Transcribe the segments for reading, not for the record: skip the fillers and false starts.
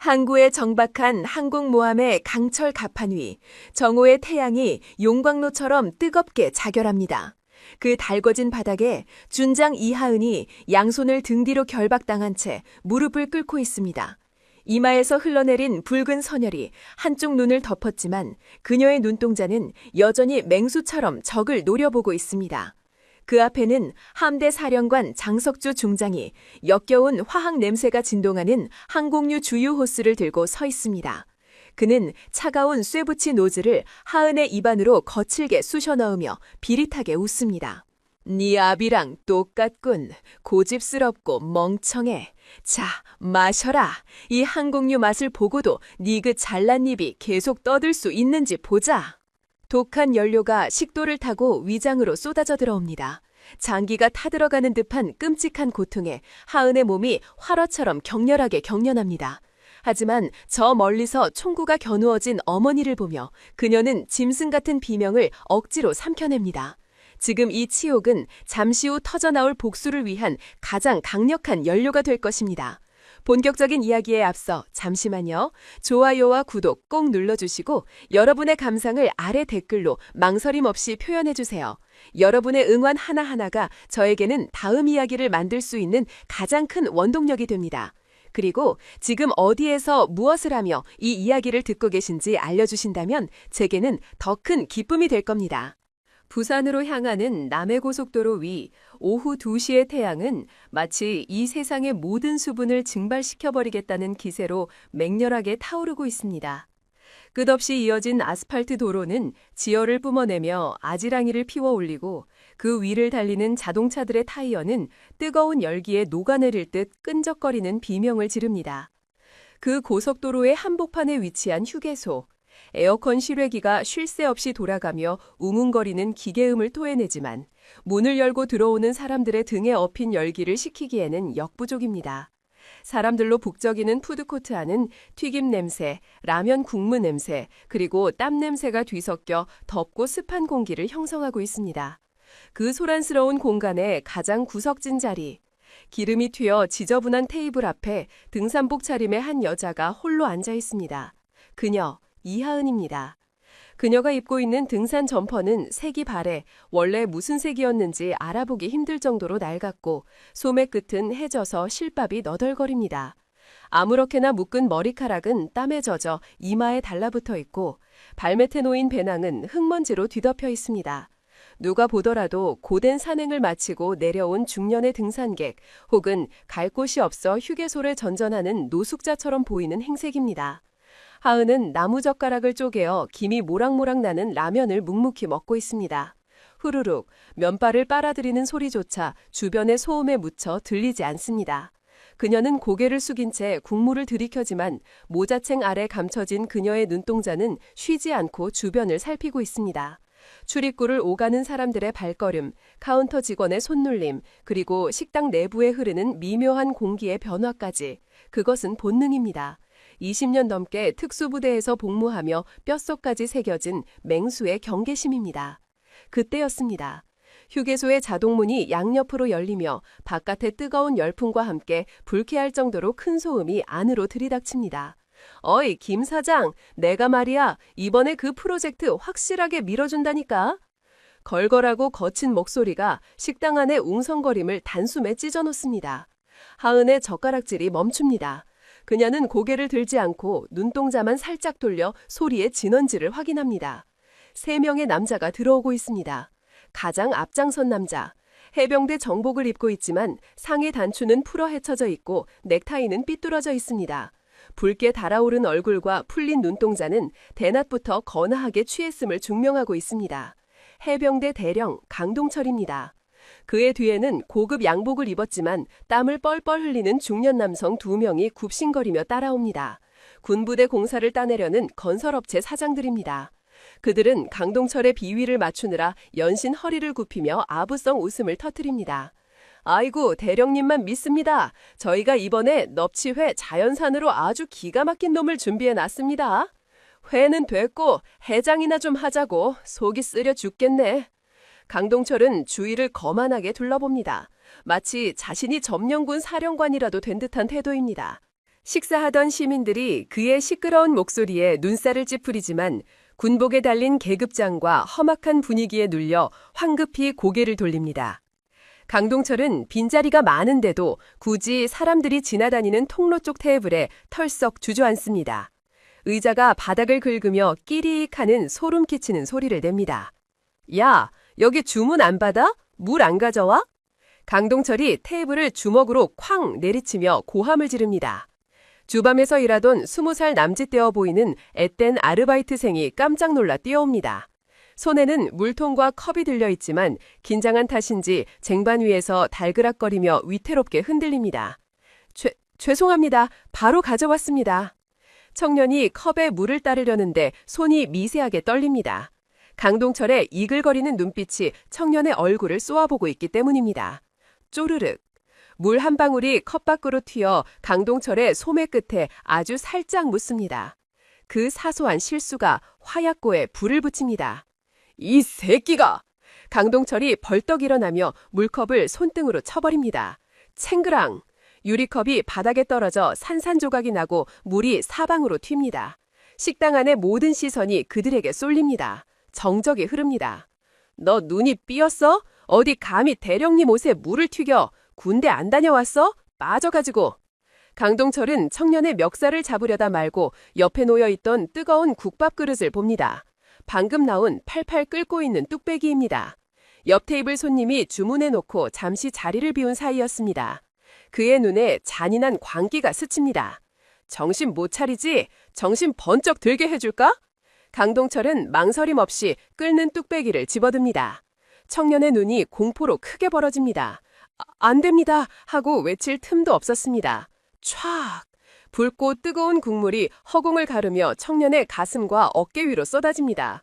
항구에 정박한 항공모함의 강철 갑판 위, 정오의 태양이 용광로처럼 뜨겁게 자결합니다. 그 달궈진 바닥에 준장 이하은이 양손을 등 뒤로 결박당한 채 무릎을 꿇고 있습니다. 이마에서 흘러내린 붉은 선혈이 한쪽 눈을 덮었지만 그녀의 눈동자는 여전히 맹수처럼 적을 노려보고 있습니다. 그 앞에는 함대 사령관 장석주 중장이 역겨운 화학 냄새가 진동하는 항공유 주유 호스를 들고 서 있습니다. 그는 차가운 쇠붙이 노즐을 하은의 입안으로 거칠게 쑤셔 넣으며 비릿하게 웃습니다. 네 아비랑 똑같군. 고집스럽고 멍청해. 자, 마셔라. 이 항공유 맛을 보고도 네 그 잘난 입이 계속 떠들 수 있는지 보자. 독한 연료가 식도를 타고 위장으로 쏟아져 들어옵니다. 장기가 타들어가는 듯한 끔찍한 고통에 하은의 몸이 활화처럼 격렬하게 경련합니다. 하지만 저 멀리서 총구가 겨누어진 어머니를 보며 그녀는 짐승 같은 비명을 억지로 삼켜냅니다. 지금 이 치욕은 잠시 후 터져나올 복수를 위한 가장 강력한 연료가 될 것입니다. 본격적인 이야기에 앞서 잠시만요. 좋아요와 구독 꼭 눌러주시고 여러분의 감상을 아래 댓글로 망설임 없이 표현해주세요. 여러분의 응원 하나하나가 저에게는 다음 이야기를 만들 수 있는 가장 큰 원동력이 됩니다. 그리고 지금 어디에서 무엇을 하며 이 이야기를 듣고 계신지 알려주신다면 제게는 더 큰 기쁨이 될 겁니다. 부산으로 향하는 남해고속도로 위 오후 2시의 태양은 마치 이 세상의 모든 수분을 증발시켜버리겠다는 기세로 맹렬하게 타오르고 있습니다. 끝없이 이어진 아스팔트 도로는 지열을 뿜어내며 아지랑이를 피워올리고 그 위를 달리는 자동차들의 타이어는 뜨거운 열기에 녹아내릴 듯 끈적거리는 비명을 지릅니다. 그 고속도로의 한복판에 위치한 휴게소. 에어컨 실외기가 쉴 새 없이 돌아가며 웅웅거리는 기계음을 토해내지만 문을 열고 들어오는 사람들의 등에 업힌 열기를 식히기에는 역부족입니다. 사람들로 북적이는 푸드코트 안은 튀김 냄새, 라면 국물 냄새, 그리고 땀 냄새가 뒤섞여 덥고 습한 공기를 형성하고 있습니다. 그 소란스러운 공간의 가장 구석진 자리. 기름이 튀어 지저분한 테이블 앞에 등산복 차림의 한 여자가 홀로 앉아 있습니다. 그녀, 이하은입니다. 그녀가 입고 있는 등산 점퍼는 색이 바래 원래 무슨 색이었는지 알아보기 힘들 정도로 낡았고 소매 끝은 해져서 실밥이 너덜거립니다. 아무렇게나 묶은 머리카락은 땀에 젖어 이마에 달라붙어 있고 발밑에 놓인 배낭은 흙먼지로 뒤덮여 있습니다. 누가 보더라도 고된 산행을 마치고 내려온 중년의 등산객 혹은 갈 곳이 없어 휴게소를 전전하는 노숙자처럼 보이는 행색입니다. 하은은 나무젓가락을 쪼개어 김이 모락모락 나는 라면을 묵묵히 먹고 있습니다. 후루룩 면발을 빨아들이는 소리조차 주변의 소음에 묻혀 들리지 않습니다. 그녀는 고개를 숙인 채 국물을 들이켜지만 모자챙 아래 감춰진 그녀의 눈동자는 쉬지 않고 주변을 살피고 있습니다. 출입구를 오가는 사람들의 발걸음, 카운터 직원의 손놀림, 그리고 식당 내부에 흐르는 미묘한 공기의 변화까지 그것은 본능입니다. 20년 넘게 특수부대에서 복무하며 뼛속까지 새겨진 맹수의 경계심입니다. 그때였습니다. 휴게소의 자동문이 양옆으로 열리며 바깥의 뜨거운 열풍과 함께 불쾌할 정도로 큰 소음이 안으로 들이닥칩니다. 어이, 김 사장, 내가 말이야, 이번에 그 프로젝트 확실하게 밀어준다니까? 걸걸하고 거친 목소리가 식당 안의 웅성거림을 단숨에 찢어놓습니다. 하은의 젓가락질이 멈춥니다. 그녀는 고개를 들지 않고 눈동자만 살짝 돌려 소리의 진원지를 확인합니다. 3명의 남자가 들어오고 있습니다. 가장 앞장선 남자. 해병대 정복을 입고 있지만 상의 단추는 풀어 헤쳐져 있고 넥타이는 삐뚤어져 있습니다. 붉게 달아오른 얼굴과 풀린 눈동자는 대낮부터 거나하게 취했음을 증명하고 있습니다. 해병대 대령 강동철입니다. 그의 뒤에는 고급 양복을 입었지만 땀을 뻘뻘 흘리는 중년 남성 2명이 굽신거리며 따라옵니다. 군부대 공사를 따내려는 건설업체 사장들입니다. 그들은 강동철의 비위를 맞추느라 연신 허리를 굽히며 아부성 웃음을 터뜨립니다. 아이고, 대령님만 믿습니다. 저희가 이번에 넙치회 자연산으로 아주 기가 막힌 놈을 준비해놨습니다. 회는 됐고 해장이나 좀 하자고. 속이 쓰려 죽겠네. 강동철은 주위를 거만하게 둘러봅니다. 마치 자신이 점령군 사령관이라도 된 듯한 태도입니다. 식사하던 시민들이 그의 시끄러운 목소리에 눈살을 찌푸리지만 군복에 달린 계급장과 험악한 분위기에 눌려 황급히 고개를 돌립니다. 강동철은 빈자리가 많은데도 굳이 사람들이 지나다니는 통로 쪽 테이블에 털썩 주저앉습니다. 의자가 바닥을 긁으며 끼리익 하는 소름 끼치는 소리를 냅니다. 야, 여기 주문 안 받아? 물 안 가져와? 강동철이 테이블을 주먹으로 쾅 내리치며 고함을 지릅니다. 주밤에서 일하던 20살 남짓되어 보이는 앳된 아르바이트생이 깜짝 놀라 뛰어옵니다. 손에는 물통과 컵이 들려있지만 긴장한 탓인지 쟁반 위에서 달그락거리며 위태롭게 흔들립니다. 죄송합니다. 바로 가져왔습니다. 청년이 컵에 물을 따르려는데 손이 미세하게 떨립니다. 강동철의 이글거리는 눈빛이 청년의 얼굴을 쏘아보고 있기 때문입니다. 쪼르륵. 물 한 방울이 컵 밖으로 튀어 강동철의 소매 끝에 아주 살짝 묻습니다. 그 사소한 실수가 화약고에 불을 붙입니다. 이 새끼가! 강동철이 벌떡 일어나며 물컵을 손등으로 쳐버립니다. 챙그랑! 유리컵이 바닥에 떨어져 산산조각이 나고 물이 사방으로 튑니다. 식당 안의 모든 시선이 그들에게 쏠립니다. 정적이 흐릅니다. 너 눈이 삐었어? 어디 감히 대령님 옷에 물을 튀겨? 군대 안 다녀왔어? 빠져가지고. 강동철은 청년의 멱살을 잡으려다 말고 옆에 놓여있던 뜨거운 국밥 그릇을 봅니다. 방금 나온 팔팔 끓고 있는 뚝배기입니다. 옆 테이블 손님이 주문해놓고 잠시 자리를 비운 사이였습니다. 그의 눈에 잔인한 광기가 스칩니다. 정신 못 차리지? 정신 번쩍 들게 해줄까? 강동철은 망설임 없이 끓는 뚝배기를 집어듭니다. 청년의 눈이 공포로 크게 벌어집니다. 안 됩니다 하고 외칠 틈도 없었습니다. 촤악! 붉고 뜨거운 국물이 허공을 가르며 청년의 가슴과 어깨 위로 쏟아집니다.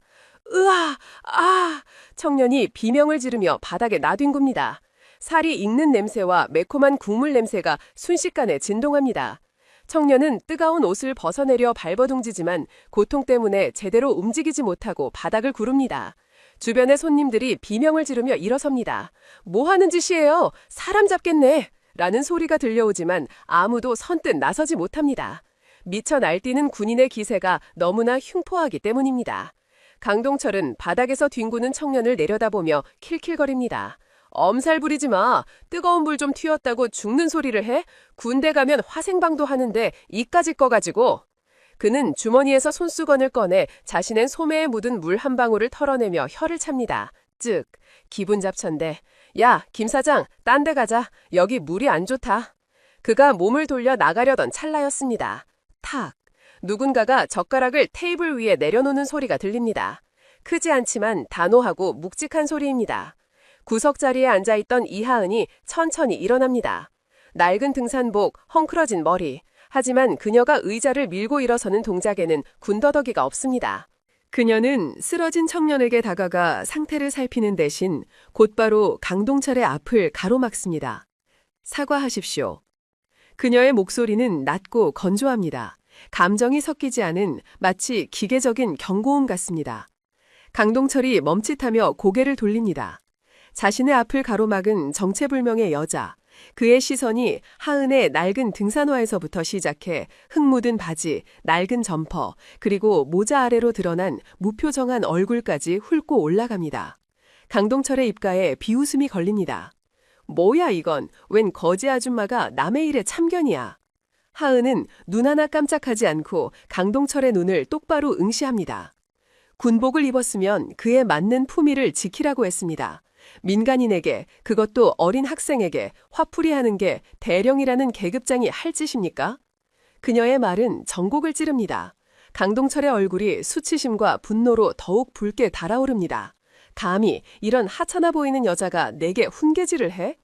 으아! 아! 청년이 비명을 지르며 바닥에 나뒹굽니다. 살이 익는 냄새와 매콤한 국물 냄새가 순식간에 진동합니다. 청년은 뜨거운 옷을 벗어내려 발버둥지지만 고통 때문에 제대로 움직이지 못하고 바닥을 구릅니다. 주변의 손님들이 비명을 지르며 일어섭니다. 뭐 하는 짓이에요? 사람 잡겠네! 라는 소리가 들려오지만 아무도 선뜻 나서지 못합니다. 미쳐 날뛰는 군인의 기세가 너무나 흉포하기 때문입니다. 강동철은 바닥에서 뒹구는 청년을 내려다보며 킬킬거립니다. 엄살 부리지 마. 뜨거운 물 좀 튀었다고 죽는 소리를 해? 군대 가면 화생방도 하는데 이까짓 거 가지고. 그는 주머니에서 손수건을 꺼내 자신의 소매에 묻은 물 한 방울을 털어내며 혀를 찹니다. 즉, 기분 잡천데. 야, 김 사장, 딴 데 가자. 여기 물이 안 좋다. 그가 몸을 돌려 나가려던 찰나였습니다. 탁! 누군가가 젓가락을 테이블 위에 내려놓는 소리가 들립니다. 크지 않지만 단호하고 묵직한 소리입니다. 구석자리에 앉아있던 이하은이 천천히 일어납니다. 낡은 등산복, 헝클어진 머리. 하지만 그녀가 의자를 밀고 일어서는 동작에는 군더더기가 없습니다. 그녀는 쓰러진 청년에게 다가가 상태를 살피는 대신 곧바로 강동철의 앞을 가로막습니다. 사과하십시오. 그녀의 목소리는 낮고 건조합니다. 감정이 섞이지 않은 마치 기계적인 경고음 같습니다. 강동철이 멈칫하며 고개를 돌립니다. 자신의 앞을 가로막은 정체불명의 여자. 그의 시선이 하은의 낡은 등산화에서부터 시작해 흙 묻은 바지, 낡은 점퍼, 그리고 모자 아래로 드러난 무표정한 얼굴까지 훑고 올라갑니다. 강동철의 입가에 비웃음이 걸립니다. 뭐야 이건? 웬 거지 아줌마가 남의 일에 참견이야. 하은은 눈 하나 깜짝하지 않고 강동철의 눈을 똑바로 응시합니다. 군복을 입었으면 그에 맞는 품위를 지키라고 했습니다. 민간인에게, 그것도 어린 학생에게 화풀이하는 게 대령이라는 계급장이 할 짓입니까? 그녀의 말은 전곡을 찌릅니다. 강동철의 얼굴이 수치심과 분노로 더욱 붉게 달아오릅니다. 감히 이런 하찮아 보이는 여자가 내게 훈계질을 해?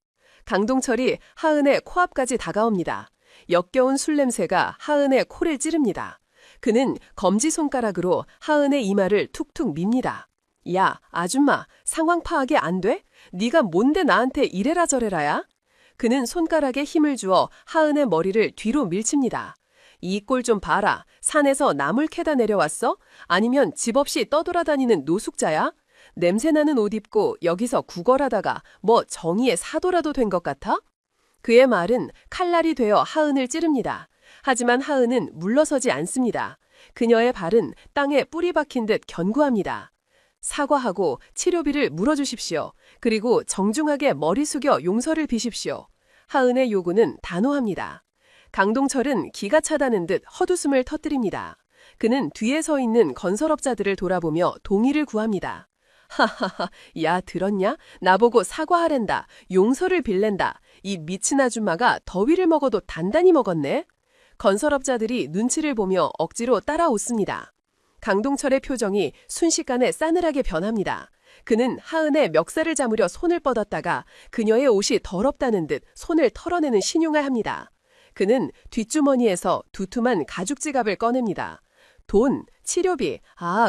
강동철이 하은의 코앞까지 다가옵니다. 역겨운 술 냄새가 하은의 코를 찌릅니다. 그는 검지손가락으로 하은의 이마를 툭툭 밉니다. 야, 아줌마, 상황 파악이 안 돼? 네가 뭔데 나한테 이래라 저래라야? 그는 손가락에 힘을 주어 하은의 머리를 뒤로 밀칩니다. 이 꼴 좀 봐라. 산에서 나물 캐다 내려왔어? 아니면 집 없이 떠돌아다니는 노숙자야? 냄새나는 옷 입고 여기서 구걸하다가 뭐 정의의 사도라도 된 것 같아? 그의 말은 칼날이 되어 하은을 찌릅니다. 하지만 하은은 물러서지 않습니다. 그녀의 발은 땅에 뿌리 박힌 듯 견고합니다. 사과하고 치료비를 물어주십시오. 그리고 정중하게 머리 숙여 용서를 비십시오. 하은의 요구는 단호합니다. 강동철은 기가 차다는 듯 헛웃음을 터뜨립니다. 그는 뒤에 서 있는 건설업자들을 돌아보며 동의를 구합니다. 하하하, 야 들었냐? 나보고 사과하랜다. 용서를 빌랜다. 이 미친 아줌마가 더위를 먹어도 단단히 먹었네. 건설업자들이 눈치를 보며 억지로 따라웃습니다. 강동철의 표정이 순식간에 싸늘하게 변합니다. 그는 하은의 멱살을 잡으려 손을 뻗었다가 그녀의 옷이 더럽다는 듯 손을 털어내는 신용을 합니다. 그는 뒷주머니에서 두툼한 가죽 지갑을 꺼냅니다. 돈, 치료비,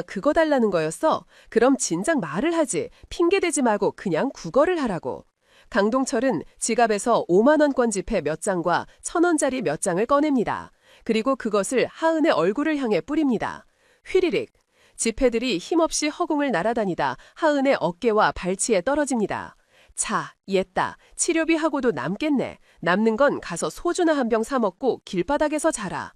그거 달라는 거였어? 그럼 진작 말을 하지. 핑계대지 말고 그냥 국어를 하라고. 강동철은 지갑에서 5만원권 지폐 몇 장과 1,000원짜리 몇 장을 꺼냅니다. 그리고 그것을 하은의 얼굴을 향해 뿌립니다. 휘리릭. 지폐들이 힘없이 허공을 날아다니다 하은의 어깨와 발치에 떨어집니다. 자, 옛다. 치료비하고도 남겠네. 남는 건 가서 소주나 한 병 사 먹고 길바닥에서 자라.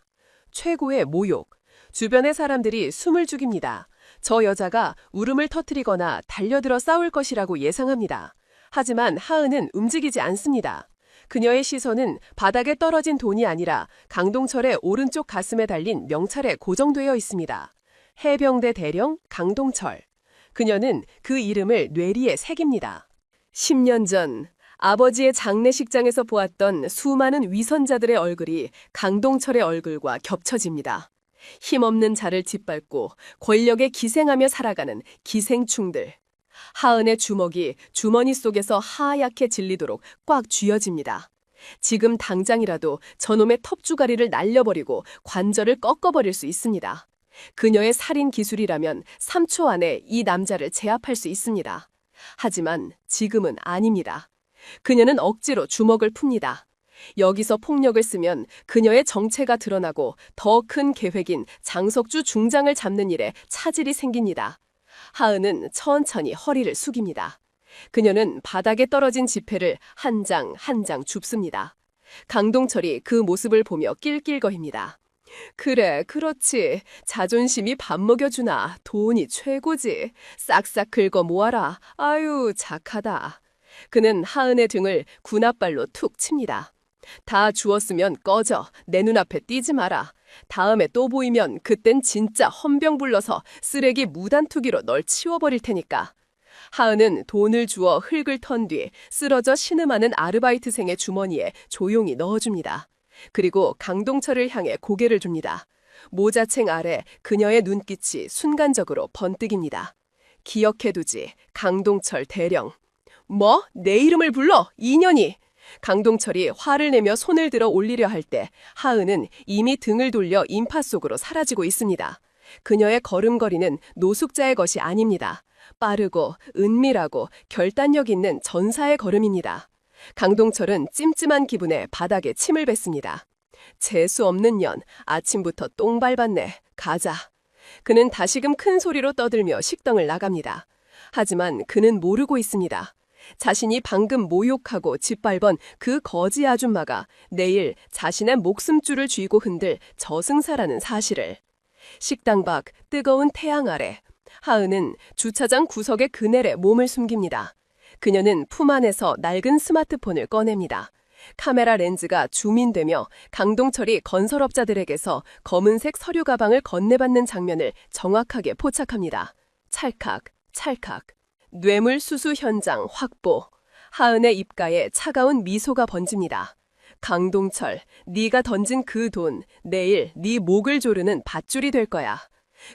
최고의 모욕. 주변의 사람들이 숨을 죽입니다. 저 여자가 울음을 터뜨리거나 달려들어 싸울 것이라고 예상합니다. 하지만 하은은 움직이지 않습니다. 그녀의 시선은 바닥에 떨어진 돈이 아니라 강동철의 오른쪽 가슴에 달린 명찰에 고정되어 있습니다. 해병대 대령 강동철. 그녀는 그 이름을 뇌리에 새깁니다. 10년 전 아버지의 장례식장에서 보았던 수많은 위선자들의 얼굴이 강동철의 얼굴과 겹쳐집니다. 힘없는 자를 짓밟고 권력에 기생하며 살아가는 기생충들. 하은의 주먹이 주머니 속에서 하얗게 질리도록 꽉 쥐어집니다. 지금 당장이라도 저놈의 텁주가리를 날려버리고 관절을 꺾어버릴 수 있습니다. 그녀의 살인 기술이라면 3초 안에 이 남자를 제압할 수 있습니다. 하지만 지금은 아닙니다. 그녀는 억지로 주먹을 풉니다. 여기서 폭력을 쓰면 그녀의 정체가 드러나고 더 큰 계획인 장석주 중장을 잡는 일에 차질이 생깁니다. 하은은 천천히 허리를 숙입니다. 그녀는 바닥에 떨어진 지폐를 한 장 한 장 줍습니다. 강동철이 그 모습을 보며 낄낄거립니다. 그래, 그렇지. 자존심이 밥 먹여주나. 돈이 최고지. 싹싹 긁어 모아라. 아유, 착하다. 그는 하은의 등을 군홧발로 툭 칩니다. 다 주었으면 꺼져. 내 눈앞에 띄지 마라. 다음에 또 보이면 그땐 진짜 헌병 불러서 쓰레기 무단투기로 널 치워버릴 테니까. 하은은 돈을 주어 흙을 턴 뒤 쓰러져 신음하는 아르바이트생의 주머니에 조용히 넣어줍니다. 그리고 강동철을 향해 고개를 줍니다. 모자챙 아래 그녀의 눈빛이 순간적으로 번뜩입니다. 기억해두지, 강동철 대령. 뭐? 내 이름을 불러? 이년이! 강동철이 화를 내며 손을 들어 올리려 할 때 하은은 이미 등을 돌려 인파 속으로 사라지고 있습니다. 그녀의 걸음걸이는 노숙자의 것이 아닙니다. 빠르고 은밀하고 결단력 있는 전사의 걸음입니다. 강동철은 찜찜한 기분에 바닥에 침을 뱉습니다. 재수 없는 년, 아침부터 똥 밟았네. 가자. 그는 다시금 큰 소리로 떠들며 식당을 나갑니다. 하지만 그는 모르고 있습니다. 자신이 방금 모욕하고 짓밟은 그 거지 아줌마가 내일 자신의 목숨줄을 쥐고 흔들 저승사라는 사실을. 식당 밖 뜨거운 태양 아래 하은은 주차장 구석의 그늘에 몸을 숨깁니다. 그녀는 품 안에서 낡은 스마트폰을 꺼냅니다. 카메라 렌즈가 줌인되며 강동철이 건설업자들에게서 검은색 서류 가방을 건네받는 장면을 정확하게 포착합니다. 찰칵, 찰칵. 뇌물 수수 현장 확보. 하은의 입가에 차가운 미소가 번집니다. 강동철, 네가 던진 그 돈, 내일 네 목을 조르는 밧줄이 될 거야.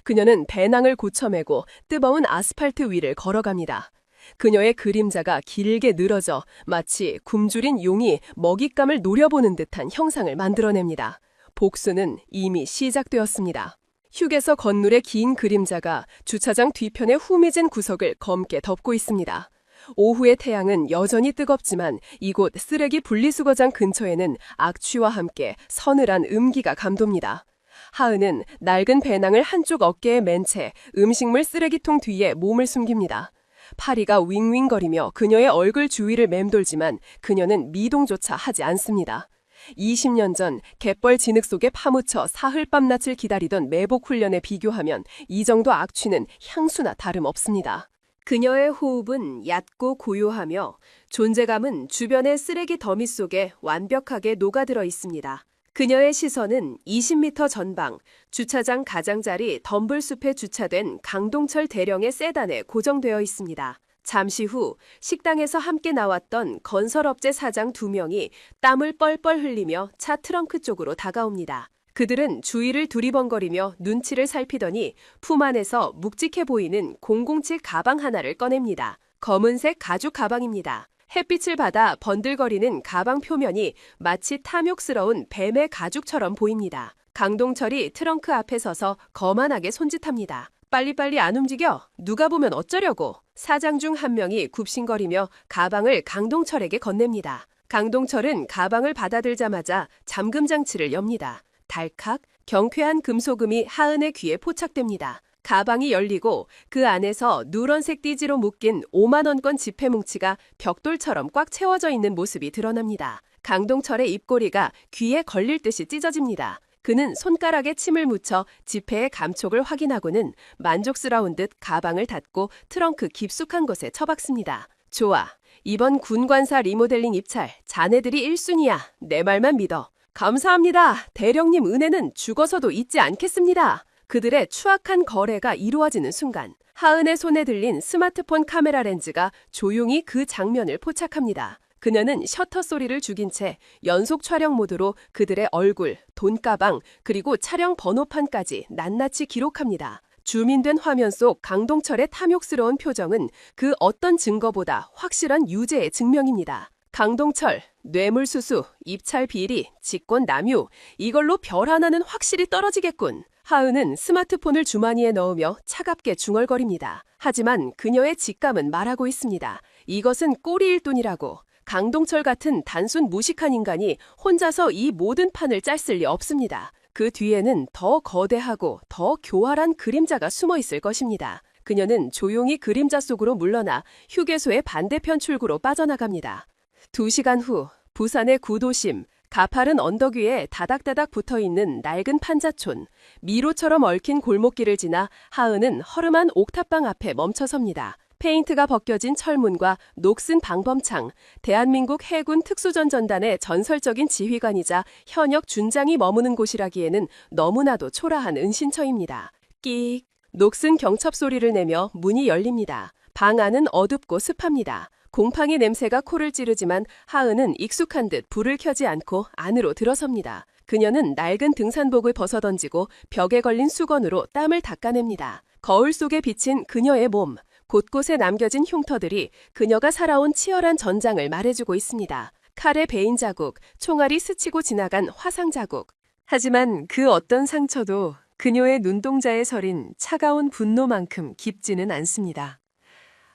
그녀는 배낭을 고쳐매고 뜨거운 아스팔트 위를 걸어갑니다. 그녀의 그림자가 길게 늘어져 마치 굶주린 용이 먹잇감을 노려보는 듯한 형상을 만들어냅니다. 복수는 이미 시작되었습니다. 휴게소 건물의 긴 그림자가 주차장 뒤편의 후미진 구석을 검게 덮고 있습니다. 오후의 태양은 여전히 뜨겁지만 이곳 쓰레기 분리수거장 근처에는 악취와 함께 서늘한 음기가 감돕니다. 하은은 낡은 배낭을 한쪽 어깨에 맨 채 음식물 쓰레기통 뒤에 몸을 숨깁니다. 파리가 윙윙거리며 그녀의 얼굴 주위를 맴돌지만 그녀는 미동조차 하지 않습니다. 20년 전 갯벌 진흙 속에 파묻혀 사흘 밤낮을 기다리던 매복 훈련에 비교하면 이 정도 악취는 향수나 다름없습니다. 그녀의 호흡은 얕고 고요하며 존재감은 주변의 쓰레기 더미 속에 완벽하게 녹아들어 있습니다. 그녀의 시선은 20m 전방, 주차장 가장자리 덤블숲에 주차된 강동철 대령의 세단에 고정되어 있습니다. 잠시 후 식당에서 함께 나왔던 건설업체 사장 2명이 땀을 뻘뻘 흘리며 차 트렁크 쪽으로 다가옵니다. 그들은 주위를 두리번거리며 눈치를 살피더니 품 안에서 묵직해 보이는 007 가방 하나를 꺼냅니다. 검은색 가죽 가방입니다. 햇빛을 받아 번들거리는 가방 표면이 마치 탐욕스러운 뱀의 가죽처럼 보입니다. 강동철이 트렁크 앞에 서서 거만하게 손짓합니다. 빨리빨리 안 움직여. 누가 보면 어쩌려고. 사장 중 한 명이 굽신거리며 가방을 강동철에게 건넵니다. 강동철은 가방을 받아들자마자 잠금 장치를 엽니다. 달칵 경쾌한 금소금이 하은의 귀에 포착됩니다. 가방이 열리고 그 안에서 누런색 띠지로 묶인 5만 원권 지폐 뭉치가 벽돌처럼 꽉 채워져 있는 모습이 드러납니다. 강동철의 입꼬리가 귀에 걸릴 듯이 찢어집니다. 그는 손가락에 침을 묻혀 지폐의 감촉을 확인하고는 만족스러운 듯 가방을 닫고 트렁크 깊숙한 곳에 처박습니다. 좋아. 이번 군관사 리모델링 입찰 자네들이 1순위야. 내 말만 믿어. 감사합니다. 대령님 은혜는 죽어서도 잊지 않겠습니다. 그들의 추악한 거래가 이루어지는 순간 하은의 손에 들린 스마트폰 카메라 렌즈가 조용히 그 장면을 포착합니다. 그녀는 셔터 소리를 죽인 채 연속 촬영 모드로 그들의 얼굴, 돈가방, 그리고 차량 번호판까지 낱낱이 기록합니다. 줌인된 화면 속 강동철의 탐욕스러운 표정은 그 어떤 증거보다 확실한 유죄의 증명입니다. 강동철, 뇌물수수, 입찰 비리, 직권 남유, 이걸로 별 하나는 확실히 떨어지겠군. 하은은 스마트폰을 주머니에 넣으며 차갑게 중얼거립니다. 하지만 그녀의 직감은 말하고 있습니다. 이것은 꼬리일 뿐이라고. 강동철 같은 단순 무식한 인간이 혼자서 이 모든 판을 짰을 리 없습니다. 그 뒤에는 더 거대하고 더 교활한 그림자가 숨어 있을 것입니다. 그녀는 조용히 그림자 속으로 물러나 휴게소의 반대편 출구로 빠져나갑니다. 2시간 후 부산의 구도심, 가파른 언덕 위에 다닥다닥 붙어있는 낡은 판자촌, 미로처럼 얽힌 골목길을 지나 하은은 허름한 옥탑방 앞에 멈춰섭니다. 페인트가 벗겨진 철문과 녹슨 방범창, 대한민국 해군 특수전전단의 전설적인 지휘관이자 현역 준장이 머무는 곳이라기에는 너무나도 초라한 은신처입니다. 끽! 녹슨 경첩 소리를 내며 문이 열립니다. 방 안은 어둡고 습합니다. 곰팡이 냄새가 코를 찌르지만 하은은 익숙한 듯 불을 켜지 않고 안으로 들어섭니다. 그녀는 낡은 등산복을 벗어던지고 벽에 걸린 수건으로 땀을 닦아냅니다. 거울 속에 비친 그녀의 몸, 곳곳에 남겨진 흉터들이 그녀가 살아온 치열한 전장을 말해주고 있습니다. 칼의 베인 자국, 총알이 스치고 지나간 화상 자국. 하지만 그 어떤 상처도 그녀의 눈동자에 서린 차가운 분노만큼 깊지는 않습니다.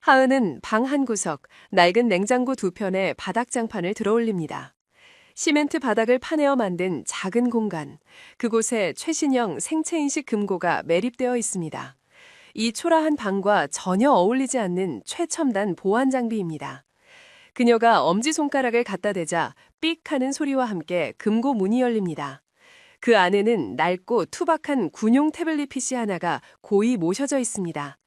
하은은 방 한 구석, 낡은 냉장고 2편에 바닥장판을 들어올립니다. 시멘트 바닥을 파내어 만든 작은 공간, 그곳에 최신형 생체인식 금고가 매립되어 있습니다. 이 초라한 방과 전혀 어울리지 않는 최첨단 보안 장비입니다. 그녀가 엄지손가락을 갖다 대자 삑 하는 소리와 함께 금고 문이 열립니다. 그 안에는 낡고 투박한 군용 태블릿 PC 하나가 고이 모셔져 있습니다.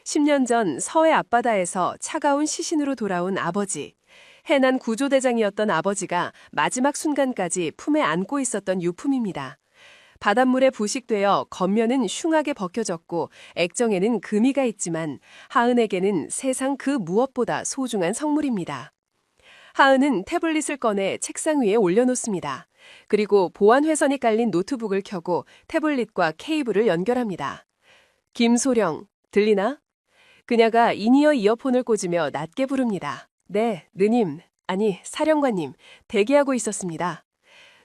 10년 전 서해 앞바다에서 차가운 시신으로 돌아온 아버지. 해난 구조대장이었던 아버지가 마지막 순간까지 품에 안고 있었던 유품입니다. 바닷물에 부식되어 겉면은 흉하게 벗겨졌고 액정에는 금이가 있지만 하은에게는 세상 그 무엇보다 소중한 성물입니다. 하은은 태블릿을 꺼내 책상 위에 올려놓습니다. 그리고 보안 회선이 깔린 노트북을 켜고 태블릿과 케이블을 연결합니다. 김소령, 들리나? 그녀가 인이어 이어폰을 꽂으며 낮게 부릅니다. 네, 느님, 아니 사령관님, 대기하고 있었습니다.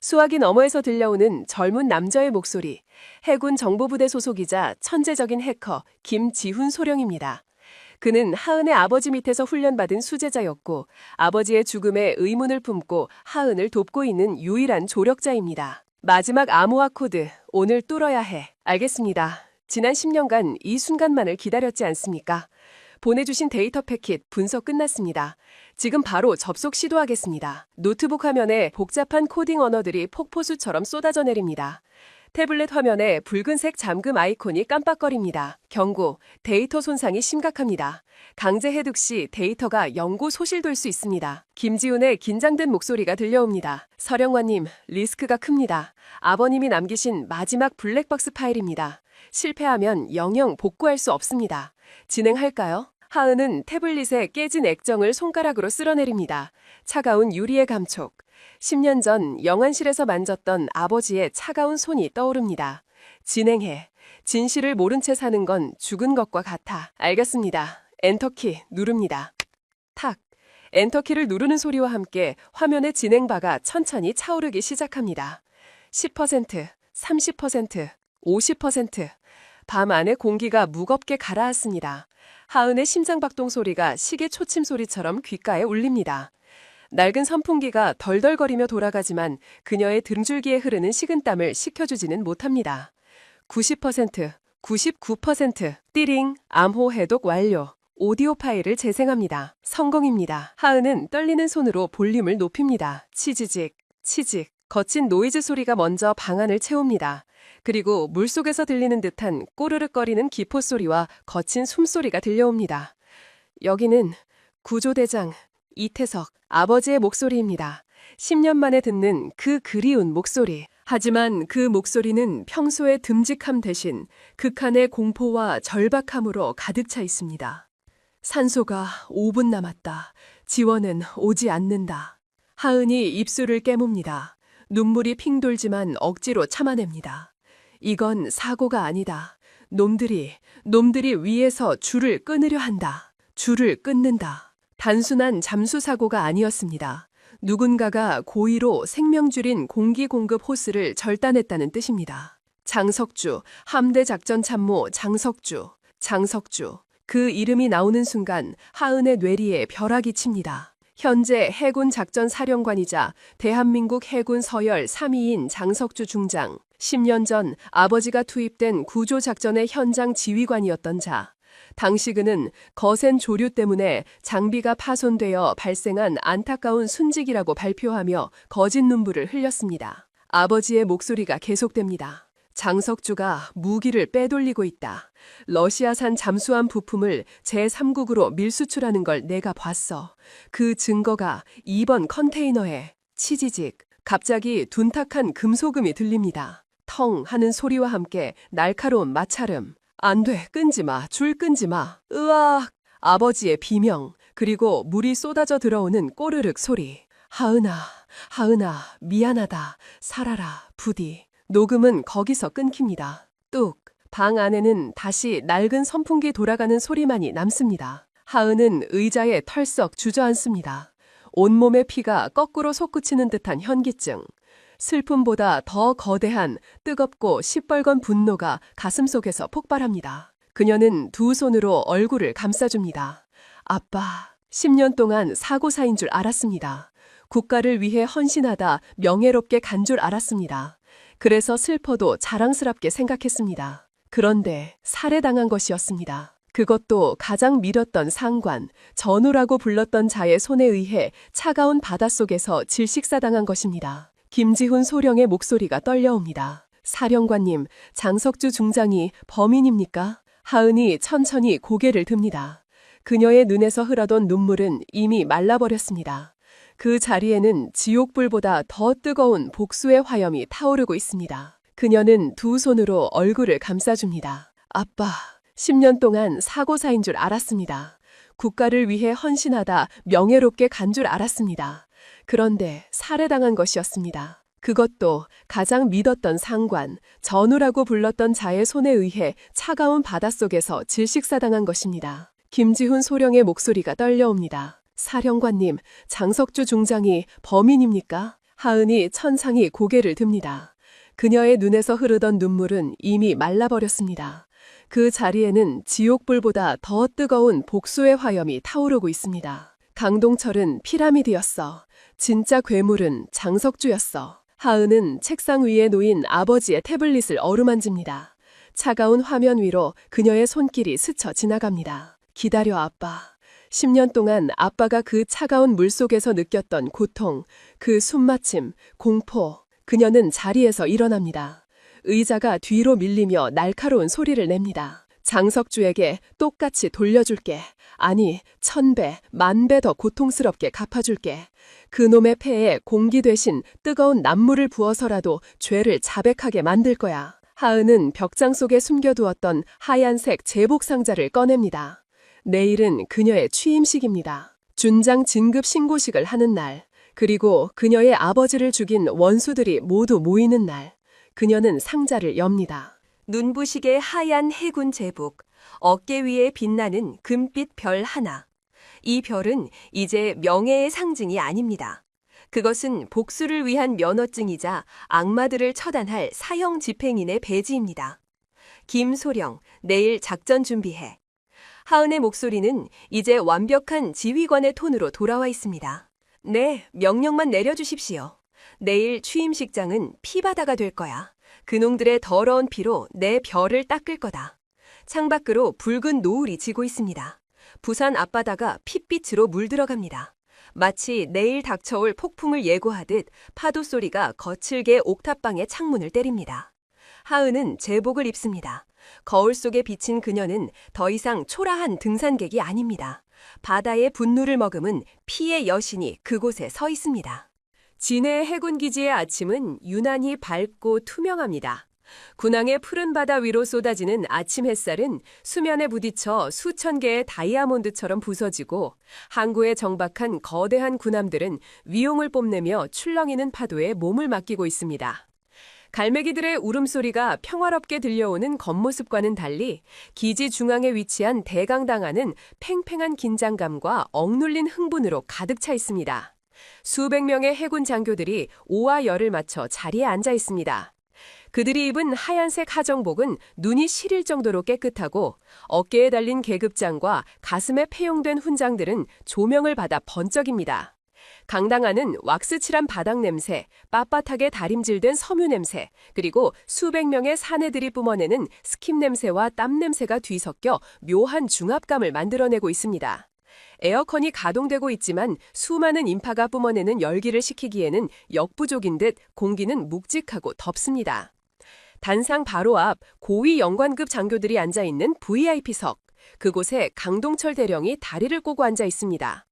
수화기 너머에서 들려오는 젊은 남자의 목소리, 해군 정보부대 소속이자 천재적인 해커 김지훈 소령입니다. 그는 하은의 아버지 밑에서 훈련받은 수제자였고 아버지의 죽음에 의문을 품고 하은을 돕고 있는 유일한 조력자입니다. 마지막 암호화 코드, 오늘 뚫어야 해. 알겠습니다. 지난 10년간 이 순간만을 기다렸지 않습니까? 보내주신 데이터 패킷 분석 끝났습니다. 지금 바로 접속 시도하겠습니다. 노트북 화면에 복잡한 코딩 언어들이 폭포수처럼 쏟아져 내립니다. 태블릿 화면에 붉은색 잠금 아이콘이 깜빡거립니다. 경고, 데이터 손상이 심각합니다. 강제 해독 시 데이터가 영구 소실될 수 있습니다. 김지훈의 긴장된 목소리가 들려옵니다. 서령관님, 리스크가 큽니다. 아버님이 남기신 마지막 블랙박스 파일입니다. 실패하면 영영 복구할 수 없습니다. 진행할까요? 하은은 태블릿에 깨진 액정을 손가락으로 쓸어내립니다. 차가운 유리의 감촉. 10년 전 영안실에서 만졌던 아버지의 차가운 손이 떠오릅니다. 진행해. 진실을 모른 채 사는 건 죽은 것과 같아. 알겠습니다. 엔터키 누릅니다. 탁. 엔터키를 누르는 소리와 함께 화면의 진행바가 천천히 차오르기 시작합니다. 10%, 30%, 50%. 밤 안에 공기가 무겁게 가라앉습니다. 하은의 심장박동 소리가 시계 초침 소리처럼 귓가에 울립니다. 낡은 선풍기가 덜덜거리며 돌아가지만 그녀의 등줄기에 흐르는 식은땀을 식혀주지는 못합니다. 90%, 99%, 띠링, 암호 해독 완료. 오디오 파일을 재생합니다. 성공입니다. 하은은 떨리는 손으로 볼륨을 높입니다. 치지직, 치직. 거친 노이즈 소리가 먼저 방안을 채웁니다. 그리고 물속에서 들리는 듯한 꼬르륵거리는 기포 소리와 거친 숨소리가 들려옵니다. 여기는 구조대장 이태석 아버지의 목소리입니다. 10년 만에 듣는 그 그리운 목소리. 하지만 그 목소리는 평소의 듬직함 대신 극한의 공포와 절박함으로 가득 차 있습니다. 산소가 5분 남았다. 지원은 오지 않는다. 하은이 입술을 깨뭅니다. 눈물이 핑 돌지만 억지로 참아냅니다. 이건 사고가 아니다. 놈들이 위에서 줄을 끊으려 한다. 줄을 끊는다. 단순한 잠수 사고가 아니었습니다. 누군가가 고의로 생명줄인 공기 공급 호스를 절단했다는 뜻입니다. 장석주, 함대 작전 참모 장석주. 그 이름이 나오는 순간 하은의 뇌리에 벼락이 칩니다. 현재 해군 작전 사령관이자 대한민국 해군 서열 3위인 장석주 중장. 10년 전 아버지가 투입된 구조작전의 현장 지휘관이었던 자. 당시 그는 거센 조류 때문에 장비가 파손되어 발생한 안타까운 순직이라고 발표하며 거짓 눈물을 흘렸습니다. 아버지의 목소리가 계속됩니다. 장석주가 무기를 빼돌리고 있다. 러시아산 잠수함 부품을 제3국으로 밀수출하는 걸 내가 봤어. 그 증거가 2번 컨테이너에. 치지직. 갑자기 둔탁한 금소금이 들립니다. 텅 하는 소리와 함께 날카로운 마찰음. 안 돼, 끊지 마, 줄 끊지 마. 으악! 아버지의 비명, 그리고 물이 쏟아져 들어오는 꼬르륵 소리. 하은아, 미안하다, 살아라, 부디. 녹음은 거기서 끊깁니다. 뚝! 방 안에는 다시 낡은 선풍기 돌아가는 소리만이 남습니다. 하은은 의자에 털썩 주저앉습니다. 온몸의 피가 거꾸로 솟구치는 듯한 현기증. 슬픔보다 더 거대한 뜨겁고 시뻘건 분노가 가슴속에서 폭발합니다. 그녀는 두 손으로 얼굴을 감싸줍니다. 아빠, 10년 동안 사고사인 줄 알았습니다. 국가를 위해 헌신하다 명예롭게 간 줄 알았습니다. 그래서 슬퍼도 자랑스럽게 생각했습니다. 그런데 살해당한 것이었습니다. 그것도 가장 믿었던 상관, 전우라고 불렀던 자의 손에 의해 차가운 바닷속에서 질식사당한 것입니다. 김지훈 소령의 목소리가 떨려옵니다. 사령관님, 장석주 중장이 범인입니까? 하은이 천천히 고개를 듭니다. 그녀의 눈에서 흘러던 눈물은 이미 말라버렸습니다. 그 자리에는 지옥불보다 더 뜨거운 복수의 화염이 타오르고 있습니다. 그녀는 두 손으로 얼굴을 감싸줍니다. 아빠, 10년 동안 사고사인 줄 알았습니다. 국가를 위해 헌신하다 명예롭게 간 줄 알았습니다. 그런데 살해당한 것이었습니다. 그것도 가장 믿었던 상관, 전우라고 불렀던 자의 손에 의해 차가운 바닷속에서 질식사당한 것입니다. 김지훈 소령의 목소리가 떨려옵니다. 사령관님, 장석주 중장이 범인입니까? 하은이 천상히 고개를 듭니다. 그녀의 눈에서 흐르던 눈물은 이미 말라버렸습니다. 그 자리에는 지옥불보다 더 뜨거운 복수의 화염이 타오르고 있습니다. 강동철은 피라미드였어. 진짜 괴물은 장석주였어. 하은은 책상 위에 놓인 아버지의 태블릿을 어루만집니다. 차가운 화면 위로 그녀의 손길이 스쳐 지나갑니다. 기다려, 아빠. 10년 동안 아빠가 그 차가운 물속에서 느꼈던 고통, 그 숨막힘, 공포. 그녀는 자리에서 일어납니다. 의자가 뒤로 밀리며 날카로운 소리를 냅니다. 장석주에게 똑같이 돌려줄게. 아니, 1000배, 10,000배 더 고통스럽게 갚아줄게. 그놈의 폐에 공기 대신 뜨거운 난물을 부어서라도 죄를 자백하게 만들 거야. 하은은 벽장 속에 숨겨두었던 하얀색 제복 상자를 꺼냅니다. 내일은 그녀의 취임식입니다. 준장 진급 신고식을 하는 날, 그리고 그녀의 아버지를 죽인 원수들이 모두 모이는 날, 그녀는 상자를 엽니다. 눈부시게 하얀 해군 제복, 어깨 위에 빛나는 금빛 별 하나. 이 별은 이제 명예의 상징이 아닙니다. 그것은 복수를 위한 면허증이자 악마들을 처단할 사형 집행인의 배지입니다. 김소령, 내일 작전 준비해. 하은의 목소리는 이제 완벽한 지휘관의 톤으로 돌아와 있습니다. 네, 명령만 내려주십시오. 내일 취임식장은 피바다가 될 거야. 그놈들의 더러운 피로 내 별을 닦을 거다. 창밖으로 붉은 노을이 지고 있습니다. 부산 앞바다가 핏빛으로 물들어갑니다. 마치 내일 닥쳐올 폭풍을 예고하듯 파도 소리가 거칠게 옥탑방의 창문을 때립니다. 하은은 제복을 입습니다. 거울 속에 비친 그녀는 더 이상 초라한 등산객이 아닙니다. 바다의 분노를 머금은 피의 여신이 그곳에 서 있습니다. 진해 해군기지의 아침은 유난히 밝고 투명합니다. 군항의 푸른 바다 위로 쏟아지는 아침 햇살은 수면에 부딪혀 수천 개의 다이아몬드처럼 부서지고 항구에 정박한 거대한 군함들은 위용을 뽐내며 출렁이는 파도에 몸을 맡기고 있습니다. 갈매기들의 울음소리가 평화롭게 들려오는 겉모습과는 달리 기지 중앙에 위치한 대강당안은 팽팽한 긴장감과 억눌린 흥분으로 가득 차 있습니다. 수백 명의 해군 장교들이 오와 열을 맞춰 자리에 앉아 있습니다. 그들이 입은 하얀색 하정복은 눈이 시릴 정도로 깨끗하고 어깨에 달린 계급장과 가슴에 폐용된 훈장들은 조명을 받아 번쩍입니다. 강당 안은 왁스칠한 바닥 냄새, 빳빳하게 다림질된 섬유 냄새, 그리고 수백 명의 사내들이 뿜어내는 스킨 냄새와 땀 냄새가 뒤섞여 묘한 중압감을 만들어내고 있습니다. 에어컨이 가동되고 있지만 수많은 인파가 뿜어내는 열기를 식히기에는 역부족인 듯 공기는 묵직하고 덥습니다. 단상 바로 앞 고위 영관급 장교들이 앉아 있는 VIP석. 그곳에 강동철 대령이 다리를 꼬고 앉아 있습니다.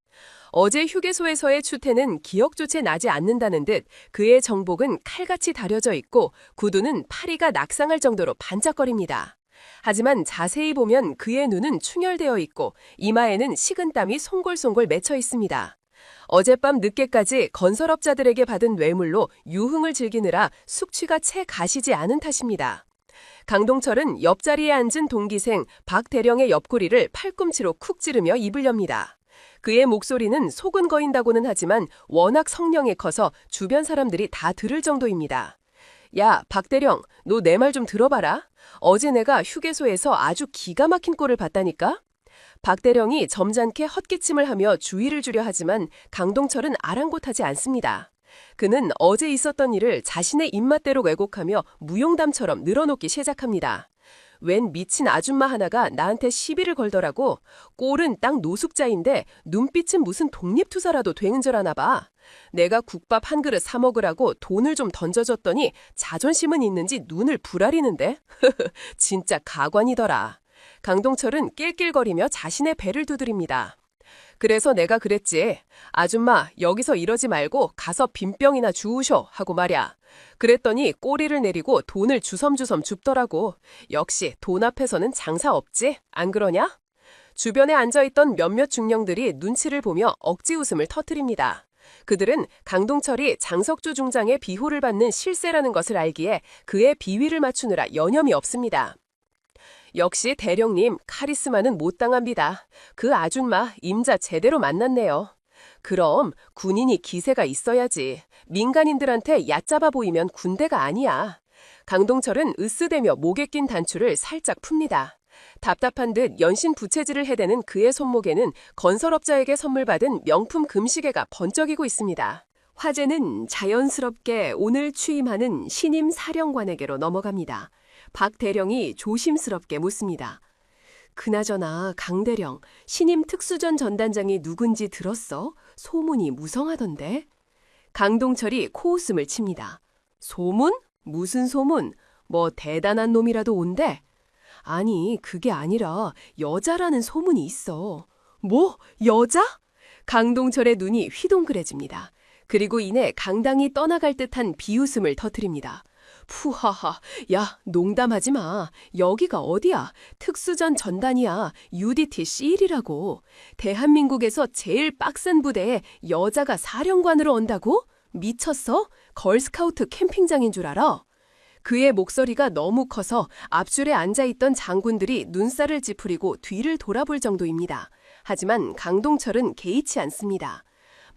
어제 휴게소에서의 추태는 기억조차 나지 않는다는 듯 그의 정복은 칼같이 다려져 있고 구두는 파리가 낙상할 정도로 반짝거립니다. 하지만 자세히 보면 그의 눈은 충혈되어 있고 이마에는 식은땀이 송골송골 맺혀 있습니다. 어젯밤 늦게까지 건설업자들에게 받은 뇌물로 유흥을 즐기느라 숙취가 채 가시지 않은 탓입니다. 강동철은 옆자리에 앉은 동기생 박 대령의 옆구리를 팔꿈치로 쿡 찌르며 입을 엽니다. 그의 목소리는 속은 거인다고는 하지만 워낙 성량이 커서 주변 사람들이 다 들을 정도입니다. 야, 박 대령, 너 내 말 좀 들어봐라. 어제 내가 휴게소에서 아주 기가 막힌 꼴을 봤다니까? 박 대령이 점잖게 헛기침을 하며 주의를 주려 하지만 강동철은 아랑곳하지 않습니다. 그는 어제 있었던 일을 자신의 입맛대로 왜곡하며 무용담처럼 늘어놓기 시작합니다. 웬 미친 아줌마 하나가 나한테 시비를 걸더라고. 꼴은 딱 노숙자인데 눈빛은 무슨 독립투사라도 되는 줄 아나 봐. 내가 국밥 한 그릇 사 먹으라고 돈을 좀 던져줬더니 자존심은 있는지 눈을 부라리는데? 진짜 가관이더라. 강동철은 낄낄거리며 자신의 배를 두드립니다. 그래서 내가 그랬지. 아줌마 여기서 이러지 말고 가서 빈병이나 주우쇼 하고 말이야. 그랬더니 꼬리를 내리고 돈을 주섬주섬 줍더라고. 역시 돈 앞에서는 장사 없지? 안 그러냐? 주변에 앉아있던 몇몇 중령들이 눈치를 보며 억지 웃음을 터뜨립니다. 그들은 강동철이 장석주 중장의 비호를 받는 실세라는 것을 알기에 그의 비위를 맞추느라 여념이 없습니다. 역시 대령님 카리스마는 못 당합니다. 그 아줌마 임자 제대로 만났네요. 그럼 군인이 기세가 있어야지. 민간인들한테 얕잡아 보이면 군대가 아니야. 강동철은 으스대며 목에 낀 단추를 살짝 풉니다. 답답한 듯 연신 부채질을 해대는 그의 손목에는 건설업자에게 선물 받은 명품 금시계가 번쩍이고 있습니다. 화제는 자연스럽게 오늘 취임하는 신임 사령관에게로 넘어갑니다. 박 대령이 조심스럽게 묻습니다. 그나저나 강대령, 신임 특수전 전단장이 누군지 들었어? 소문이 무성하던데. 강동철이 코웃음을 칩니다. 소문? 무슨 소문? 뭐 대단한 놈이라도 온대? 아니, 그게 아니라 여자라는 소문이 있어. 뭐? 여자? 강동철의 눈이 휘동그레집니다. 그리고 이내 강당이 떠나갈 듯한 비웃음을 터뜨립니다. 푸하하, 야, 농담하지 마. 여기가 어디야? 특수전 전단이야. UDT C1이라고. 대한민국에서 제일 빡센 부대에 여자가 사령관으로 온다고? 미쳤어? 걸스카우트 캠핑장인 줄 알아? 그의 목소리가 너무 커서 앞줄에 앉아있던 장군들이 눈살을 찌푸리고 뒤를 돌아볼 정도입니다. 하지만 강동철은 개의치 않습니다.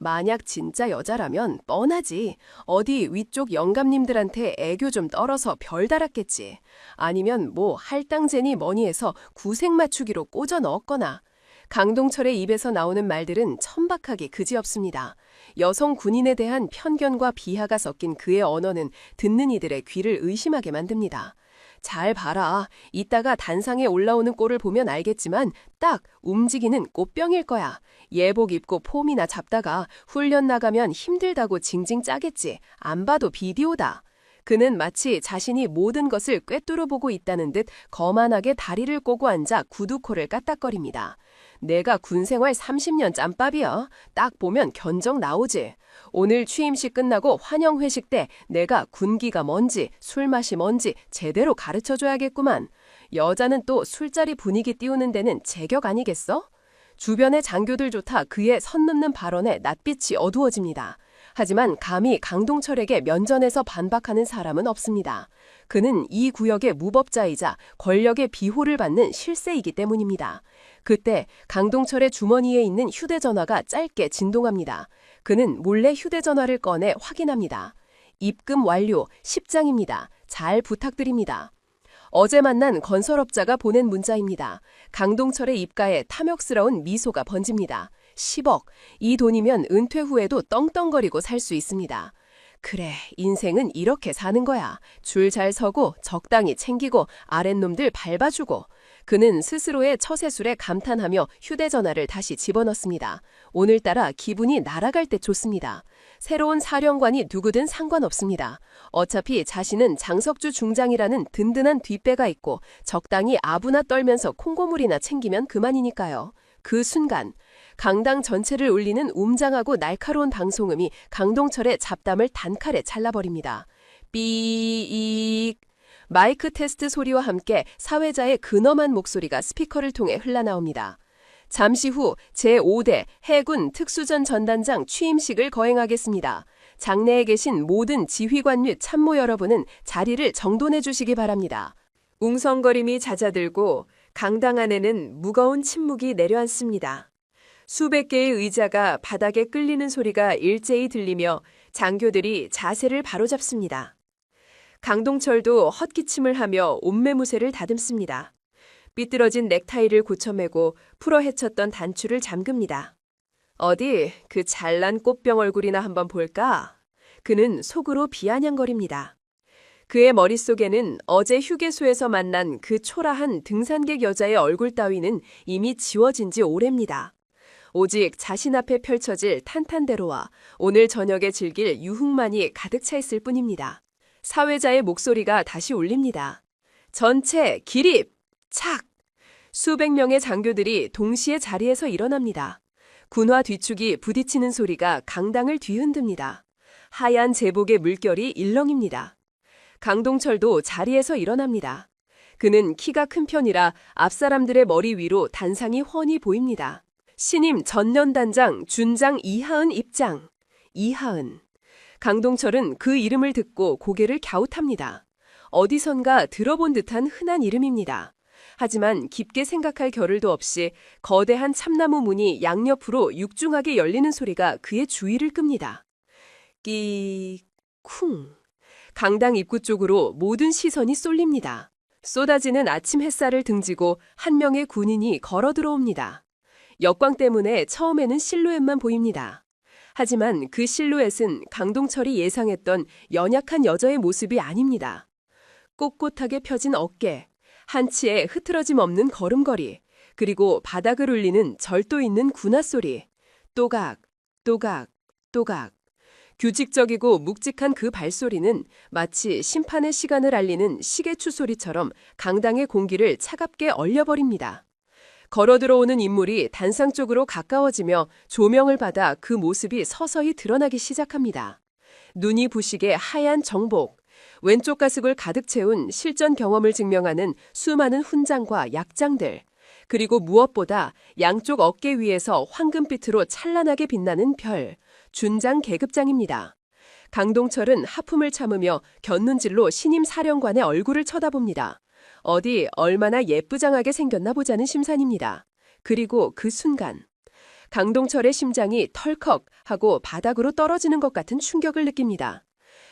만약 진짜 여자라면 뻔하지. 어디 위쪽 영감님들한테 애교 좀 떨어서 별 달았겠지. 아니면 뭐 할당제니 뭐니 해서 구색 맞추기로 꽂아 넣었거나. 강동철의 입에서 나오는 말들은 천박하기 그지없습니다. 여성 군인에 대한 편견과 비하가 섞인 그의 언어는 듣는 이들의 귀를 의심하게 만듭니다. 잘 봐라. 이따가 단상에 올라오는 꼴을 보면 알겠지만 딱 움직이는 꽃병일 거야. 예복 입고 폼이나 잡다가 훈련 나가면 힘들다고 징징 짜겠지. 안 봐도 비디오다. 그는 마치 자신이 모든 것을 꿰뚫어 보고 있다는 듯 거만하게 다리를 꼬고 앉아 구두코를 까딱거립니다. 내가 군생활 30년 짬밥이야. 딱 보면 견적 나오지. 오늘 취임식 끝나고 환영회식 때 내가 군기가 뭔지 술맛이 뭔지 제대로 가르쳐줘야겠구만. 여자는 또 술자리 분위기 띄우는 데는 제격 아니겠어? 주변의 장교들조차 그의 선 넘는 발언에 낯빛이 어두워집니다. 하지만 감히 강동철에게 면전에서 반박하는 사람은 없습니다. 그는 이 구역의 무법자이자 권력의 비호를 받는 실세이기 때문입니다. 그때 강동철의 주머니에 있는 휴대전화가 짧게 진동합니다. 그는 몰래 휴대전화를 꺼내 확인합니다. 입금 완료 10장입니다. 잘 부탁드립니다. 어제 만난 건설업자가 보낸 문자입니다. 강동철의 입가에 탐욕스러운 미소가 번집니다. 10억. 이 돈이면 은퇴 후에도 떵떵거리고 살 수 있습니다. 그래, 인생은 이렇게 사는 거야. 줄 잘 서고 적당히 챙기고 아랫놈들 밟아주고. 그는 스스로의 처세술에 감탄하며 휴대전화를 다시 집어넣습니다. 오늘따라 기분이 날아갈 때 좋습니다. 새로운 사령관이 누구든 상관없습니다. 어차피 자신은 장석주 중장이라는 든든한 뒷배가 있고 적당히 아부나 떨면서 콩고물이나 챙기면 그만이니까요. 그 순간 강당 전체를 울리는 웅장하고 날카로운 방송음이 강동철의 잡담을 단칼에 잘라버립니다. 삐익. 마이크 테스트 소리와 함께 사회자의 근엄한 목소리가 스피커를 통해 흘러나옵니다. 잠시 후 제5대 해군 특수전 전단장 취임식을 거행하겠습니다. 장내에 계신 모든 지휘관 및 참모 여러분은 자리를 정돈해 주시기 바랍니다. 웅성거림이 잦아들고 강당 안에는 무거운 침묵이 내려앉습니다. 수백 개의 의자가 바닥에 끌리는 소리가 일제히 들리며 장교들이 자세를 바로잡습니다. 강동철도 헛기침을 하며 옷매무새를 다듬습니다. 삐뚤어진 넥타이를 고쳐매고 풀어 헤쳤던 단추를 잠깁니다. 어디 그 잘난 꽃병 얼굴이나 한번 볼까? 그는 속으로 비아냥거립니다. 그의 머릿속에는 어제 휴게소에서 만난 그 초라한 등산객 여자의 얼굴 따위는 이미 지워진 지 오래입니다. 오직 자신 앞에 펼쳐질 탄탄대로와 오늘 저녁에 즐길 유흥만이 가득 차 있을 뿐입니다. 사회자의 목소리가 다시 울립니다. 전체 기립! 착! 수백 명의 장교들이 동시에 자리에서 일어납니다. 군화 뒤축이 부딪히는 소리가 강당을 뒤흔듭니다. 하얀 제복의 물결이 일렁입니다. 강동철도 자리에서 일어납니다. 그는 키가 큰 편이라 앞사람들의 머리 위로 단상이 훤히 보입니다. 신임 전년단장 준장 이하은 입장. 이하은. 강동철은 그 이름을 듣고 고개를 갸웃합니다. 어디선가 들어본 듯한 흔한 이름입니다. 하지만 깊게 생각할 겨를도 없이 거대한 참나무 문이 양옆으로 육중하게 열리는 소리가 그의 주의를 끕니다. 끼, 쿵. 강당 입구 쪽으로 모든 시선이 쏠립니다. 쏟아지는 아침 햇살을 등지고 한 명의 군인이 걸어 들어옵니다. 역광 때문에 처음에는 실루엣만 보입니다. 하지만 그 실루엣은 강동철이 예상했던 연약한 여자의 모습이 아닙니다. 꼿꼿하게 펴진 어깨, 한치의 흐트러짐 없는 걸음걸이, 그리고 바닥을 울리는 절도 있는 군화 소리. 또각, 또각, 또각. 규칙적이고 묵직한 그 발소리는 마치 심판의 시간을 알리는 시계추 소리처럼 강당의 공기를 차갑게 얼려버립니다. 걸어 들어오는 인물이 단상 쪽으로 가까워지며 조명을 받아 그 모습이 서서히 드러나기 시작합니다. 눈이 부시게 하얀 정복, 왼쪽 가슴을 가득 채운 실전 경험을 증명하는 수많은 훈장과 약장들, 그리고 무엇보다 양쪽 어깨 위에서 황금빛으로 찬란하게 빛나는 별, 준장 계급장입니다. 강동철은 하품을 참으며 곁눈질로 신임 사령관의 얼굴을 쳐다봅니다. 어디 얼마나 예쁘장하게 생겼나 보자는 심산입니다. 그리고 그 순간 강동철의 심장이 털컥 하고 바닥으로 떨어지는 것 같은 충격을 느낍니다.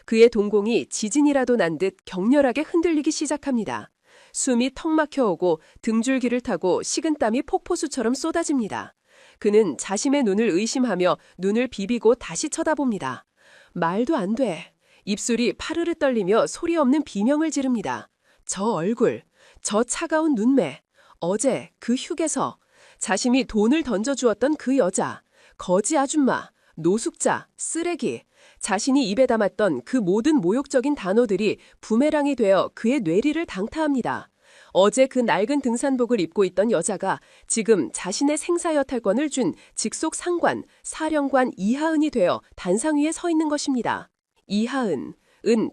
그의 동공이 지진이라도 난 듯 격렬하게 흔들리기 시작합니다. 숨이 턱 막혀오고 등줄기를 타고 식은땀이 폭포수처럼 쏟아집니다. 그는 자신의 눈을 의심하며 눈을 비비고 다시 쳐다봅니다. 말도 안 돼. 입술이 파르르 떨리며 소리 없는 비명을 지릅니다. 저 얼굴, 저 차가운 눈매, 어제 그 휴게소, 자신이 돈을 던져주었던 그 여자, 거지 아줌마, 노숙자, 쓰레기, 자신이 입에 담았던 그 모든 모욕적인 단어들이 부메랑이 되어 그의 뇌리를 당타합니다. 어제 그 낡은 등산복을 입고 있던 여자가 지금 자신의 생사여탈권을 준 직속 상관, 사령관 이하은이 되어 단상 위에 서 있는 것입니다. 이하은,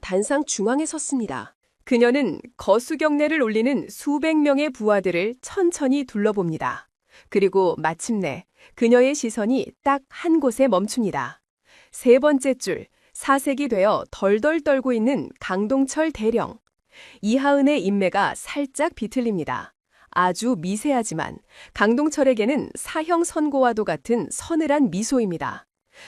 단상 중앙에 섰습니다. 그녀는 거수경례를 올리는 수백 명의 부하들을 천천히 둘러봅니다. 그리고 마침내 그녀의 시선이 딱 한 곳에 멈춥니다. 세 번째 줄, 사색이 되어 덜덜 떨고 있는 강동철 대령. 이하은의 인매가 살짝 비틀립니다. 아주 미세하지만 강동철에게는 사형 선고와도 같은 서늘한 미소입니다.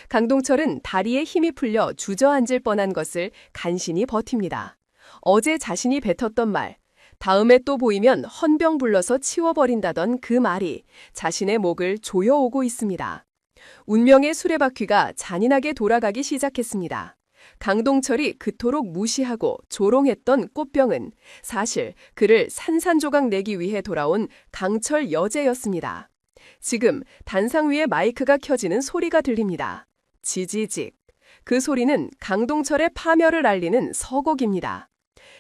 강동철은 다리에 힘이 풀려 주저앉을 뻔한 것을 간신히 버팁니다. 어제 자신이 뱉었던 말, 다음에 또 보이면 헌병 불러서 치워버린다던 그 말이 자신의 목을 조여오고 있습니다. 운명의 수레바퀴가 잔인하게 돌아가기 시작했습니다. 강동철이 그토록 무시하고 조롱했던 꽃병은 사실 그를 산산조각 내기 위해 돌아온 강철 여제였습니다. 지금 단상 위에 마이크가 켜지는 소리가 들립니다. 지지직. 그 소리는 강동철의 파멸을 알리는 서곡입니다.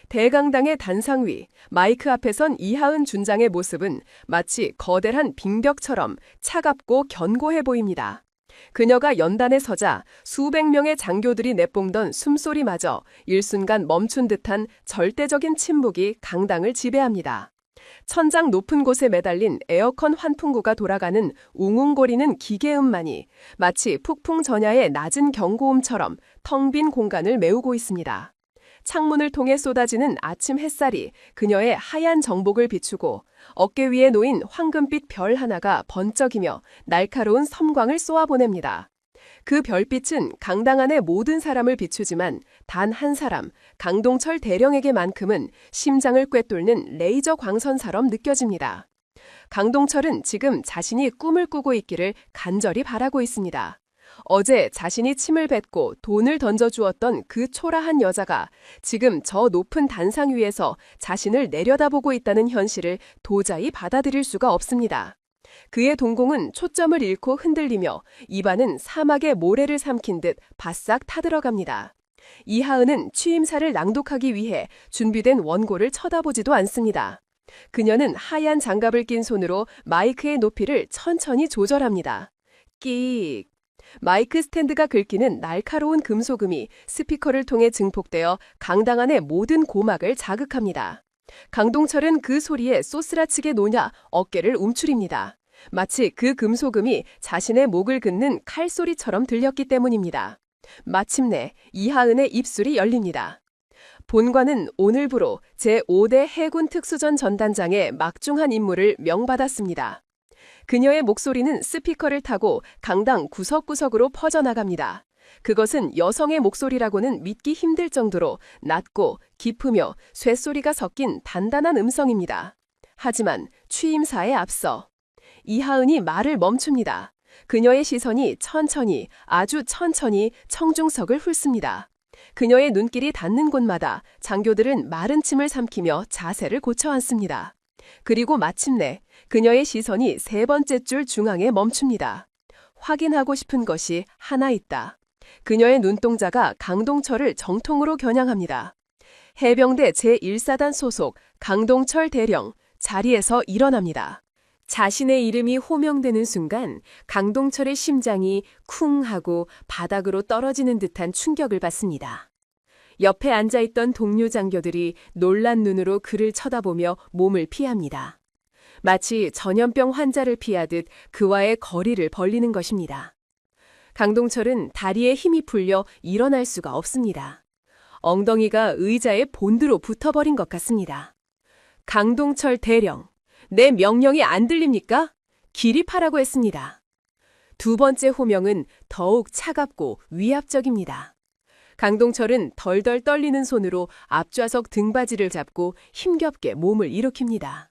대강당의 단상 위, 마이크 앞에 선 이하은 준장의 모습은 마치 거대한 빙벽처럼 차갑고 견고해 보입니다. 그녀가 연단에 서자 수백 명의 장교들이 내뿜던 숨소리마저 일순간 멈춘 듯한 절대적인 침묵이 강당을 지배합니다. 천장 높은 곳에 매달린 에어컨 환풍구가 돌아가는 웅웅거리는 기계음만이 마치 폭풍 전야의 낮은 경고음처럼 텅 빈 공간을 메우고 있습니다. 창문을 통해 쏟아지는 아침 햇살이 그녀의 하얀 정복을 비추고 어깨 위에 놓인 황금빛 별 하나가 번쩍이며 날카로운 섬광을 쏘아보냅니다. 그 별빛은 강당 안의 모든 사람을 비추지만 단 한 사람, 강동철 대령에게만큼은 심장을 꿰뚫는 레이저 광선처럼 느껴집니다. 강동철은 지금 자신이 꿈을 꾸고 있기를 간절히 바라고 있습니다. 어제 자신이 침을 뱉고 돈을 던져주었던 그 초라한 여자가 지금 저 높은 단상 위에서 자신을 내려다보고 있다는 현실을 도저히 받아들일 수가 없습니다. 그의 동공은 초점을 잃고 흔들리며 입안은 사막의 모래를 삼킨 듯 바싹 타들어갑니다. 이하은은 취임사를 낭독하기 위해 준비된 원고를 쳐다보지도 않습니다. 그녀는 하얀 장갑을 낀 손으로 마이크의 높이를 천천히 조절합니다. 끼익. 마이크 스탠드가 긁히는 날카로운 금소금이 스피커를 통해 증폭되어 강당 안의 모든 고막을 자극합니다. 강동철은 그 소리에 쏘스라치게 노냐 어깨를 움츠립니다. 마치 그 금소금이 자신의 목을 긋는 칼소리처럼 들렸기 때문입니다. 마침내 이하은의 입술이 열립니다. 본관은 오늘부로 제5대 해군 특수전 전단장의 막중한 임무를 명받았습니다. 그녀의 목소리는 스피커를 타고 강당 구석구석으로 퍼져나갑니다. 그것은 여성의 목소리라고는 믿기 힘들 정도로 낮고 깊으며 쇠소리가 섞인 단단한 음성입니다. 하지만 취임사에 앞서 이하은이 말을 멈춥니다. 그녀의 시선이 천천히, 아주 천천히 청중석을 훑습니다. 그녀의 눈길이 닿는 곳마다 장교들은 마른 침을 삼키며 자세를 고쳐 앉습니다. 그리고 마침내 그녀의 시선이 세 번째 줄 중앙에 멈춥니다. 확인하고 싶은 것이 하나 있다. 그녀의 눈동자가 강동철을 정통으로 겨냥합니다. 해병대 제1사단 소속 강동철 대령, 자리에서 일어납니다. 자신의 이름이 호명되는 순간 강동철의 심장이 쿵 하고 바닥으로 떨어지는 듯한 충격을 받습니다. 옆에 앉아있던 동료 장교들이 놀란 눈으로 그를 쳐다보며 몸을 피합니다. 마치 전염병 환자를 피하듯 그와의 거리를 벌리는 것입니다. 강동철은 다리에 힘이 풀려 일어날 수가 없습니다. 엉덩이가 의자에 본드로 붙어버린 것 같습니다. 강동철 대령, 내 명령이 안 들립니까? 기립하라고 했습니다. 두 번째 호명은 더욱 차갑고 위압적입니다. 강동철은 덜덜 떨리는 손으로 앞좌석 등받이를 잡고 힘겹게 몸을 일으킵니다.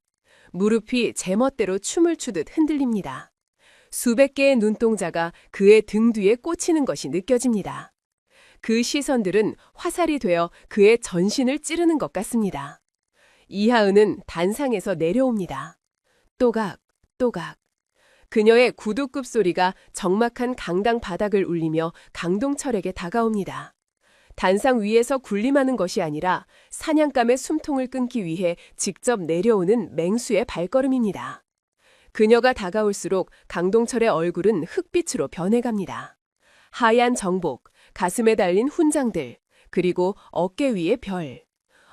무릎이 제멋대로 춤을 추듯 흔들립니다. 수백 개의 눈동자가 그의 등 뒤에 꽂히는 것이 느껴집니다. 그 시선들은 화살이 되어 그의 전신을 찌르는 것 같습니다. 이하은은 단상에서 내려옵니다. 또각, 또각. 그녀의 구두굽 소리가 적막한 강당 바닥을 울리며 강동철에게 다가옵니다. 단상 위에서 군림하는 것이 아니라 사냥감의 숨통을 끊기 위해 직접 내려오는 맹수의 발걸음입니다. 그녀가 다가올수록 강동철의 얼굴은 흑빛으로 변해갑니다. 하얀 정복, 가슴에 달린 훈장들, 그리고 어깨 위의 별.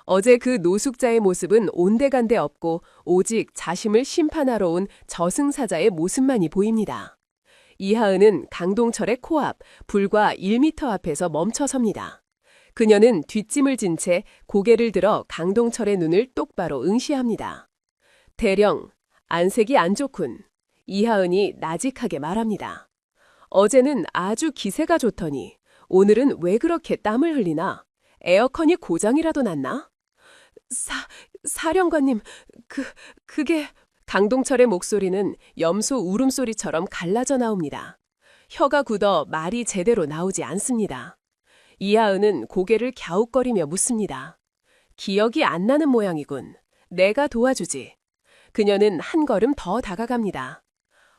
어제 그 노숙자의 모습은 온데간데 없고 오직 자심을 심판하러 온 저승사자의 모습만이 보입니다. 이하은은 강동철의 코앞, 불과 1m 앞에서 멈춰섭니다. 그녀는 뒷짐을 진 채 고개를 들어 강동철의 눈을 똑바로 응시합니다. 대령, 안색이 안 좋군. 이하은이 나직하게 말합니다. 어제는 아주 기세가 좋더니 오늘은 왜 그렇게 땀을 흘리나? 에어컨이 고장이라도 났나? 사령관님, 그게... 강동철의 목소리는 염소 울음소리처럼 갈라져 나옵니다. 혀가 굳어 말이 제대로 나오지 않습니다. 이하은은 고개를 갸웃거리며 묻습니다. 기억이 안 나는 모양이군. 내가 도와주지. 그녀는 한 걸음 더 다가갑니다.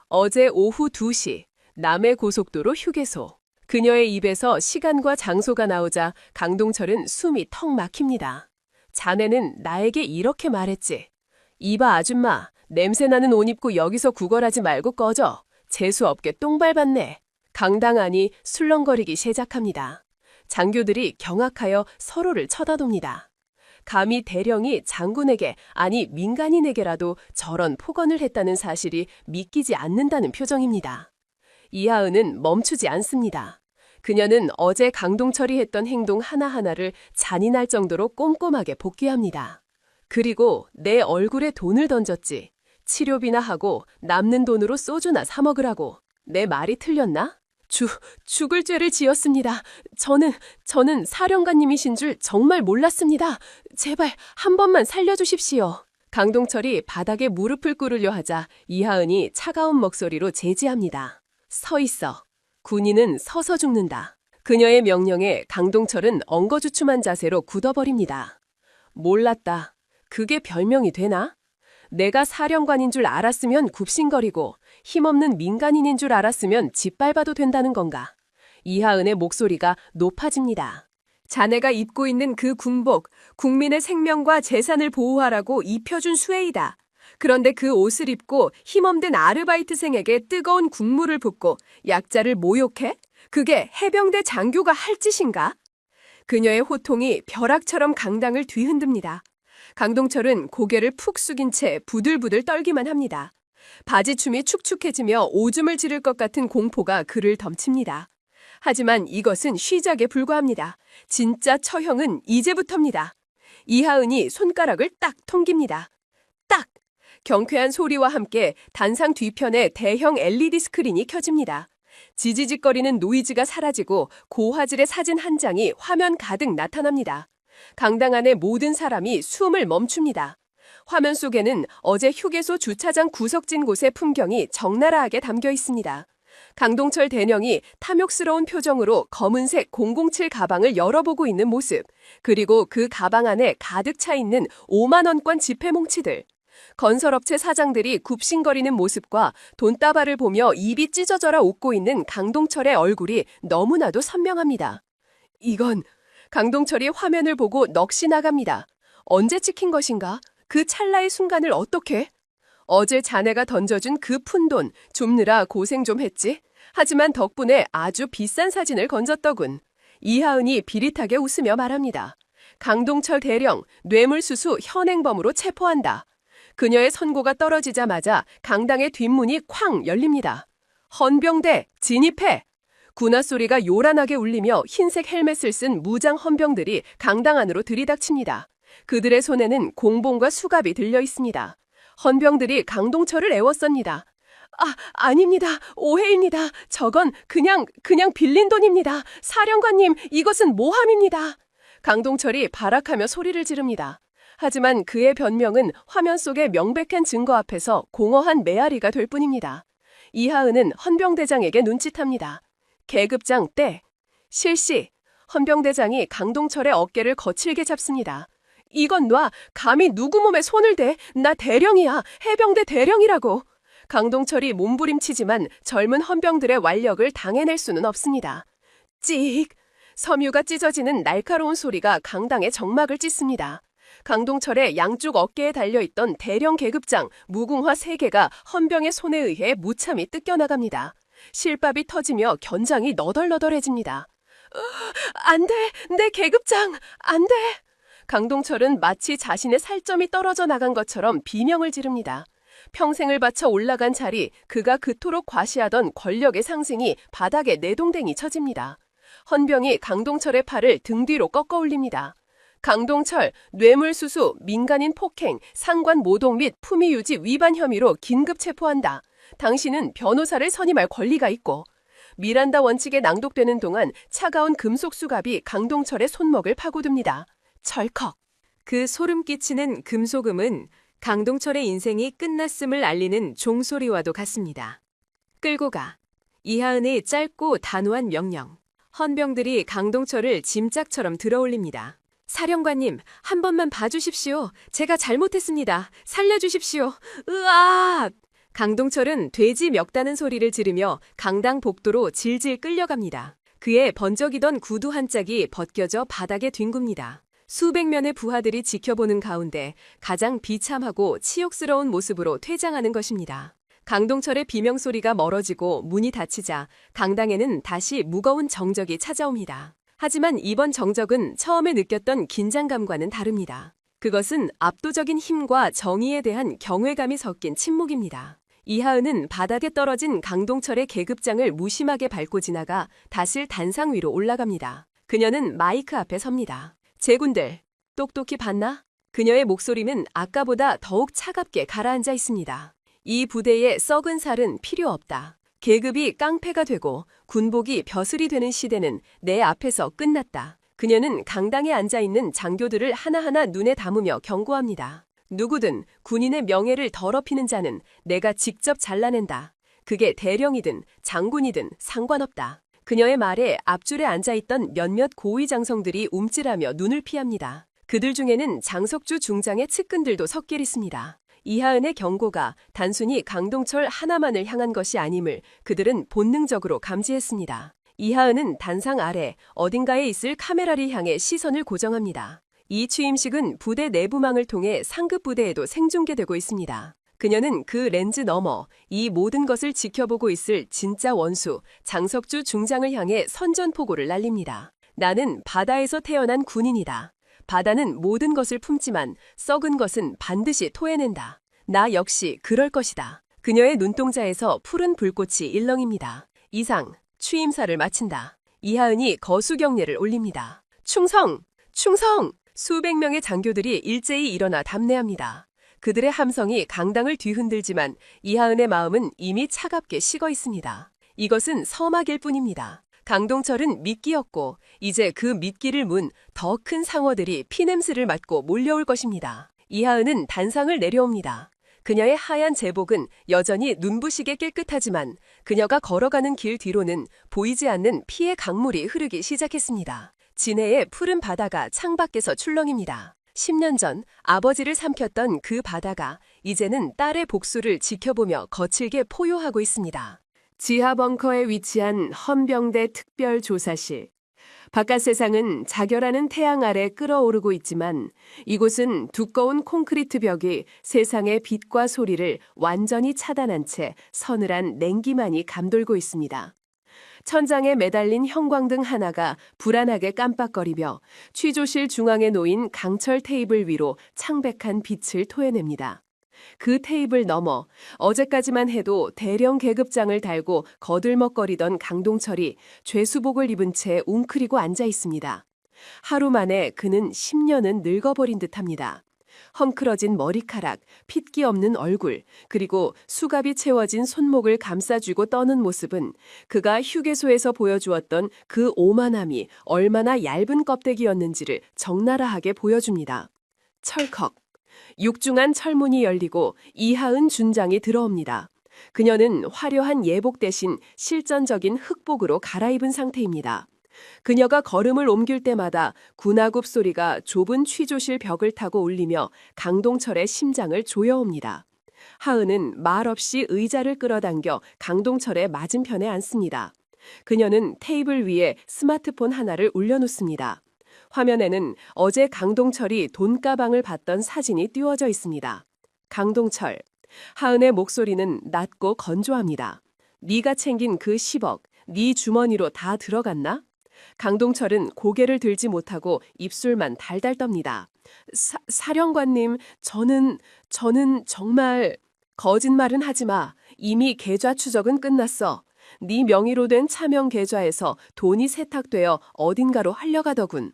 어제 오후 2시, 남해고속도로 휴게소. 그녀의 입에서 시간과 장소가 나오자 강동철은 숨이 턱 막힙니다. 자네는 나에게 이렇게 말했지. 이봐 아줌마, 냄새나는 옷 입고 여기서 구걸하지 말고 꺼져. 재수없게 똥 밟았네. 강당 안이 술렁거리기 시작합니다. 장교들이 경악하여 서로를 쳐다봅니다. 감히 대령이 장군에게, 아니 민간인에게라도 저런 폭언을 했다는 사실이 믿기지 않는다는 표정입니다. 이하은은 멈추지 않습니다. 그녀는 어제 강동철이 했던 행동 하나하나를 잔인할 정도로 꼼꼼하게 복귀합니다. 그리고 내 얼굴에 돈을 던졌지. 치료비나 하고 남는 돈으로 소주나 사 먹으라고. 내 말이 틀렸나? 죽을 죄를 지었습니다. 저는 사령관님이신 줄 정말 몰랐습니다. 제발 한 번만 살려주십시오. 강동철이 바닥에 무릎을 꿇으려 하자 이하은이 차가운 목소리로 제지합니다. 서 있어. 군인은 서서 죽는다. 그녀의 명령에 강동철은 엉거주춤한 자세로 굳어버립니다. 몰랐다. 그게 별명이 되나? 내가 사령관인 줄 알았으면 굽신거리고 힘없는 민간인인 줄 알았으면 짓밟아도 된다는 건가? 이하은의 목소리가 높아집니다. 자네가 입고 있는 그 군복, 국민의 생명과 재산을 보호하라고 입혀준 수혜이다. 그런데 그 옷을 입고 힘없는 아르바이트생에게 뜨거운 국물을 붓고 약자를 모욕해? 그게 해병대 장교가 할 짓인가? 그녀의 호통이 벼락처럼 강당을 뒤흔듭니다. 강동철은 고개를 푹 숙인 채 부들부들 떨기만 합니다. 바지춤이 축축해지며 오줌을 지를 것 같은 공포가 그를 덮칩니다. 하지만 이것은 시작에 불과합니다. 진짜 처형은 이제부터입니다. 이하은이 손가락을 딱 통깁니다. 딱! 경쾌한 소리와 함께 단상 뒤편에 대형 LED 스크린이 켜집니다. 지지직거리는 노이즈가 사라지고 고화질의 사진 한 장이 화면 가득 나타납니다. 강당 안의 모든 사람이 숨을 멈춥니다. 화면 속에는 어제 휴게소 주차장 구석진 곳의 풍경이 적나라하게 담겨 있습니다. 강동철 대령이 탐욕스러운 표정으로 검은색 007 가방을 열어보고 있는 모습, 그리고 그 가방 안에 가득 차 있는 5만 원권 지폐 뭉치들. 건설업체 사장들이 굽신거리는 모습과 돈다발을 보며 입이 찢어져라 웃고 있는 강동철의 얼굴이 너무나도 선명합니다. 이건 강동철이 화면을 보고 넋이 나갑니다. 언제 찍힌 것인가? 그 찰나의 순간을 어떻게? 어제 자네가 던져준 그 푼돈 줍느라 고생 좀 했지? 하지만 덕분에 아주 비싼 사진을 건졌더군. 이하은이 비릿하게 웃으며 말합니다. 강동철 대령 뇌물수수 현행범으로 체포한다. 그녀의 선고가 떨어지자마자 강당의 뒷문이 쾅 열립니다. 헌병대 진입해! 군화 소리가 요란하게 울리며 흰색 헬멧을 쓴 무장 헌병들이 강당 안으로 들이닥칩니다. 그들의 손에는 공봉과 수갑이 들려 있습니다. 헌병들이 강동철을 애워쌉니다. 아닙니다. 오해입니다. 저건 그냥 빌린 돈입니다. 사령관님, 이것은 모함입니다. 강동철이 발악하며 소리를 지릅니다. 하지만 그의 변명은 화면 속의 명백한 증거 앞에서 공허한 메아리가 될 뿐입니다. 이하은은 헌병대장에게 눈짓합니다. 계급장 때. 실시. 헌병대장이 강동철의 어깨를 거칠게 잡습니다. 이건 놔. 감히 누구 몸에 손을 대. 나 대령이야. 해병대 대령이라고. 강동철이 몸부림치지만 젊은 헌병들의 완력을 당해낼 수는 없습니다. 찍! 섬유가 찢어지는 날카로운 소리가 강당의 정막을 찢습니다. 강동철의 양쪽 어깨에 달려있던 대령 계급장 무궁화 3개가 헌병의 손에 의해 무참히 뜯겨나갑니다. 실밥이 터지며 견장이 너덜너덜해집니다. 안 돼! 내 계급장! 안 돼! 강동철은 마치 자신의 살점이 떨어져 나간 것처럼 비명을 지릅니다. 평생을 바쳐 올라간 자리, 그가 그토록 과시하던 권력의 상승이 바닥에 내동댕이 쳐집니다. 헌병이 강동철의 팔을 등 뒤로 꺾어 올립니다. 강동철, 뇌물수수, 민간인 폭행, 상관 모독 및 품위유지 위반 혐의로 긴급 체포한다. 당신은 변호사를 선임할 권리가 있고. 미란다 원칙에 낭독되는 동안 차가운 금속 수갑이 강동철의 손목을 파고듭니다. 철컥. 그 소름 끼치는 금속음은 강동철의 인생이 끝났음을 알리는 종소리와도 같습니다. 끌고 가. 이하은의 짧고 단호한 명령. 헌병들이 강동철을 짐짝처럼 들어올립니다. 사령관님, 한 번만 봐주십시오. 제가 잘못했습니다. 살려주십시오. 으악! 강동철은 돼지 멱다는 소리를 지르며 강당 복도로 질질 끌려갑니다. 그의 번쩍이던 구두 한 짝이 벗겨져 바닥에 뒹굽니다. 수백 명의 부하들이 지켜보는 가운데 가장 비참하고 치욕스러운 모습으로 퇴장하는 것입니다. 강동철의 비명소리가 멀어지고 문이 닫히자 강당에는 다시 무거운 정적이 찾아옵니다. 하지만 이번 정적은 처음에 느꼈던 긴장감과는 다릅니다. 그것은 압도적인 힘과 정의에 대한 경외감이 섞인 침묵입니다. 이하은은 바닥에 떨어진 강동철의 계급장을 무심하게 밟고 지나가 다실 단상 위로 올라갑니다. 그녀는 마이크 앞에 섭니다. 제군들, 똑똑히 봤나? 그녀의 목소리는 아까보다 더욱 차갑게 가라앉아 있습니다. 이 부대에 썩은 살은 필요 없다. 계급이 깡패가 되고 군복이 벼슬이 되는 시대는 내 앞에서 끝났다. 그녀는 강당에 앉아있는 장교들을 하나하나 눈에 담으며 경고합니다. 누구든 군인의 명예를 더럽히는 자는 내가 직접 잘라낸다. 그게 대령이든 장군이든 상관없다. 그녀의 말에 앞줄에 앉아있던 몇몇 고위 장성들이 움찔하며 눈을 피합니다. 그들 중에는 장석주 중장의 측근들도 섞여 있습니다. 이하은의 경고가 단순히 강동철 하나만을 향한 것이 아님을 그들은 본능적으로 감지했습니다. 이하은은 단상 아래 어딘가에 있을 카메라를 향해 시선을 고정합니다. 이 취임식은 부대 내부망을 통해 상급 부대에도 생중계되고 있습니다. 그녀는 그 렌즈 너머 이 모든 것을 지켜보고 있을 진짜 원수 장석주 중장을 향해 선전포고를 날립니다. 나는 바다에서 태어난 군인이다. 바다는 모든 것을 품지만 썩은 것은 반드시 토해낸다. 나 역시 그럴 것이다. 그녀의 눈동자에서 푸른 불꽃이 일렁입니다. 이상, 취임사를 마친다. 이하은이 거수경례를 올립니다. 충성! 충성! 수백 명의 장교들이 일제히 일어나 답례합니다. 그들의 함성이 강당을 뒤흔들지만 이하은의 마음은 이미 차갑게 식어 있습니다. 이것은 서막일 뿐입니다. 강동철은 미끼였고 이제 그 미끼를 문 더 큰 상어들이 피냄새를 맡고 몰려올 것입니다. 이하은은 단상을 내려옵니다. 그녀의 하얀 제복은 여전히 눈부시게 깨끗하지만 그녀가 걸어가는 길 뒤로는 보이지 않는 피의 강물이 흐르기 시작했습니다. 진해의 푸른 바다가 창밖에서 출렁입니다. 10년 전 아버지를 삼켰던 그 바다가 이제는 딸의 복수를 지켜보며 거칠게 포효하고 있습니다. 지하 벙커에 위치한 헌병대 특별조사실. 바깥 세상은 자결하는 태양 아래 끓어오르고 있지만 이곳은 두꺼운 콘크리트 벽이 세상의 빛과 소리를 완전히 차단한 채 서늘한 냉기만이 감돌고 있습니다. 천장에 매달린 형광등 하나가 불안하게 깜빡거리며 취조실 중앙에 놓인 강철 테이블 위로 창백한 빛을 토해냅니다. 그 테이블 너머 어제까지만 해도 대령 계급장을 달고 거들먹거리던 강동철이 죄수복을 입은 채 웅크리고 앉아 있습니다. 하루 만에 그는 10년은 늙어버린 듯합니다. 헝클어진 머리카락, 핏기 없는 얼굴, 그리고 수갑이 채워진 손목을 감싸쥐고 떠는 모습은 그가 휴게소에서 보여주었던 그 오만함이 얼마나 얇은 껍데기였는지를 적나라하게 보여줍니다. 철컥. 육중한 철문이 열리고 이하은 준장이 들어옵니다. 그녀는 화려한 예복 대신 실전적인 흑복으로 갈아입은 상태입니다. 그녀가 걸음을 옮길 때마다 군화굽 소리가 좁은 취조실 벽을 타고 울리며 강동철의 심장을 조여옵니다. 하은은 말없이 의자를 끌어당겨 강동철의 맞은편에 앉습니다. 그녀는 테이블 위에 스마트폰 하나를 올려놓습니다. 화면에는 어제 강동철이 돈가방을 받던 사진이 띄워져 있습니다. 강동철. 하은의 목소리는 낮고 건조합니다. 네가 챙긴 그 10억, 네 주머니로 다 들어갔나? 강동철은 고개를 들지 못하고 입술만 달달 떱니다. 사령관님, 저는 정말... 거짓말은 하지 마. 이미 계좌 추적은 끝났어. 네 명의로 된 차명 계좌에서 돈이 세탁되어 어딘가로 흘러가더군.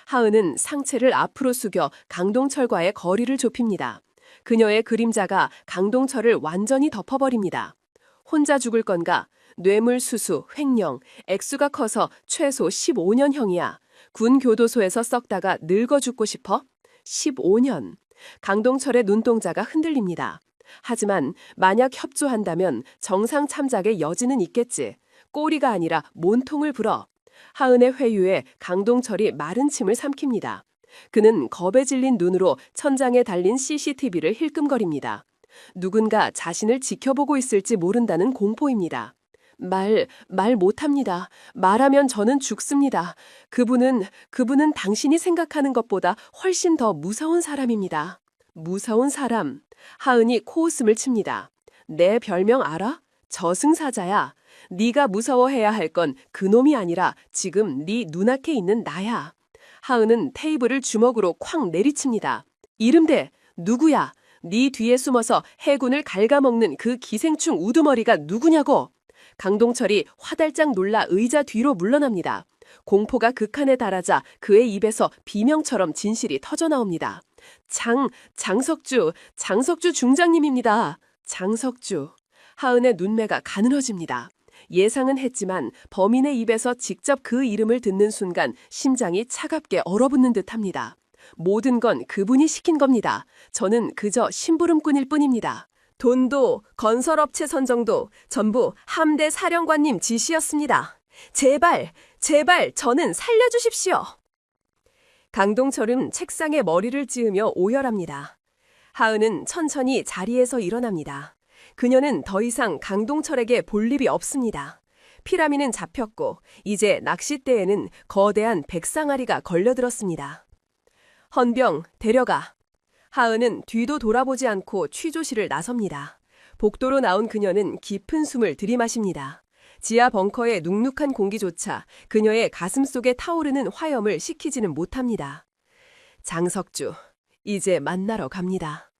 하은은 상체를 앞으로 숙여 강동철과의 거리를 좁힙니다. 그녀의 그림자가 강동철을 완전히 덮어버립니다. 혼자 죽을 건가? 뇌물수수, 횡령, 액수가 커서 최소 15년형이야. 군 교도소에서 썩다가 늙어 죽고 싶어? 15년. 강동철의 눈동자가 흔들립니다. 하지만 만약 협조한다면 정상 참작의 여지는 있겠지. 꼬리가 아니라 몸통을 불어. 하은의 회유에 강동철이 마른 침을 삼킵니다. 그는 겁에 질린 눈으로 천장에 달린 CCTV를 힐끔거립니다. 누군가 자신을 지켜보고 있을지 모른다는 공포입니다. 말 못합니다. 말하면 저는 죽습니다. 그분은 당신이 생각하는 것보다 훨씬 더 무서운 사람입니다. 무서운 사람. 하은이 코웃음을 칩니다. 내 별명 알아? 저승사자야. 네가 무서워해야 할 건 그놈이 아니라 지금 네 눈앞에 있는 나야. 하은은 테이블을 주먹으로 쾅 내리칩니다. 이름대, 누구야? 네 뒤에 숨어서 해군을 갉아먹는 그 기생충 우두머리가 누구냐고? 강동철이 화달짝 놀라 의자 뒤로 물러납니다. 공포가 극한에 달하자 그의 입에서 비명처럼 진실이 터져나옵니다. 장석주 중장님입니다. 장석주. 하은의 눈매가 가늘어집니다. 예상은 했지만 범인의 입에서 직접 그 이름을 듣는 순간 심장이 차갑게 얼어붙는 듯합니다. 모든 건 그분이 시킨 겁니다. 저는 그저 심부름꾼일 뿐입니다. 돈도 건설업체 선정도 전부 함대 사령관님 지시였습니다. 제발 저는 살려주십시오. 강동철은 책상에 머리를 찌으며 오열합니다. 하은은 천천히 자리에서 일어납니다. 그녀는 더 이상 강동철에게 볼 일이 없습니다. 피라미는 잡혔고 이제 낚싯대에는 거대한 백상아리가 걸려들었습니다. 헌병, 데려가. 하은은 뒤도 돌아보지 않고 취조실을 나섭니다. 복도로 나온 그녀는 깊은 숨을 들이마십니다. 지하 벙커의 눅눅한 공기조차 그녀의 가슴 속에 타오르는 화염을 식히지는 못합니다. 장석주, 이제 만나러 갑니다.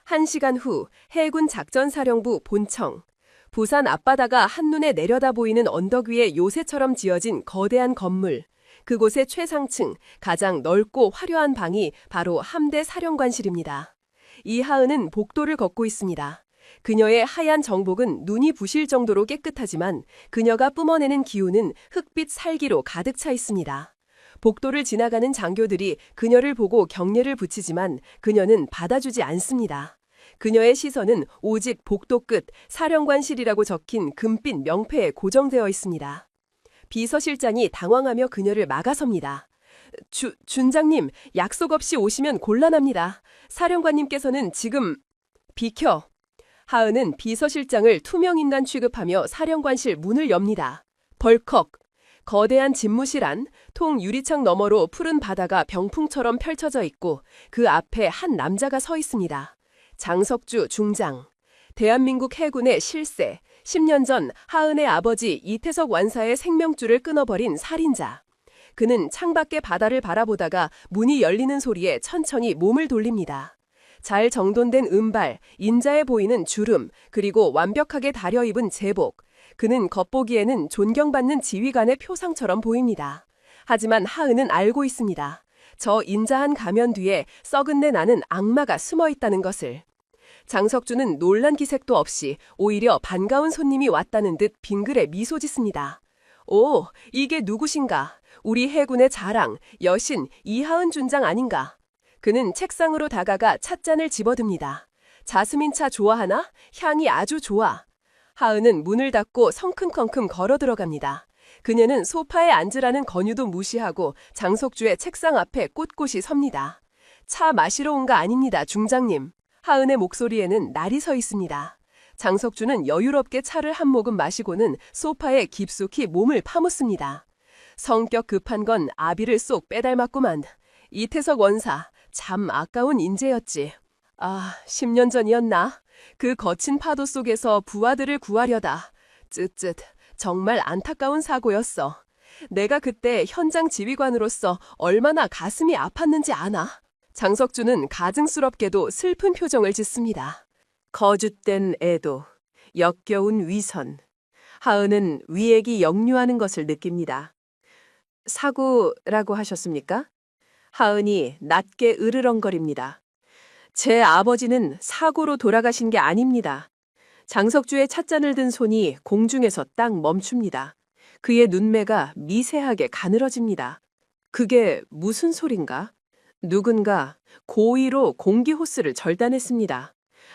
1시간 후 해군 작전사령부 본청. 부산 앞바다가 한눈에 내려다 보이는 언덕 위에 요새처럼 지어진 거대한 건물. 그곳의 최상층, 가장 넓고 화려한 방이 바로 함대 사령관실입니다. 이하은은 복도를 걷고 있습니다. 그녀의 하얀 정복은 눈이 부실 정도로 깨끗하지만 그녀가 뿜어내는 기운은 흑빛 살기로 가득 차 있습니다. 복도를 지나가는 장교들이 그녀를 보고 경례를 붙이지만 그녀는 받아주지 않습니다. 그녀의 시선은 오직 복도 끝 사령관실이라고 적힌 금빛 명패에 고정되어 있습니다. 비서실장이 당황하며 그녀를 막아섭니다. 준장님, 약속 없이 오시면 곤란합니다. 사령관님께서는 지금... 비켜! 하은은 비서실장을 투명인간 취급하며 사령관실 문을 엽니다. 벌컥! 거대한 집무실 안, 통 유리창 너머로 푸른 바다가 병풍처럼 펼쳐져 있고 그 앞에 한 남자가 서 있습니다. 장석주 중장. 대한민국 해군의 실세, 10년 전 하은의 아버지 이태석 완사의 생명줄을 끊어버린 살인자. 그는 창밖의 바다를 바라보다가 문이 열리는 소리에 천천히 몸을 돌립니다. 잘 정돈된 은발, 인자해 보이는 주름, 그리고 완벽하게 다려입은 제복. 그는 겉보기에는 존경받는 지휘관의 표상처럼 보입니다. 하지만 하은은 알고 있습니다. 저 인자한 가면 뒤에 썩은 내 나는 악마가 숨어 있다는 것을. 장석주는 놀란 기색도 없이 오히려 반가운 손님이 왔다는 듯 빙그레 미소 짓습니다. 오, 이게 누구신가? 우리 해군의 자랑, 여신 이하은 준장 아닌가? 그는 책상으로 다가가 찻잔을 집어듭니다. 자스민 차 좋아하나? 향이 아주 좋아. 하은은 문을 닫고 성큼컹큼 걸어 들어갑니다. 그녀는 소파에 앉으라는 권유도 무시하고 장석주의 책상 앞에 꼿꼿이 섭니다. 차 마시러 온 거 아닙니다, 중장님. 하은의 목소리에는 날이 서 있습니다. 장석주는 여유롭게 차를 한 모금 마시고는 소파에 깊숙이 몸을 파묻습니다. 성격 급한 건 아비를 쏙 빼닮았구만. 이태석 원사, 참 아까운 인재였지. 아, 10년 전이었나? 그 거친 파도 속에서 부하들을 구하려다. 쯧쯧, 정말 안타까운 사고였어. 내가 그때 현장 지휘관으로서 얼마나 가슴이 아팠는지 아나? 장석주는 가증스럽게도 슬픈 표정을 짓습니다. 거짓된 애도, 역겨운 위선. 하은은 위액이 역류하는 것을 느낍니다. 사고라고 하셨습니까? 하은이 낮게 으르렁거립니다. 제 아버지는 사고로 돌아가신 게 아닙니다. 장석주의 찻잔을 든 손이 공중에서 딱 멈춥니다. 그의 눈매가 미세하게 가늘어집니다. 그게 무슨 소린가? 누군가 고의로 공기 호스를 절단했습니다.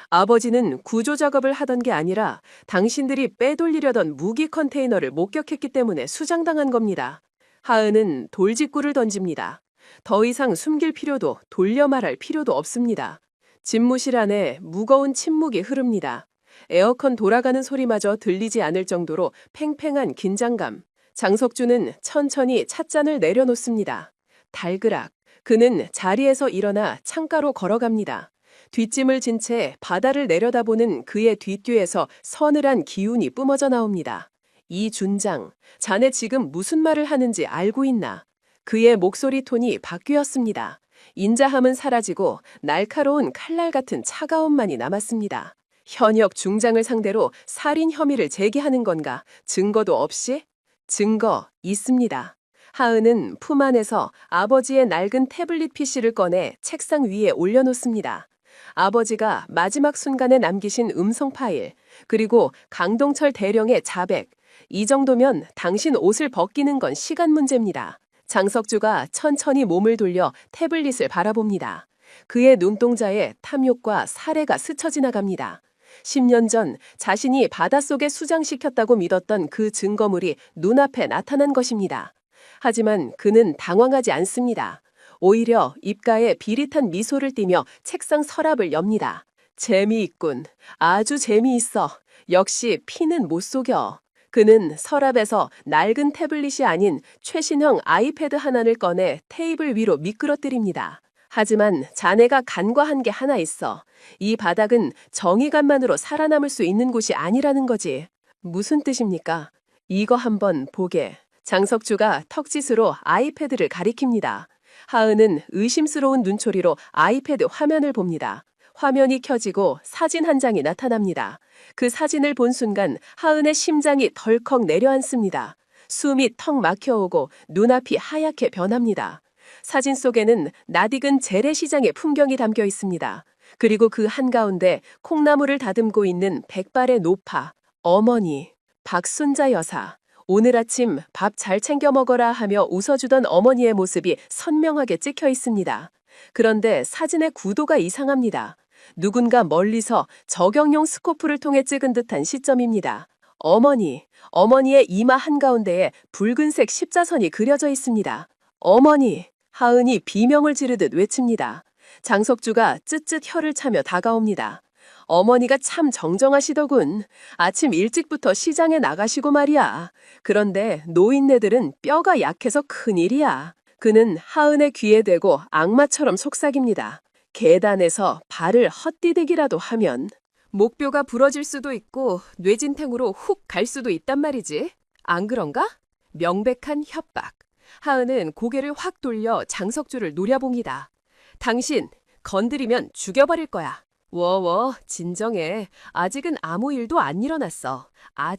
아버지는 구조 작업을 하던 게 아니라 당신들이 빼돌리려던 무기 컨테이너를 목격했기 때문에 수장당한 겁니다. 하은은 돌직구를 던집니다. 더 이상 숨길 필요도 돌려 말할 필요도 없습니다. 집무실 안에 무거운 침묵이 흐릅니다. 에어컨 돌아가는 소리마저 들리지 않을 정도로 팽팽한 긴장감. 장석주는 천천히 찻잔을 내려놓습니다. 달그락. 그는 자리에서 일어나 창가로 걸어갑니다. 뒷짐을 진 채 바다를 내려다보는 그의 뒷뒤에서 서늘한 기운이 뿜어져 나옵니다. 이 준장, 자네 지금 무슨 말을 하는지 알고 있나? 그의 목소리 톤이 바뀌었습니다. 인자함은 사라지고 날카로운 칼날 같은 차가움만이 남았습니다. 현역 중장을 상대로 살인 혐의를 제기하는 건가? 증거도 없이? 증거 있습니다. 하은은 품 안에서 아버지의 낡은 태블릿 PC를 꺼내 책상 위에 올려놓습니다. 아버지가 마지막 순간에 남기신 음성 파일, 그리고 강동철 대령의 자백. 이 정도면 당신 옷을 벗기는 건 시간 문제입니다. 장석주가 천천히 몸을 돌려 태블릿을 바라봅니다. 그의 눈동자에 탐욕과 살해가 스쳐 지나갑니다. 10년 전 자신이 바닷속에 수장시켰다고 믿었던 그 증거물이 눈앞에 나타난 것입니다. 하지만 그는 당황하지 않습니다. 오히려 입가에 비릿한 미소를 띠며 책상 서랍을 엽니다. 재미있군. 아주 재미있어. 역시 피는 못 속여. 그는 서랍에서 낡은 태블릿이 아닌 최신형 아이패드 하나를 꺼내 테이블 위로 미끄러뜨립니다. 하지만 자네가 간과한 게 하나 있어. 이 바닥은 정의감만으로 살아남을 수 있는 곳이 아니라는 거지. 무슨 뜻입니까? 이거 한번 보게. 장석주가 턱짓으로 아이패드를 가리킵니다. 하은은 의심스러운 눈초리로 아이패드 화면을 봅니다. 화면이 켜지고 사진 한 장이 나타납니다. 그 사진을 본 순간 하은의 심장이 덜컥 내려앉습니다. 숨이 턱 막혀오고 눈앞이 하얗게 변합니다. 사진 속에는 낯익은 재래시장의 풍경이 담겨 있습니다. 그리고 그 한가운데 콩나물을 다듬고 있는 백발의 노파, 어머니, 박순자 여사. 오늘 아침 밥 잘 챙겨 먹어라 하며 웃어주던 어머니의 모습이 선명하게 찍혀 있습니다. 그런데 사진의 구도가 이상합니다. 누군가 멀리서 저격용 스코프를 통해 찍은 듯한 시점입니다. 어머니의 이마 한가운데에 붉은색 십자선이 그려져 있습니다. 어머니! 하은이 비명을 지르듯 외칩니다. 장석주가 쯧쯧 혀를 차며 다가옵니다. 어머니가 참 정정하시더군. 아침 일찍부터 시장에 나가시고 말이야. 그런데 노인네들은 뼈가 약해서 큰일이야. 그는 하은의 귀에 대고 악마처럼 속삭입니다. 계단에서 발을 헛디디기라도 하면 목뼈가 부러질 수도 있고 뇌진탕으로 훅 갈 수도 있단 말이지. 안 그런가? 명백한 협박. 하은은 고개를 확 돌려 장석주를 노려봅니다. 당신 건드리면 죽여버릴 거야. 워워, 진정해. 아직은 아무 일도 안 일어났어.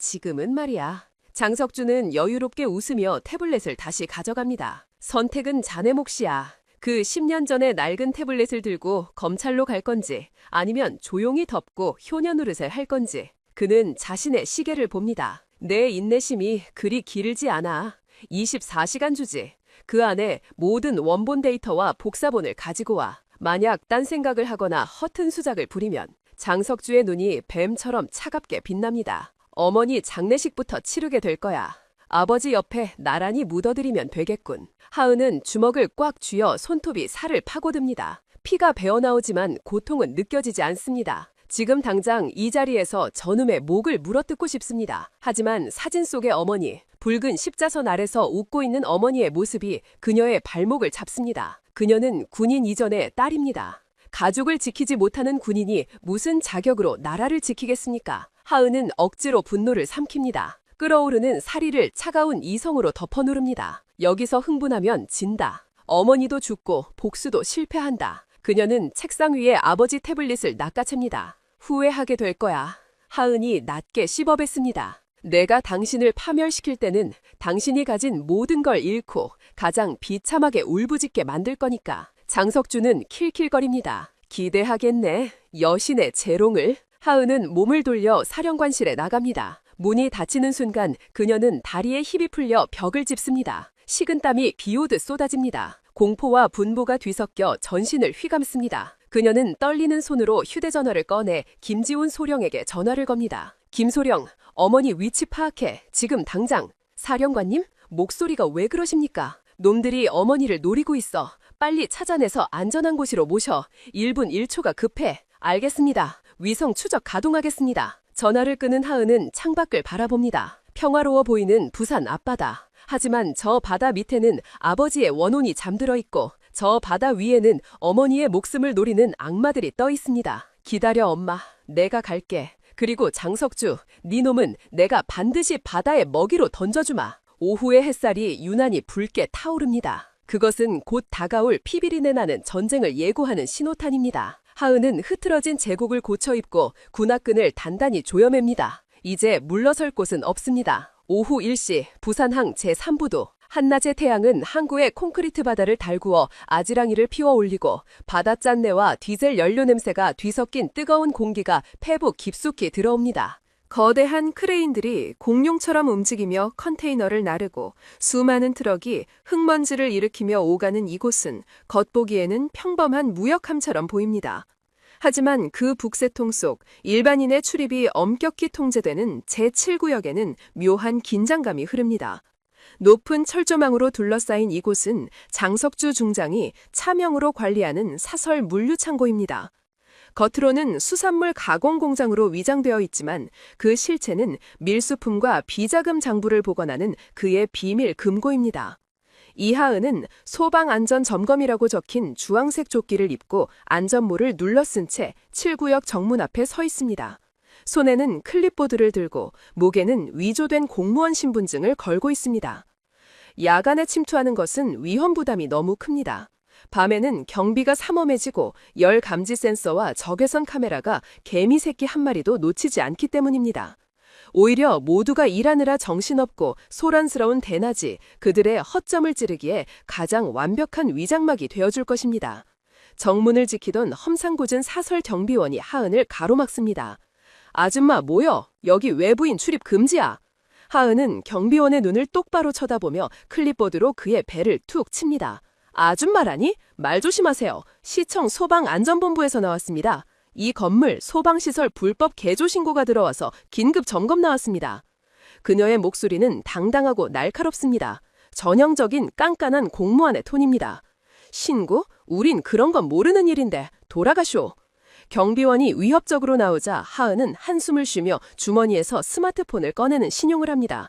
지금은 말이야. 장석주는 여유롭게 웃으며 태블릿을 다시 가져갑니다. 선택은 자네 몫이야. 그 10년 전에 낡은 태블릿을 들고 검찰로 갈 건지 아니면 조용히 덮고 효녀 노릇을 할 건지. 그는 자신의 시계를 봅니다. 내 인내심이 그리 길지 않아. 24시간 주지. 그 안에 모든 원본 데이터와 복사본을 가지고 와. 만약 딴 생각을 하거나 허튼 수작을 부리면 장석주의 눈이 뱀처럼 차갑게 빛납니다. 어머니 장례식부터 치르게 될 거야. 아버지 옆에 나란히 묻어드리면 되겠군. 하은은 주먹을 꽉 쥐어 손톱이 살을 파고듭니다. 피가 배어나오지만 고통은 느껴지지 않습니다. 지금 당장 이 자리에서 저놈의 목을 물어뜯고 싶습니다. 하지만 사진 속의 어머니, 붉은 십자선 아래서 웃고 있는 어머니의 모습이 그녀의 발목을 잡습니다. 그녀는 군인 이전의 딸입니다. 가족을 지키지 못하는 군인이 무슨 자격으로 나라를 지키겠습니까? 하은은 억지로 분노를 삼킵니다. 끓어오르는 사리를 차가운 이성으로 덮어 누릅니다. 여기서 흥분하면 진다. 어머니도 죽고 복수도 실패한다. 그녀는 책상 위에 아버지 태블릿을 낚아챕니다. 후회하게 될 거야. 하은이 낮게 씹어뱉습니다. 내가 당신을 파멸시킬 때는 당신이 가진 모든 걸 잃고 가장 비참하게 울부짖게 만들 거니까. 장석주는 킬킬거립니다. 기대하겠네. 여신의 재롱을. 하은은 몸을 돌려 사령관실에 나갑니다. 문이 닫히는 순간 그녀는 다리에 힘이 풀려 벽을 짚습니다. 식은땀이 비오듯 쏟아집니다. 공포와 분노가 뒤섞여 전신을 휘감습니다. 그녀는 떨리는 손으로 휴대전화를 꺼내 김지훈 소령에게 전화를 겁니다. 김소령, 어머니 위치 파악해. 지금 당장. 사령관님? 목소리가 왜 그러십니까? 놈들이 어머니를 노리고 있어. 빨리 찾아내서 안전한 곳으로 모셔. 1분 1초가 급해. 알겠습니다. 위성 추적 가동하겠습니다. 전화를 끄는 하은은 창밖을 바라봅니다. 평화로워 보이는 부산 앞바다. 하지만 저 바다 밑에는 아버지의 원혼이 잠들어 있고 저 바다 위에는 어머니의 목숨을 노리는 악마들이 떠 있습니다. 기다려 엄마. 내가 갈게. 그리고 장석주, 네 놈은 내가 반드시 바다에 먹이로 던져주마. 오후의 햇살이 유난히 붉게 타오릅니다. 그것은 곧 다가올 피비린내 나는 전쟁을 예고하는 신호탄입니다. 하은은 흐트러진 제곡을 고쳐 입고 군화끈을 단단히 조여맵니다. 이제 물러설 곳은 없습니다. 오후 1시 부산항 제3부도. 한낮의 태양은 항구의 콘크리트 바다를 달구어 아지랑이를 피워 올리고 바다 짠내와 디젤 연료 냄새가 뒤섞인 뜨거운 공기가 폐부 깊숙이 들어옵니다. 거대한 크레인들이 공룡처럼 움직이며 컨테이너를 나르고 수많은 트럭이 흙먼지를 일으키며 오가는 이곳은 겉보기에는 평범한 무역함처럼 보입니다. 하지만 그 북새통 속 일반인의 출입이 엄격히 통제되는 제7구역에는 묘한 긴장감이 흐릅니다. 높은 철조망으로 둘러싸인 이곳은 장석주 중장이 차명으로 관리하는 사설 물류창고입니다. 겉으로는 수산물 가공 공장으로 위장되어 있지만 그 실체는 밀수품과 비자금 장부를 보관하는 그의 비밀 금고입니다. 이하은은 소방안전점검이라고 적힌 주황색 조끼를 입고 안전모를 눌러쓴 채 7구역 정문 앞에 서 있습니다. 손에는 클립보드를 들고 목에는 위조된 공무원 신분증을 걸고 있습니다. 야간에 침투하는 것은 위험 부담이 너무 큽니다. 밤에는 경비가 삼엄해지고 열 감지 센서와 적외선 카메라가 개미 새끼 한 마리도 놓치지 않기 때문입니다. 오히려 모두가 일하느라 정신없고 소란스러운 대낮이 그들의 허점을 찌르기에 가장 완벽한 위장막이 되어줄 것입니다. 정문을 지키던 험상궂은 사설 경비원이 하은을 가로막습니다. 아줌마 뭐여? 여기 외부인 출입 금지야. 하은은 경비원의 눈을 똑바로 쳐다보며 클립보드로 그의 배를 툭 칩니다. 아줌마라니? 말 조심하세요. 시청 소방안전본부에서 나왔습니다. 이 건물 소방시설 불법 개조 신고가 들어와서 긴급 점검 나왔습니다. 그녀의 목소리는 당당하고 날카롭습니다. 전형적인 깐깐한 공무원의 톤입니다. 신고? 우린 그런 건 모르는 일인데 돌아가쇼. 경비원이 위협적으로 나오자 하은은 한숨을 쉬며 주머니에서 스마트폰을 꺼내는 신용을 합니다.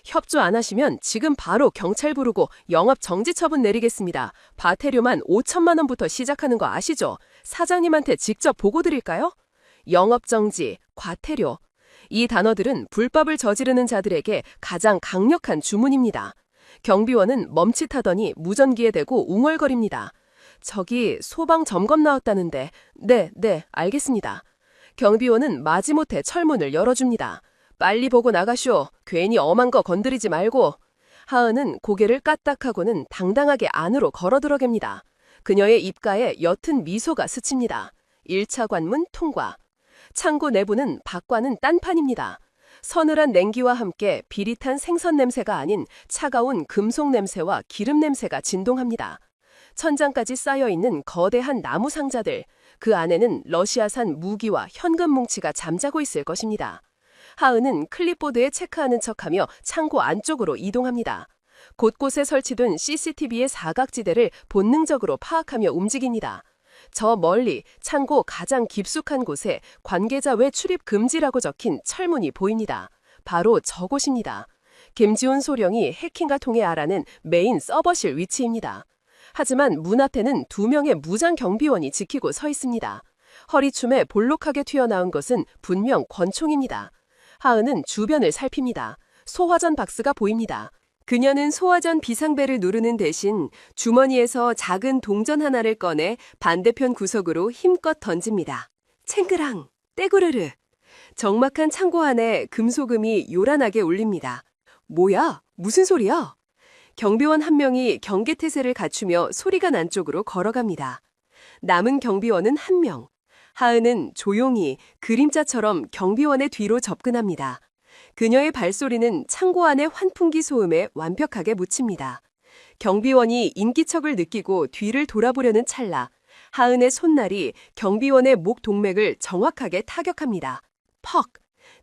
협조 안 하시면 지금 바로 경찰 부르고 영업 정지 처분 내리겠습니다. 과태료만 5천만 원부터 시작하는 거 아시죠? 사장님한테 직접 보고 드릴까요? 영업 정지, 과태료. 이 단어들은 불법을 저지르는 자들에게 가장 강력한 주문입니다. 경비원은 멈칫하더니 무전기에 대고 웅얼거립니다. 저기 소방 점검 나왔다는데. 네, 알겠습니다. 경비원은 마지못해 철문을 열어줍니다. 빨리 보고 나가쇼. 괜히 엄한 거 건드리지 말고. 하은은 고개를 까딱하고는 당당하게 안으로 걸어 들어갑니다. 그녀의 입가에 옅은 미소가 스칩니다. 1차 관문 통과. 창고 내부는 밖과는 딴판입니다. 서늘한 냉기와 함께 비릿한 생선 냄새가 아닌 차가운 금속 냄새와 기름 냄새가 진동합니다. 천장까지 쌓여있는 거대한 나무 상자들, 그 안에는 러시아산 무기와 현금 뭉치가 잠자고 있을 것입니다. 하은은 클립보드에 체크하는 척하며 창고 안쪽으로 이동합니다. 곳곳에 설치된 CCTV의 사각지대를 본능적으로 파악하며 움직입니다. 저 멀리 창고 가장 깊숙한 곳에 관계자 외 출입 금지라고 적힌 철문이 보입니다. 바로 저곳입니다. 김지훈 소령이 해킹가 통해 알아낸 메인 서버실 위치입니다. 하지만 문 앞에는 2명의 무장 경비원이 지키고 서 있습니다. 허리춤에 볼록하게 튀어나온 것은 분명 권총입니다. 하은은 주변을 살핍니다. 소화전 박스가 보입니다. 그녀는 소화전 비상벨을 누르는 대신 주머니에서 작은 동전 하나를 꺼내 반대편 구석으로 힘껏 던집니다. 챙그랑, 떼구르르. 적막한 창고 안에 금소금이 요란하게 울립니다. 뭐야? 무슨 소리야? 경비원 한 명이 경계태세를 갖추며 소리가 난 쪽으로 걸어갑니다. 남은 경비원은 1명. 하은은 조용히 그림자처럼 경비원의 뒤로 접근합니다. 그녀의 발소리는 창고 안의 환풍기 소음에 완벽하게 묻힙니다. 경비원이 인기척을 느끼고 뒤를 돌아보려는 찰나 하은의 손날이 경비원의 목 동맥을 정확하게 타격합니다. 퍽!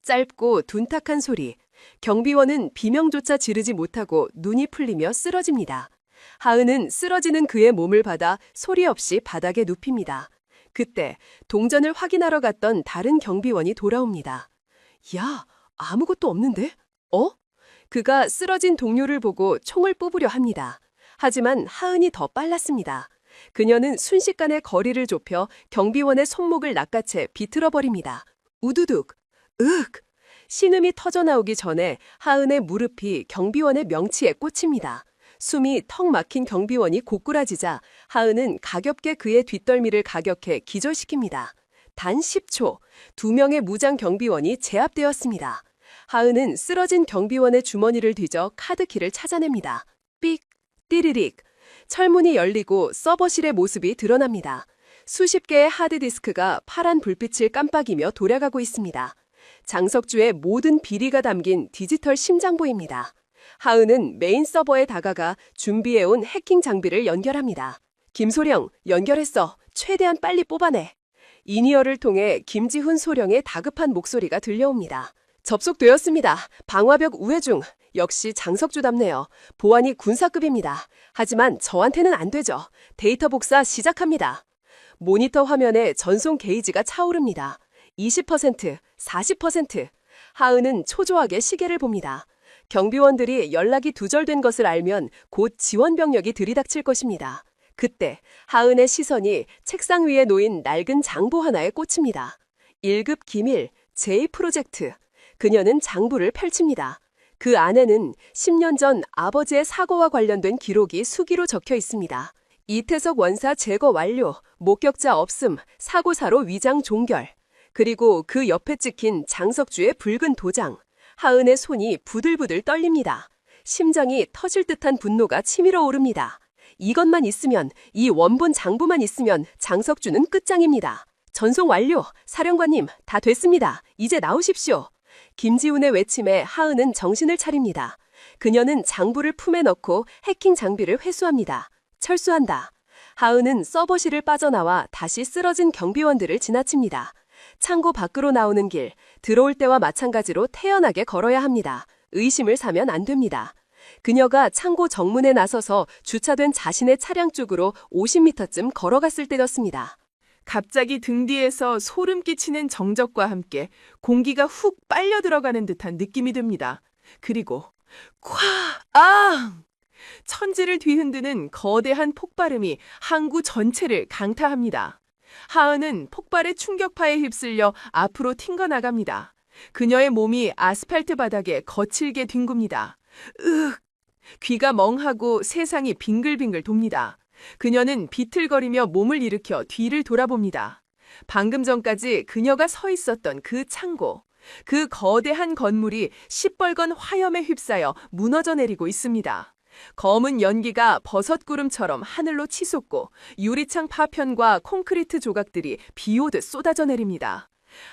짧고 둔탁한 소리. 경비원은 비명조차 지르지 못하고 눈이 풀리며 쓰러집니다. 하은은 쓰러지는 그의 몸을 받아 소리 없이 바닥에 눕힙니다. 그때 동전을 확인하러 갔던 다른 경비원이 돌아옵니다. 야, 아무것도 없는데? 그가 쓰러진 동료를 보고 총을 뽑으려 합니다. 하지만 하은이 더 빨랐습니다. 그녀는 순식간에 거리를 좁혀 경비원의 손목을 낚아채 비틀어버립니다. 우두둑, 으윽! 신음이 터져나오기 전에 하은의 무릎이 경비원의 명치에 꽂힙니다. 숨이 턱 막힌 경비원이 고꾸라지자 하은은 가볍게 그의 뒷덜미를 가격해 기절시킵니다. 단 10초, 2명의 무장 경비원이 제압되었습니다. 하은은 쓰러진 경비원의 주머니를 뒤져 카드키를 찾아냅니다. 삑, 띠리릭. 철문이 열리고 서버실의 모습이 드러납니다. 수십 개의 하드디스크가 파란 불빛을 깜빡이며 돌아가고 있습니다. 장석주의 모든 비리가 담긴 디지털 심장부입니다. 하은은 메인 서버에 다가가 준비해온 해킹 장비를 연결합니다. 김소령, 연결했어. 최대한 빨리 뽑아내. 이니어를 통해 김지훈 소령의 다급한 목소리가 들려옵니다. 접속되었습니다. 방화벽 우회 중. 역시 장석주답네요. 보안이 군사급입니다. 하지만 저한테는 안 되죠. 데이터 복사 시작합니다. 모니터 화면에 전송 게이지가 차오릅니다. 20%, 40%. 하은은 초조하게 시계를 봅니다. 경비원들이 연락이 두절된 것을 알면 곧 지원 병력이 들이닥칠 것입니다. 그때 하은의 시선이 책상 위에 놓인 낡은 장부 하나에 꽂힙니다. 1급 기밀, 제2프로젝트. 그녀는 장부를 펼칩니다. 그 안에는 10년 전 아버지의 사고와 관련된 기록이 수기로 적혀 있습니다. 이태석 원사 제거 완료, 목격자 없음, 사고사로 위장 종결. 그리고 그 옆에 찍힌 장석주의 붉은 도장. 하은의 손이 부들부들 떨립니다. 심장이 터질 듯한 분노가 치밀어 오릅니다. 이것만 있으면, 이 원본 장부만 있으면 장석주는 끝장입니다. 전송 완료. 사령관님, 다 됐습니다. 이제 나오십시오. 김지훈의 외침에 하은은 정신을 차립니다. 그녀는 장부를 품에 넣고 해킹 장비를 회수합니다. 철수한다. 하은은 서버실을 빠져나와 다시 쓰러진 경비원들을 지나칩니다. 창고 밖으로 나오는 길, 들어올 때와 마찬가지로 태연하게 걸어야 합니다. 의심을 사면 안 됩니다. 그녀가 창고 정문에 나서서 주차된 자신의 차량 쪽으로 50m쯤 걸어갔을 때였습니다. 갑자기 등 뒤에서 소름 끼치는 정적과 함께 공기가 훅 빨려 들어가는 듯한 느낌이 듭니다. 그리고 콱! 아! 천지를 뒤흔드는 거대한 폭발음이 항구 전체를 강타합니다. 하은은 폭발의 충격파에 휩쓸려 앞으로 튕겨나갑니다. 그녀의 몸이 아스팔트 바닥에 거칠게 뒹굽니다. 으흑! 귀가 멍하고 세상이 빙글빙글 돕니다. 그녀는 비틀거리며 몸을 일으켜 뒤를 돌아봅니다. 방금 전까지 그녀가 서 있었던 그 창고, 그 거대한 건물이 시뻘건 화염에 휩싸여 무너져 내리고 있습니다. 검은 연기가 버섯구름처럼 하늘로 치솟고 유리창 파편과 콘크리트 조각들이 비오듯 쏟아져 내립니다.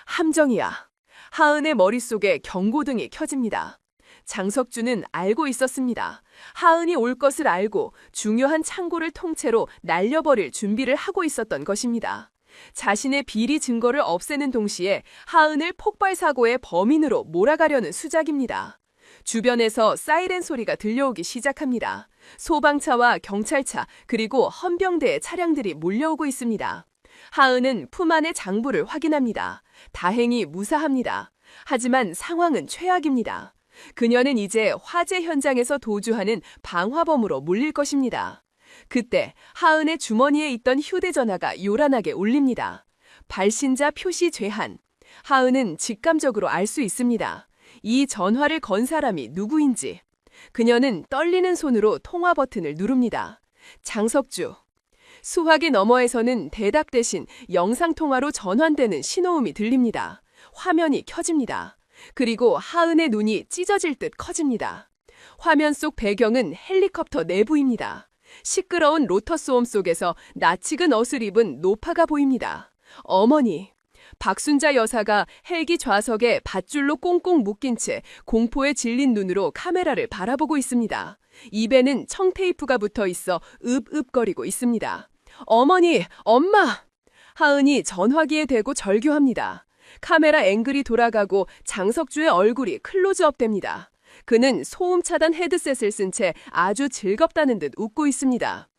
함정이야. 하은의 머릿속에 경고등이 켜집니다. 장석주는 알고 있었습니다. 하은이 올 것을 알고 중요한 창고를 통째로 날려버릴 준비를 하고 있었던 것입니다. 자신의 비리 증거를 없애는 동시에 하은을 폭발 사고의 범인으로 몰아가려는 수작입니다. 주변에서 사이렌 소리가 들려오기 시작합니다. 소방차와 경찰차 그리고 헌병대의 차량들이 몰려오고 있습니다. 하은은 품 안의 장부를 확인합니다. 다행히 무사합니다. 하지만 상황은 최악입니다. 그녀는 이제 화재 현장에서 도주하는 방화범으로 몰릴 것입니다. 그때 하은의 주머니에 있던 휴대전화가 요란하게 울립니다. 발신자 표시 죄한. 하은은 직감적으로 알 수 있습니다. 이 전화를 건 사람이 누구인지. 그녀는 떨리는 손으로 통화 버튼을 누릅니다. 장석주. 수화기 너머에서는 대답 대신 영상통화로 전환되는 신호음이 들립니다. 화면이 켜집니다. 그리고 하은의 눈이 찢어질 듯 커집니다. 화면 속 배경은 헬리콥터 내부입니다. 시끄러운 로터 소음 속에서 낯익은 옷을 입은 노파가 보입니다. 어머니. 박순자 여사가 헬기 좌석에 밧줄로 꽁꽁 묶인 채 공포에 질린 눈으로 카메라를 바라보고 있습니다. 입에는 청테이프가 붙어 있어 읍읍거리고 있습니다. 어머니, 엄마! 하은이 전화기에 대고 절규합니다. 카메라 앵글이 돌아가고 장석주의 얼굴이 클로즈업 됩니다. 그는 소음 차단 헤드셋을 쓴 채 아주 즐겁다는 듯 웃고 있습니다.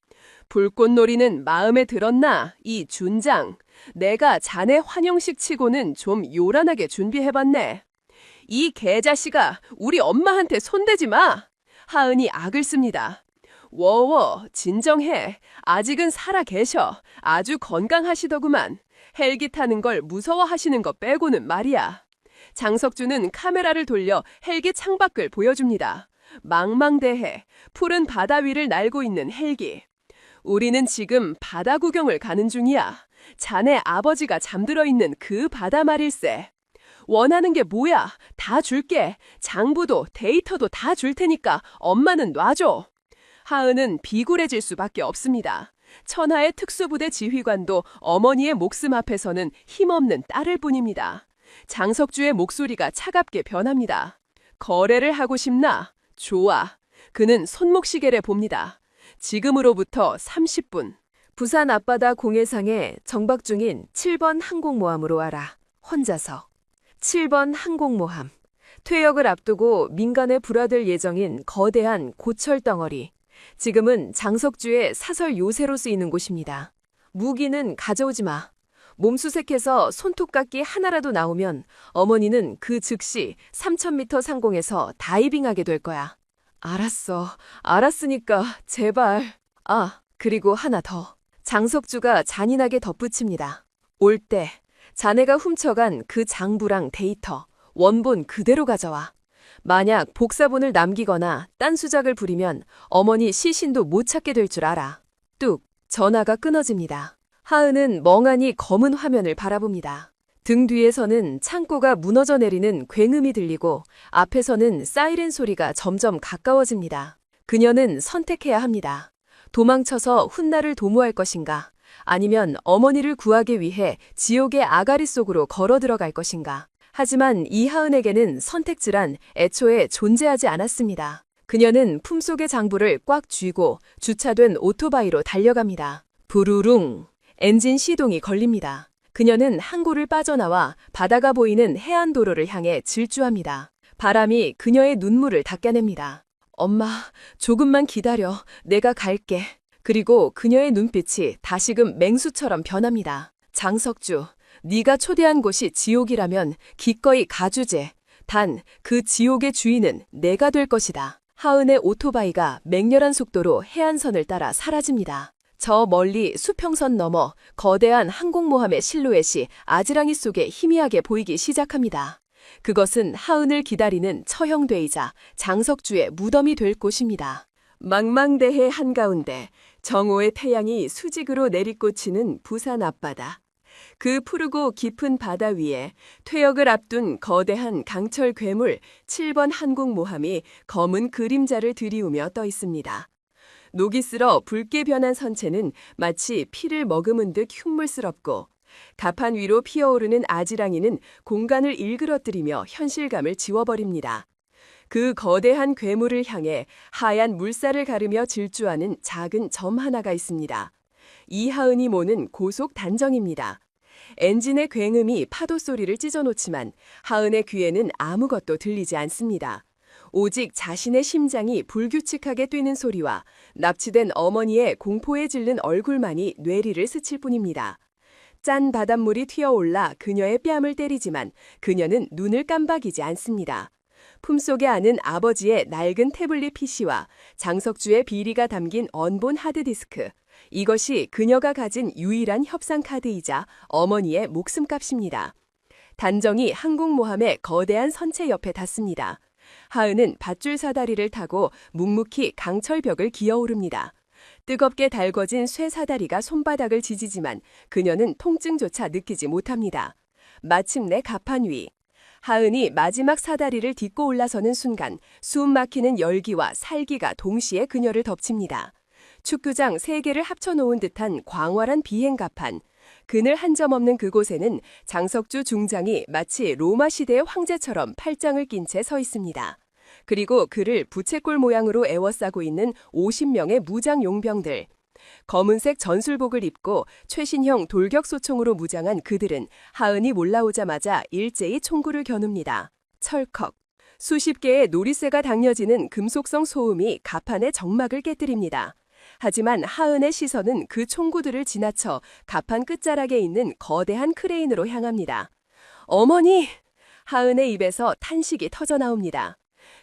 불꽃놀이는 마음에 들었나, 이 준장. 내가 자네 환영식 치고는 좀 요란하게 준비해봤네. 이 개자식아, 우리 엄마한테 손대지 마! 하은이 악을 씁니다. 워워, 진정해. 아직은 살아 계셔. 아주 건강하시더구만. 헬기 타는 걸 무서워하시는 것 빼고는 말이야. 장석주는 카메라를 돌려 헬기 창밖을 보여줍니다. 망망대해, 푸른 바다 위를 날고 있는 헬기. 우리는 지금 바다 구경을 가는 중이야. 자네 아버지가 잠들어 있는 그 바다 말일세. 원하는 게 뭐야? 다 줄게. 장부도 데이터도 다 줄 테니까 엄마는 놔줘. 하은은 비굴해질 수밖에 없습니다. 천하의 특수부대 지휘관도 어머니의 목숨 앞에서는 힘없는 딸을 뿐입니다. 장석주의 목소리가 차갑게 변합니다. 거래를 하고 싶나? 좋아. 그는 손목시계를 봅니다. 지금으로부터 30분. 부산 앞바다 공해상에 정박 중인 7번 항공모함으로 와라. 혼자서. 7번 항공모함. 퇴역을 앞두고 민간에 불화될 예정인 거대한 고철 덩어리. 지금은 장석주의 사설 요새로 쓰이는 곳입니다. 무기는 가져오지 마. 몸수색해서 손톱깎이 하나라도 나오면 어머니는 그 즉시 3000m 상공에서 다이빙하게 될 거야. 알았어. 알았으니까 제발. 아, 그리고 하나 더. 장석주가 잔인하게 덧붙입니다. 올 때 자네가 훔쳐간 그 장부랑 데이터, 원본 그대로 가져와. 만약 복사본을 남기거나 딴 수작을 부리면 어머니 시신도 못 찾게 될 줄 알아. 뚝, 전화가 끊어집니다. 하은은 멍하니 검은 화면을 바라봅니다. 등 뒤에서는 창고가 무너져 내리는 굉음이 들리고 앞에서는 사이렌 소리가 점점 가까워집니다. 그녀는 선택해야 합니다. 도망쳐서 훗날을 도모할 것인가? 아니면 어머니를 구하기 위해 지옥의 아가리 속으로 걸어 들어갈 것인가? 하지만 이하은에게는 선택지란 애초에 존재하지 않았습니다. 그녀는 품속의 장부를 꽉 쥐고 주차된 오토바이로 달려갑니다. 부르릉! 엔진 시동이 걸립니다. 그녀는 항구를 빠져나와 바다가 보이는 해안도로를 향해 질주합니다. 바람이 그녀의 눈물을 닦아냅니다. 엄마, 조금만 기다려. 내가 갈게. 그리고 그녀의 눈빛이 다시금 맹수처럼 변합니다. 장석주, 네가 초대한 곳이 지옥이라면 기꺼이 가주제. 단 그 지옥의 주인은 내가 될 것이다. 하은의 오토바이가 맹렬한 속도로 해안선을 따라 사라집니다. 저 멀리 수평선 너머 거대한 항공모함의 실루엣이 아지랑이 속에 희미하게 보이기 시작합니다. 그것은 하은을 기다리는 처형되이자 장석주의 무덤이 될 곳입니다. 망망대해 한가운데 정오의 태양이 수직으로 내리꽂히는 부산 앞바다. 그 푸르고 깊은 바다 위에 퇴역을 앞둔 거대한 강철 괴물 7번 항공모함이 검은 그림자를 들이우며 떠 있습니다. 녹이 쓸어 붉게 변한 선체는 마치 피를 머금은 듯 흉물스럽고 갑판 위로 피어오르는 아지랑이는 공간을 일그러뜨리며 현실감을 지워버립니다. 그 거대한 괴물을 향해 하얀 물살을 가르며 질주하는 작은 점 하나가 있습니다. 이하은이 모는 고속 단정입니다. 엔진의 굉음이 파도 소리를 찢어놓지만 하은의 귀에는 아무것도 들리지 않습니다. 오직 자신의 심장이 불규칙하게 뛰는 소리와 납치된 어머니의 공포에 질린 얼굴만이 뇌리를 스칠 뿐입니다. 짠 바닷물이 튀어올라 그녀의 뺨을 때리지만 그녀는 눈을 깜박이지 않습니다. 품속에 안은 아버지의 낡은 태블릿 PC와 장석주의 비리가 담긴 언본 하드디스크. 이것이 그녀가 가진 유일한 협상 카드이자 어머니의 목숨값입니다. 단정히 항공모함의 거대한 선체 옆에 닿습니다. 하은은 밧줄 사다리를 타고 묵묵히 강철벽을 기어오릅니다. 뜨겁게 달궈진 쇠 사다리가 손바닥을 지지지만 그녀는 통증조차 느끼지 못합니다. 마침내 갑판 위. 하은이 마지막 사다리를 딛고 올라서는 순간 숨 막히는 열기와 살기가 동시에 그녀를 덮칩니다. 축구장 3개를 합쳐놓은 듯한 광활한 비행갑판. 그늘 한 점 없는 그곳에는 장석주 중장이 마치 로마 시대의 황제처럼 팔짱을 낀 채 서 있습니다. 그리고 그를 부채꼴 모양으로 에워싸고 있는 50명의 무장 용병들. 검은색 전술복을 입고 최신형 돌격소총으로 무장한 그들은 하은이 몰라오자마자 일제히 총구를 겨눕니다. 철컥. 수십 개의 노리쇠가 당겨지는 금속성 소음이 갑판의 정막을 깨뜨립니다. 하지만 하은의 시선은 그 총구들을 지나쳐 갑판 끝자락에 있는 거대한 크레인으로 향합니다. 어머니! 하은의 입에서 탄식이 터져나옵니다.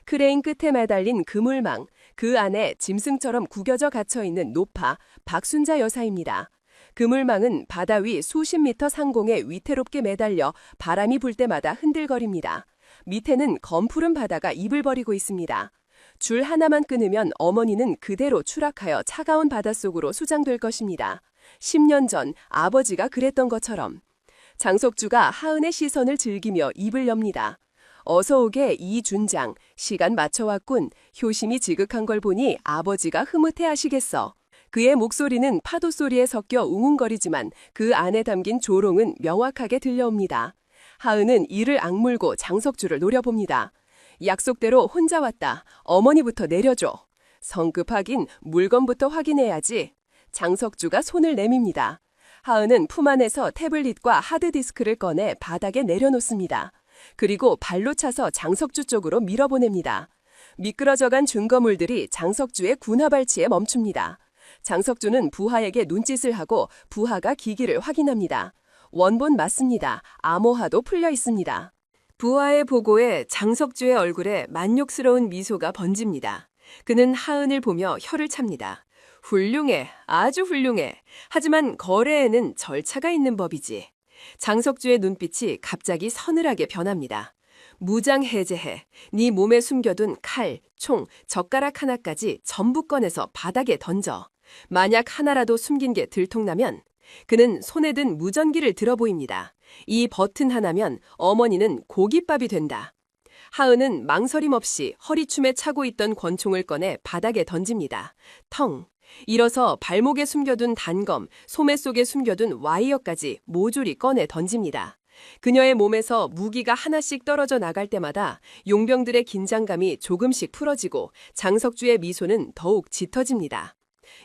크레인 끝에 매달린 그물망, 그 안에 짐승처럼 구겨져 갇혀있는 노파, 박순자 여사입니다. 그물망은 바다 위 수십 미터 상공에 위태롭게 매달려 바람이 불 때마다 흔들거립니다. 밑에는 검푸른 바다가 입을 벌이고 있습니다. 줄 하나만 끊으면 어머니는 그대로 추락하여 차가운 바닷속으로 수장될 것입니다. 10년 전 아버지가 그랬던 것처럼. 장석주가 하은의 시선을 즐기며 입을 엽니다. 어서 오게 이준장, 시간 맞춰왔군. 효심이 지극한 걸 보니 아버지가 흐뭇해하시겠어. 그의 목소리는 파도 소리에 섞여 웅웅거리지만 그 안에 담긴 조롱은 명확하게 들려옵니다. 하은은 이를 악물고 장석주를 노려봅니다. 약속대로 혼자 왔다. 어머니부터 내려줘. 성급하긴 물건부터 확인해야지. 장석주가 손을 내밉니다. 하은은 품 안에서 태블릿과 하드디스크를 꺼내 바닥에 내려놓습니다. 그리고 발로 차서 장석주 쪽으로 밀어보냅니다. 미끄러져간 증거물들이 장석주의 군화발치에 멈춥니다. 장석주는 부하에게 눈짓을 하고 부하가 기기를 확인합니다. 원본 맞습니다. 암호화도 풀려 있습니다. 부하의 보고에 장석주의 얼굴에 만족스러운 미소가 번집니다. 그는 하은을 보며 혀를 찹니다. 훌륭해, 아주 훌륭해. 하지만 거래에는 절차가 있는 법이지. 장석주의 눈빛이 갑자기 서늘하게 변합니다. 무장 해제해. 네 몸에 숨겨둔 칼, 총, 젓가락 하나까지 전부 꺼내서 바닥에 던져. 만약 하나라도 숨긴 게 들통나면 그는 손에 든 무전기를 들어 보입니다. 이 버튼 하나면 어머니는 고깃밥이 된다. 하은은 망설임 없이 허리춤에 차고 있던 권총을 꺼내 바닥에 던집니다. 텅. 일어서 발목에 숨겨둔 단검, 소매 속에 숨겨둔 와이어까지 모조리 꺼내 던집니다. 그녀의 몸에서 무기가 하나씩 떨어져 나갈 때마다 용병들의 긴장감이 조금씩 풀어지고 장석주의 미소는 더욱 짙어집니다.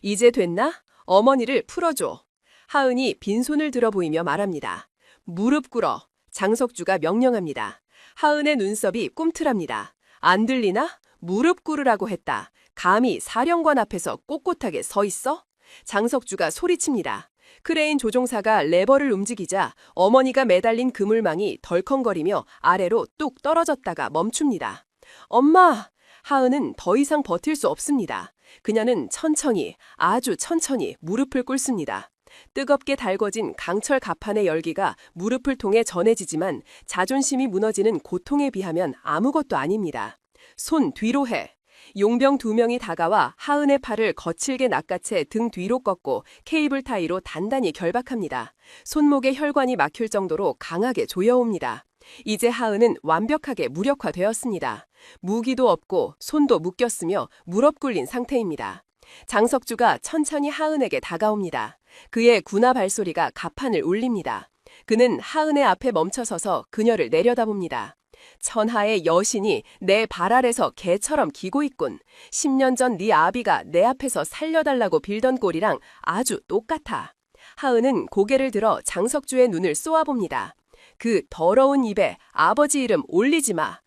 이제 됐나? 어머니를 풀어줘. 하은이 빈손을 들어 보이며 말합니다. 무릎 꿇어. 장석주가 명령합니다. 하은의 눈썹이 꿈틀합니다. 안 들리나? 무릎 꿇으라고 했다. 감히 사령관 앞에서 꼿꼿하게 서 있어? 장석주가 소리칩니다. 크레인 조종사가 레버를 움직이자 어머니가 매달린 그물망이 덜컹거리며 아래로 뚝 떨어졌다가 멈춥니다. 엄마! 하은은 더 이상 버틸 수 없습니다. 그녀는 천천히, 아주 천천히 무릎을 꿇습니다. 뜨겁게 달궈진 강철 가판의 열기가 무릎을 통해 전해지지만 자존심이 무너지는 고통에 비하면 아무것도 아닙니다. 손 뒤로 해. 용병 2명이 다가와 하은의 팔을 거칠게 낚아채 등 뒤로 꺾고 케이블 타이로 단단히 결박합니다. 손목에 혈관이 막힐 정도로 강하게 조여옵니다. 이제 하은은 완벽하게 무력화되었습니다. 무기도 없고 손도 묶였으며 무릎 꿇린 상태입니다. 장석주가 천천히 하은에게 다가옵니다. 그의 군화 발소리가 가판을 울립니다. 그는 하은의 앞에 멈춰서서 그녀를 내려다봅니다. 천하의 여신이 내 발 아래서 개처럼 기고 있군. 10년 전 네 아비가 내 앞에서 살려달라고 빌던 꼴이랑 아주 똑같아. 하은은 고개를 들어 장석주의 눈을 쏘아봅니다. 그 더러운 입에 아버지 이름 올리지 마.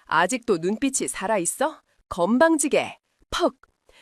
아직도 눈빛이 살아있어? 건방지게. 퍽!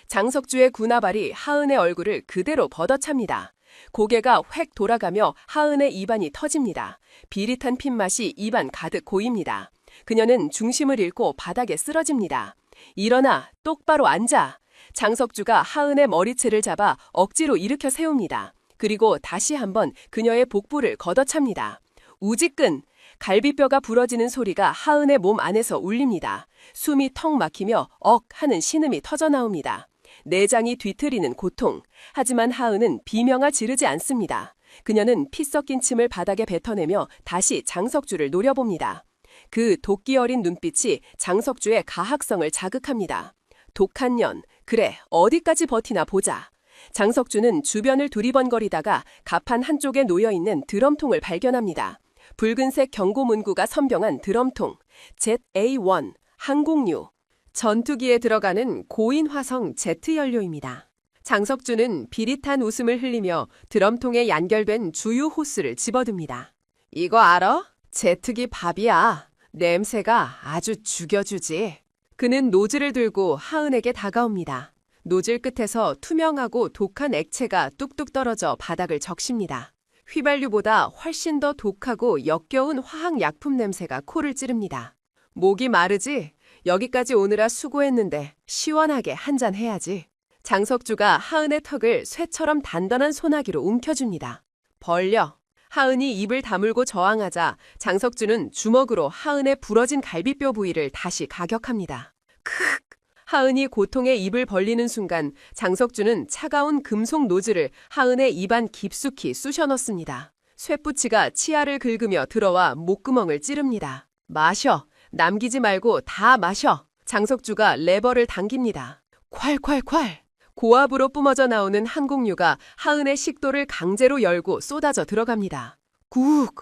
장석주의 군화발이 하은의 얼굴을 그대로 걷어찹니다. 고개가 획 돌아가며 하은의 입안이 터집니다. 비릿한 핏맛이 입안 가득 고입니다. 그녀는 중심을 잃고 바닥에 쓰러집니다. 일어나, 똑바로 앉아. 장석주가 하은의 머리채를 잡아 억지로 일으켜 세웁니다. 그리고 다시 한번 그녀의 복부를 걷어찹니다. 우지끈! 갈비뼈가 부러지는 소리가 하은의 몸 안에서 울립니다. 숨이 턱 막히며 억 하는 신음이 터져나옵니다. 내장이 뒤틀리는 고통. 하지만 하은은 비명아 지르지 않습니다. 그녀는 피 섞인 침을 바닥에 뱉어내며 다시 장석주를 노려봅니다. 그 도끼 어린 눈빛이 장석주의 가학성을 자극합니다. 독한 년, 그래 어디까지 버티나 보자. 장석주는 주변을 두리번거리다가 가판 한쪽에 놓여있는 드럼통을 발견합니다. 붉은색 경고 문구가 선병한 드럼통, ZA-1, 항공유. 전투기에 들어가는 고인 화성 제트 연료입니다. 장석주는 비릿한 웃음을 흘리며 드럼통에 연결된 주유 호스를 집어듭니다. 이거 알아? 제트기 밥이야. 냄새가 아주 죽여주지. 그는 노즐을 들고 하은에게 다가옵니다. 노즐 끝에서 투명하고 독한 액체가 뚝뚝 떨어져 바닥을 적십니다. 휘발유보다 훨씬 더 독하고 역겨운 화학약품 냄새가 코를 찌릅니다. 목이 마르지? 여기까지 오느라 수고했는데 시원하게 한잔 해야지. 장석주가 하은의 턱을 쇠처럼 단단한 소나기로 움켜줍니다. 벌려. 하은이 입을 다물고 저항하자 장석주는 주먹으로 하은의 부러진 갈비뼈 부위를 다시 가격합니다. 크으! 하은이 고통에 입을 벌리는 순간 장석주는 차가운 금속 노즐을 하은의 입안 깊숙이 쑤셔 넣습니다. 쇠붙이가 치아를 긁으며 들어와 목구멍을 찌릅니다. 마셔. 남기지 말고 다 마셔. 장석주가 레버를 당깁니다. 콸콸콸. 고압으로 뿜어져 나오는 항공유가 하은의 식도를 강제로 열고 쏟아져 들어갑니다. 국,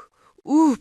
웁.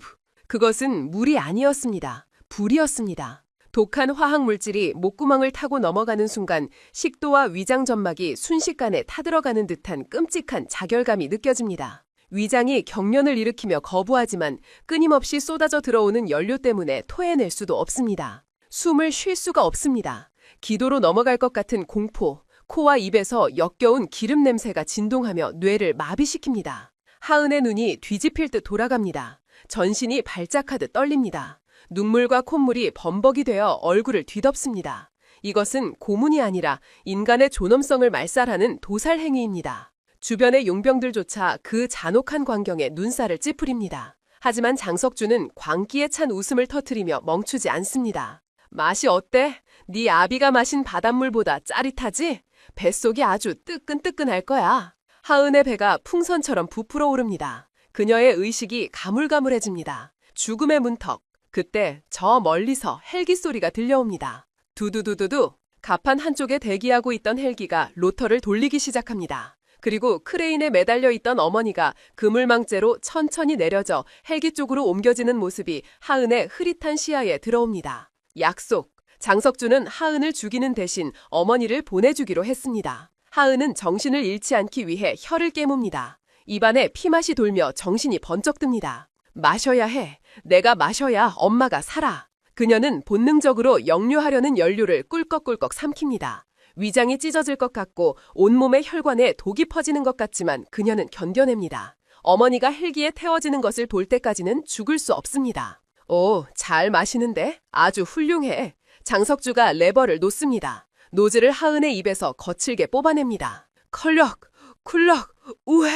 그것은 물이 아니었습니다. 불이었습니다. 독한 화학물질이 목구멍을 타고 넘어가는 순간 식도와 위장 점막이 순식간에 타들어가는 듯한 끔찍한 자결감이 느껴집니다. 위장이 경련을 일으키며 거부하지만 끊임없이 쏟아져 들어오는 연료 때문에 토해낼 수도 없습니다. 숨을 쉴 수가 없습니다. 기도로 넘어갈 것 같은 공포, 코와 입에서 역겨운 기름 냄새가 진동하며 뇌를 마비시킵니다. 하은의 눈이 뒤집힐 듯 돌아갑니다. 전신이 발작하듯 떨립니다. 눈물과 콧물이 범벅이 되어 얼굴을 뒤덮습니다. 이것은 고문이 아니라 인간의 존엄성을 말살하는 도살 행위입니다. 주변의 용병들조차 그 잔혹한 광경에 눈살을 찌푸립니다. 하지만 장석주는 광기에 찬 웃음을 터뜨리며 멈추지 않습니다. 맛이 어때? 네 아비가 마신 바닷물보다 짜릿하지? 뱃속이 아주 뜨끈뜨끈할 거야. 하은의 배가 풍선처럼 부풀어 오릅니다. 그녀의 의식이 가물가물해집니다. 죽음의 문턱. 그때 저 멀리서 헬기 소리가 들려옵니다. 두두두두두. 가판 한쪽에 대기하고 있던 헬기가 로터를 돌리기 시작합니다. 그리고 크레인에 매달려 있던 어머니가 그물망째로 천천히 내려져 헬기 쪽으로 옮겨지는 모습이 하은의 흐릿한 시야에 들어옵니다. 약속. 장석주는 하은을 죽이는 대신 어머니를 보내주기로 했습니다. 하은은 정신을 잃지 않기 위해 혀를 깨뭅니다. 입안에 피맛이 돌며 정신이 번쩍 듭니다. 마셔야 해. 내가 마셔야 엄마가 살아. 그녀는 본능적으로 역류하려는 연료를 꿀꺽꿀꺽 삼킵니다. 위장이 찢어질 것 같고 온몸의 혈관에 독이 퍼지는 것 같지만 그녀는 견뎌냅니다. 어머니가 헬기에 태워지는 것을 볼 때까지는 죽을 수 없습니다. 오, 잘 마시는데? 아주 훌륭해. 장석주가 레버를 놓습니다. 노즐을 하은의 입에서 거칠게 뽑아냅니다. 컬럭, 쿨럭, 우획!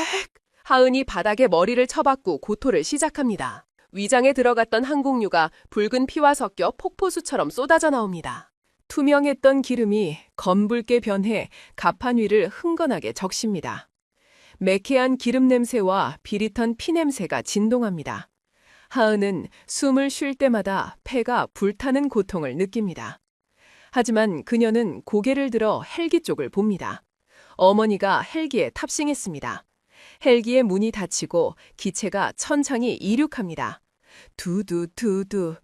하은이 바닥에 머리를 쳐박고 고토를 시작합니다. 위장에 들어갔던 항공유가 붉은 피와 섞여 폭포수처럼 쏟아져 나옵니다. 투명했던 기름이 검붉게 변해 가판 위를 흥건하게 적십니다. 매캐한 기름 냄새와 비릿한 피 냄새가 진동합니다. 하은은 숨을 쉴 때마다 폐가 불타는 고통을 느낍니다. 하지만 그녀는 고개를 들어 헬기 쪽을 봅니다. 어머니가 헬기에 탑승했습니다. 헬기의 문이 닫히고 기체가 천천히 이륙합니다. 두두두두.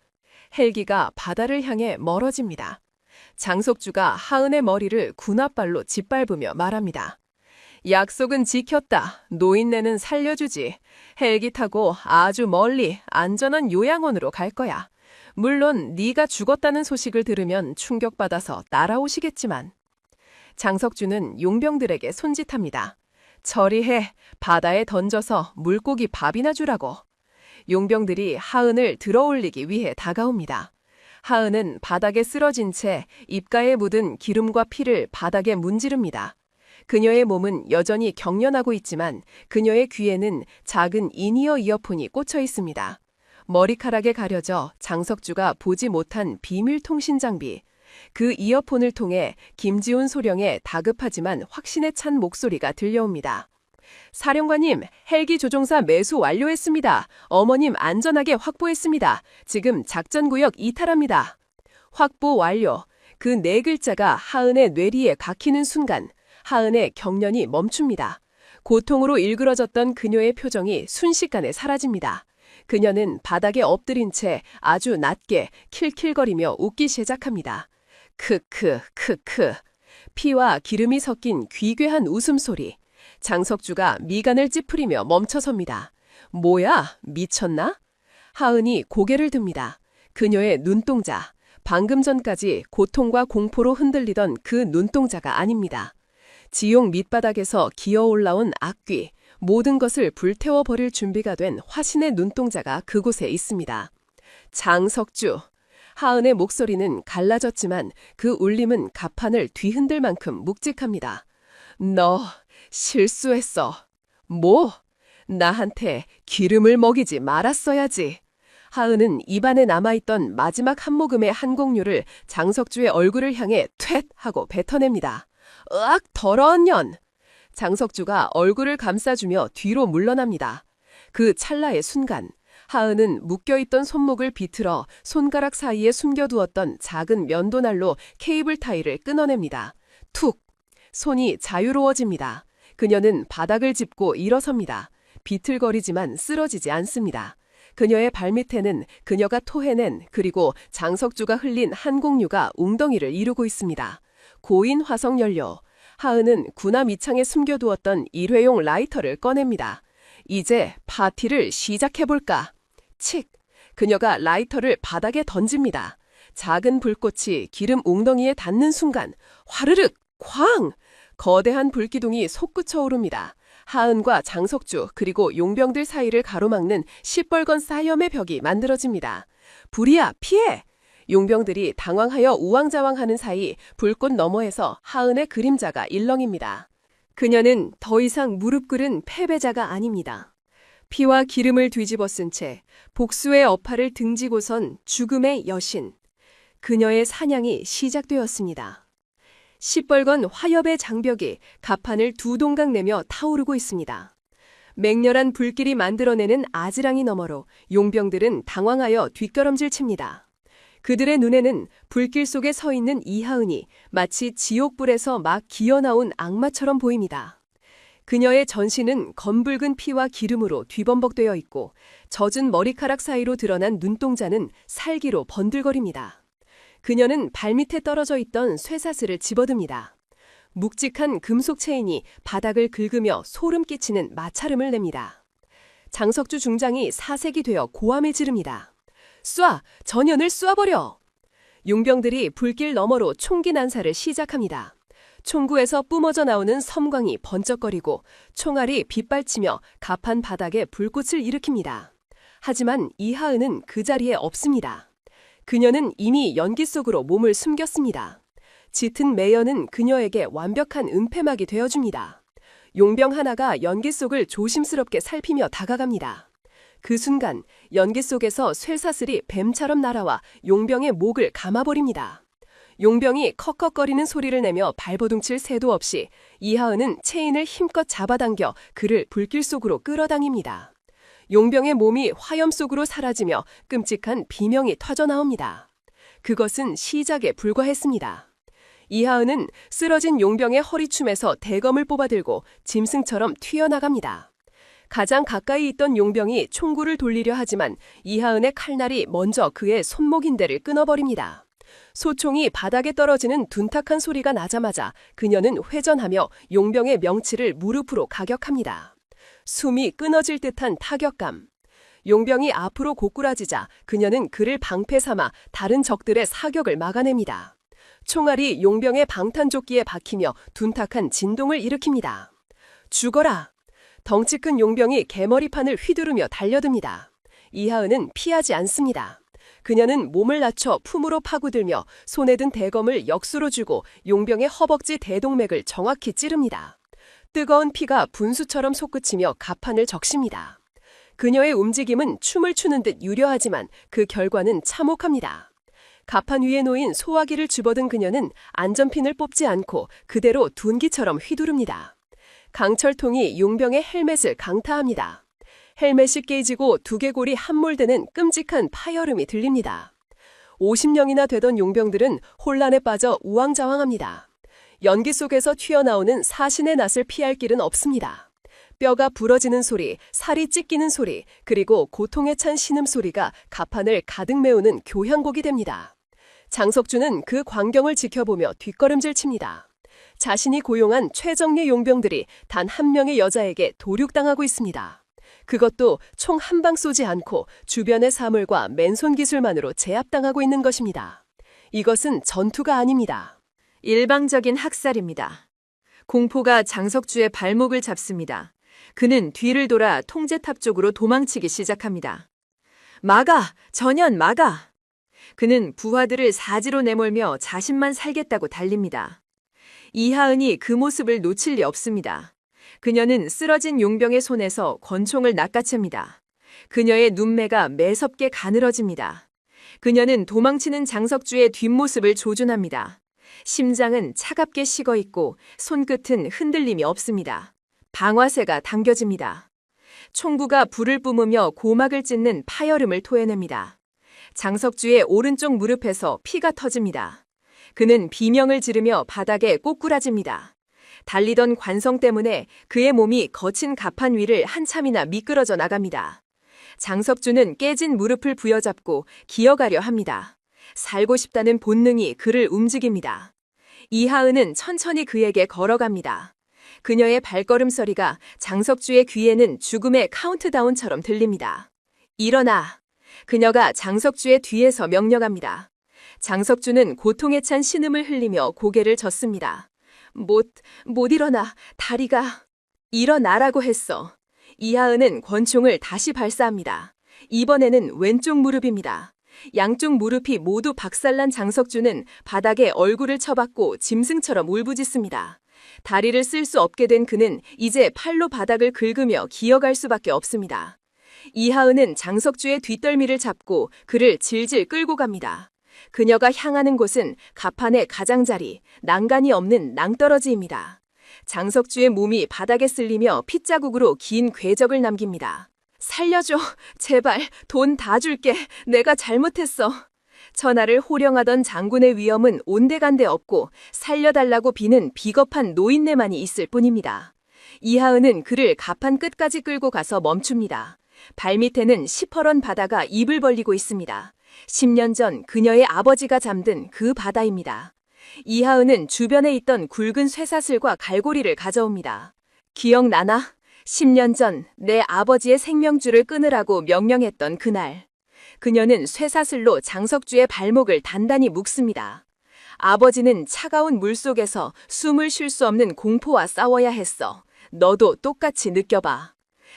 헬기가 바다를 향해 멀어집니다. 장석주가 하은의 머리를 군홧발로 짓밟으며 말합니다. 약속은 지켰다. 노인네는 살려주지. 헬기 타고 아주 멀리 안전한 요양원으로 갈 거야. 물론 네가 죽었다는 소식을 들으면 충격받아서 따라오시겠지만. 장석주는 용병들에게 손짓합니다. 처리해. 바다에 던져서 물고기 밥이나 주라고. 용병들이 하은을 들어올리기 위해 다가옵니다. 하은은 바닥에 쓰러진 채 입가에 묻은 기름과 피를 바닥에 문지릅니다. 그녀의 몸은 여전히 경련하고 있지만 그녀의 귀에는 작은 인이어 이어폰이 꽂혀 있습니다. 머리카락에 가려져 장석주가 보지 못한 비밀 통신 장비. 그 이어폰을 통해 김지훈 소령의 다급하지만 확신에 찬 목소리가 들려옵니다. 사령관님, 헬기 조종사 매수 완료했습니다. 어머님 안전하게 확보했습니다. 지금 작전구역 이탈합니다. 확보 완료. 그 네 글자가 하은의 뇌리에 박히는 순간 하은의 경련이 멈춥니다. 고통으로 일그러졌던 그녀의 표정이 순식간에 사라집니다. 그녀는 바닥에 엎드린 채 아주 낮게 킬킬거리며 웃기 시작합니다. 크크 크크. 피와 기름이 섞인 귀괴한 웃음소리. 장석주가 미간을 찌푸리며 멈춰섭니다. 뭐야? 미쳤나? 하은이 고개를 듭니다. 그녀의 눈동자. 방금 전까지 고통과 공포로 흔들리던 그 눈동자가 아닙니다. 지옥 밑바닥에서 기어 올라온 악귀, 모든 것을 불태워버릴 준비가 된 화신의 눈동자가 그곳에 있습니다. 장석주. 하은의 목소리는 갈라졌지만 그 울림은 가판을 뒤흔들 만큼 묵직합니다. 너 실수했어. 뭐? 나한테 기름을 먹이지 말았어야지. 하은은 입안에 남아있던 마지막 한 모금의 항공유를 장석주의 얼굴을 향해 퇴 하고 뱉어냅니다. 으악, 더러운 년! 장석주가 얼굴을 감싸주며 뒤로 물러납니다. 그 찰나의 순간 하은은 묶여있던 손목을 비틀어 손가락 사이에 숨겨두었던 작은 면도날로 케이블 타이를 끊어냅니다. 툭! 손이 자유로워집니다. 그녀는 바닥을 짚고 일어섭니다. 비틀거리지만 쓰러지지 않습니다. 그녀의 발밑에는 그녀가 토해낸 그리고 장석주가 흘린 항공유가 웅덩이를 이루고 있습니다. 고인 화석 연료. 하은은 군함 이창에 숨겨두었던 일회용 라이터를 꺼냅니다. 이제 파티를 시작해볼까? 칙! 그녀가 라이터를 바닥에 던집니다. 작은 불꽃이 기름 웅덩이에 닿는 순간 화르륵! 쾅! 거대한 불기둥이 솟구쳐 오릅니다. 하은과 장석주 그리고 용병들 사이를 가로막는 시뻘건 싸염의 벽이 만들어집니다. 불이야, 피해! 용병들이 당황하여 우왕좌왕하는 사이 불꽃 너머에서 하은의 그림자가 일렁입니다. 그녀는 더 이상 무릎 꿇은 패배자가 아닙니다. 피와 기름을 뒤집어 쓴 채 복수의 어파를 등지고선 죽음의 여신. 그녀의 사냥이 시작되었습니다. 시뻘건 화엽의 장벽이 가판을 두 동강 내며 타오르고 있습니다. 맹렬한 불길이 만들어내는 아지랑이 너머로 용병들은 당황하여 뒷걸음질 칩니다. 그들의 눈에는 불길 속에 서 있는 이하은이 마치 지옥불에서 막 기어나온 악마처럼 보입니다. 그녀의 전신은 검붉은 피와 기름으로 뒤범벅되어 있고 젖은 머리카락 사이로 드러난 눈동자는 살기로 번들거립니다. 그녀는 발밑에 떨어져 있던 쇠사슬을 집어듭니다. 묵직한 금속 체인이 바닥을 긁으며 소름 끼치는 마찰음을 냅니다. 장석주 중장이 사색이 되어 고함을 지릅니다. 쏴! 전연을 쏴버려! 용병들이 불길 너머로 총기 난사를 시작합니다. 총구에서 뿜어져 나오는 섬광이 번쩍거리고 총알이 빗발치며 갑판 바닥에 불꽃을 일으킵니다. 하지만 이하은은 그 자리에 없습니다. 그녀는 이미 연기 속으로 몸을 숨겼습니다. 짙은 매연은 그녀에게 완벽한 은폐막이 되어줍니다. 용병 하나가 연기 속을 조심스럽게 살피며 다가갑니다. 그 순간 연기 속에서 쇠사슬이 뱀처럼 날아와 용병의 목을 감아버립니다. 용병이 컥컥거리는 소리를 내며 발버둥칠 새도 없이 이하은은 체인을 힘껏 잡아당겨 그를 불길 속으로 끌어당깁니다. 용병의 몸이 화염 속으로 사라지며 끔찍한 비명이 터져나옵니다. 그것은 시작에 불과했습니다. 이하은은 쓰러진 용병의 허리춤에서 대검을 뽑아들고 짐승처럼 튀어나갑니다. 가장 가까이 있던 용병이 총구를 돌리려 하지만 이하은의 칼날이 먼저 그의 손목인대를 끊어버립니다. 소총이 바닥에 떨어지는 둔탁한 소리가 나자마자 그녀는 회전하며 용병의 명치를 무릎으로 가격합니다. 숨이 끊어질 듯한 타격감. 용병이 앞으로 고꾸라지자 그녀는 그를 방패 삼아 다른 적들의 사격을 막아냅니다. 총알이 용병의 방탄조끼에 박히며 둔탁한 진동을 일으킵니다. 죽어라! 덩치 큰 용병이 개머리판을 휘두르며 달려듭니다. 이하은은 피하지 않습니다. 그녀는 몸을 낮춰 품으로 파고들며 손에 든 대검을 역수로 쥐고 용병의 허벅지 대동맥을 정확히 찌릅니다. 뜨거운 피가 분수처럼 솟구치며 갑판을 적십니다. 그녀의 움직임은 춤을 추는 듯 유려하지만 그 결과는 참혹합니다. 갑판 위에 놓인 소화기를 집어든 그녀는 안전핀을 뽑지 않고 그대로 둔기처럼 휘두릅니다. 강철통이 용병의 헬멧을 강타합니다. 헬멧이 깨지고 두개골이 함몰되는 끔찍한 파열음이 들립니다. 50명이나 되던 용병들은 혼란에 빠져 우왕좌왕합니다. 연기 속에서 튀어나오는 사신의 낯을 피할 길은 없습니다. 뼈가 부러지는 소리, 살이 찢기는 소리, 그리고 고통에 찬 신음소리가 갑판을 가득 메우는 교향곡이 됩니다. 장석주는 그 광경을 지켜보며 뒷걸음질 칩니다. 자신이 고용한 최정예 용병들이 단 한 명의 여자에게 도륙당하고 있습니다. 그것도 총 한 방 쏘지 않고 주변의 사물과 맨손 기술만으로 제압당하고 있는 것입니다. 이것은 전투가 아닙니다. 일방적인 학살입니다. 공포가 장석주의 발목을 잡습니다. 그는 뒤를 돌아 통제탑 쪽으로 도망치기 시작합니다. 막아! 전현 막아! 그는 부하들을 사지로 내몰며 자신만 살겠다고 달립니다. 이하은이 그 모습을 놓칠 리 없습니다. 그녀는 쓰러진 용병의 손에서 권총을 낚아챕니다. 그녀의 눈매가 매섭게 가늘어집니다. 그녀는 도망치는 장석주의 뒷모습을 조준합니다. 심장은 차갑게 식어있고 손끝은 흔들림이 없습니다. 방화쇠가 당겨집니다. 총구가 불을 뿜으며 고막을 찢는 파열음을 토해냅니다. 장석주의 오른쪽 무릎에서 피가 터집니다. 그는 비명을 지르며 바닥에 꼬꾸라집니다. 달리던 관성 때문에 그의 몸이 거친 갑판 위를 한참이나 미끄러져 나갑니다. 장석주는 깨진 무릎을 부여잡고 기어가려 합니다. 살고 싶다는 본능이 그를 움직입니다. 이하은은 천천히 그에게 걸어갑니다. 그녀의 발걸음 소리가 장석주의 귀에는 죽음의 카운트다운처럼 들립니다. 일어나! 그녀가 장석주의 뒤에서 명령합니다. 장석주는 고통에 찬 신음을 흘리며 고개를 젓습니다. 못 일어나. 다리가. 일어나라고 했어. 이하은은 권총을 다시 발사합니다. 이번에는 왼쪽 무릎입니다. 양쪽 무릎이 모두 박살난 장석주는 바닥에 얼굴을 쳐박고 짐승처럼 울부짖습니다. 다리를 쓸 수 없게 된 그는 이제 팔로 바닥을 긁으며 기어갈 수밖에 없습니다. 이하은은 장석주의 뒷덜미를 잡고 그를 질질 끌고 갑니다. 그녀가 향하는 곳은 갑판의 가장자리, 난간이 없는 낭떠러지입니다. 장석주의 몸이 바닥에 쓸리며 핏자국으로 긴 궤적을 남깁니다. 살려줘. 제발. 돈 다 줄게. 내가 잘못했어. 천하를 호령하던 장군의 위엄은 온데간데 없고 살려달라고 비는 비겁한 노인네만이 있을 뿐입니다. 이하은은 그를 갑판 끝까지 끌고 가서 멈춥니다. 발밑에는 시퍼런 바다가 입을 벌리고 있습니다. 10년 전 그녀의 아버지가 잠든 그 바다입니다. 이하은은 주변에 있던 굵은 쇠사슬과 갈고리를 가져옵니다. 기억나나? 10년 전 내 아버지의 생명줄을 끊으라고 명령했던 그날. 그녀는 쇠사슬로 장석주의 발목을 단단히 묶습니다. 아버지는 차가운 물속에서 숨을 쉴 수 없는 공포와 싸워야 했어. 너도 똑같이 느껴봐.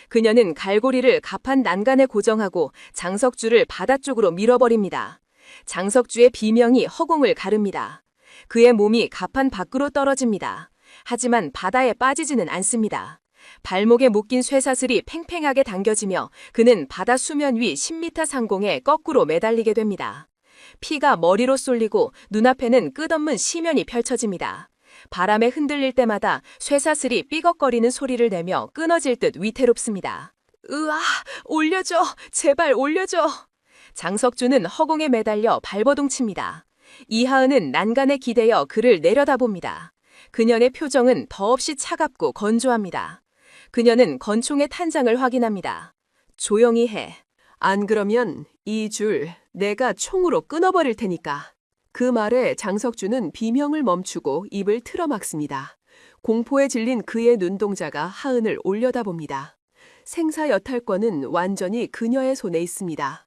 그녀는 갈고리를 갑판 난간에 고정하고 장석주를 바다 쪽으로 밀어버립니다. 장석주의 비명이 허공을 가릅니다. 그의 몸이 갑판 밖으로 떨어집니다. 하지만 바다에 빠지지는 않습니다. 발목에 묶인 쇠사슬이 팽팽하게 당겨지며 그는 바다 수면 위 10m 상공에 거꾸로 매달리게 됩니다. 피가 머리로 쏠리고 눈앞에는 끝없는 시면이 펼쳐집니다. 바람에 흔들릴 때마다 쇠사슬이 삐걱거리는 소리를 내며 끊어질 듯 위태롭습니다. 으아, 올려줘, 제발 올려줘. 장석주는 허공에 매달려 발버둥칩니다. 이하은은 난간에 기대어 그를 내려다봅니다. 그녀의 표정은 더없이 차갑고 건조합니다. 그녀는 권총의 탄장을 확인합니다. 조용히 해. 안 그러면 이 줄 내가 총으로 끊어버릴 테니까. 그 말에 장석주는 비명을 멈추고 입을 틀어막습니다. 공포에 질린 그의 눈동자가 하은을 올려다봅니다. 생사여탈권은 완전히 그녀의 손에 있습니다.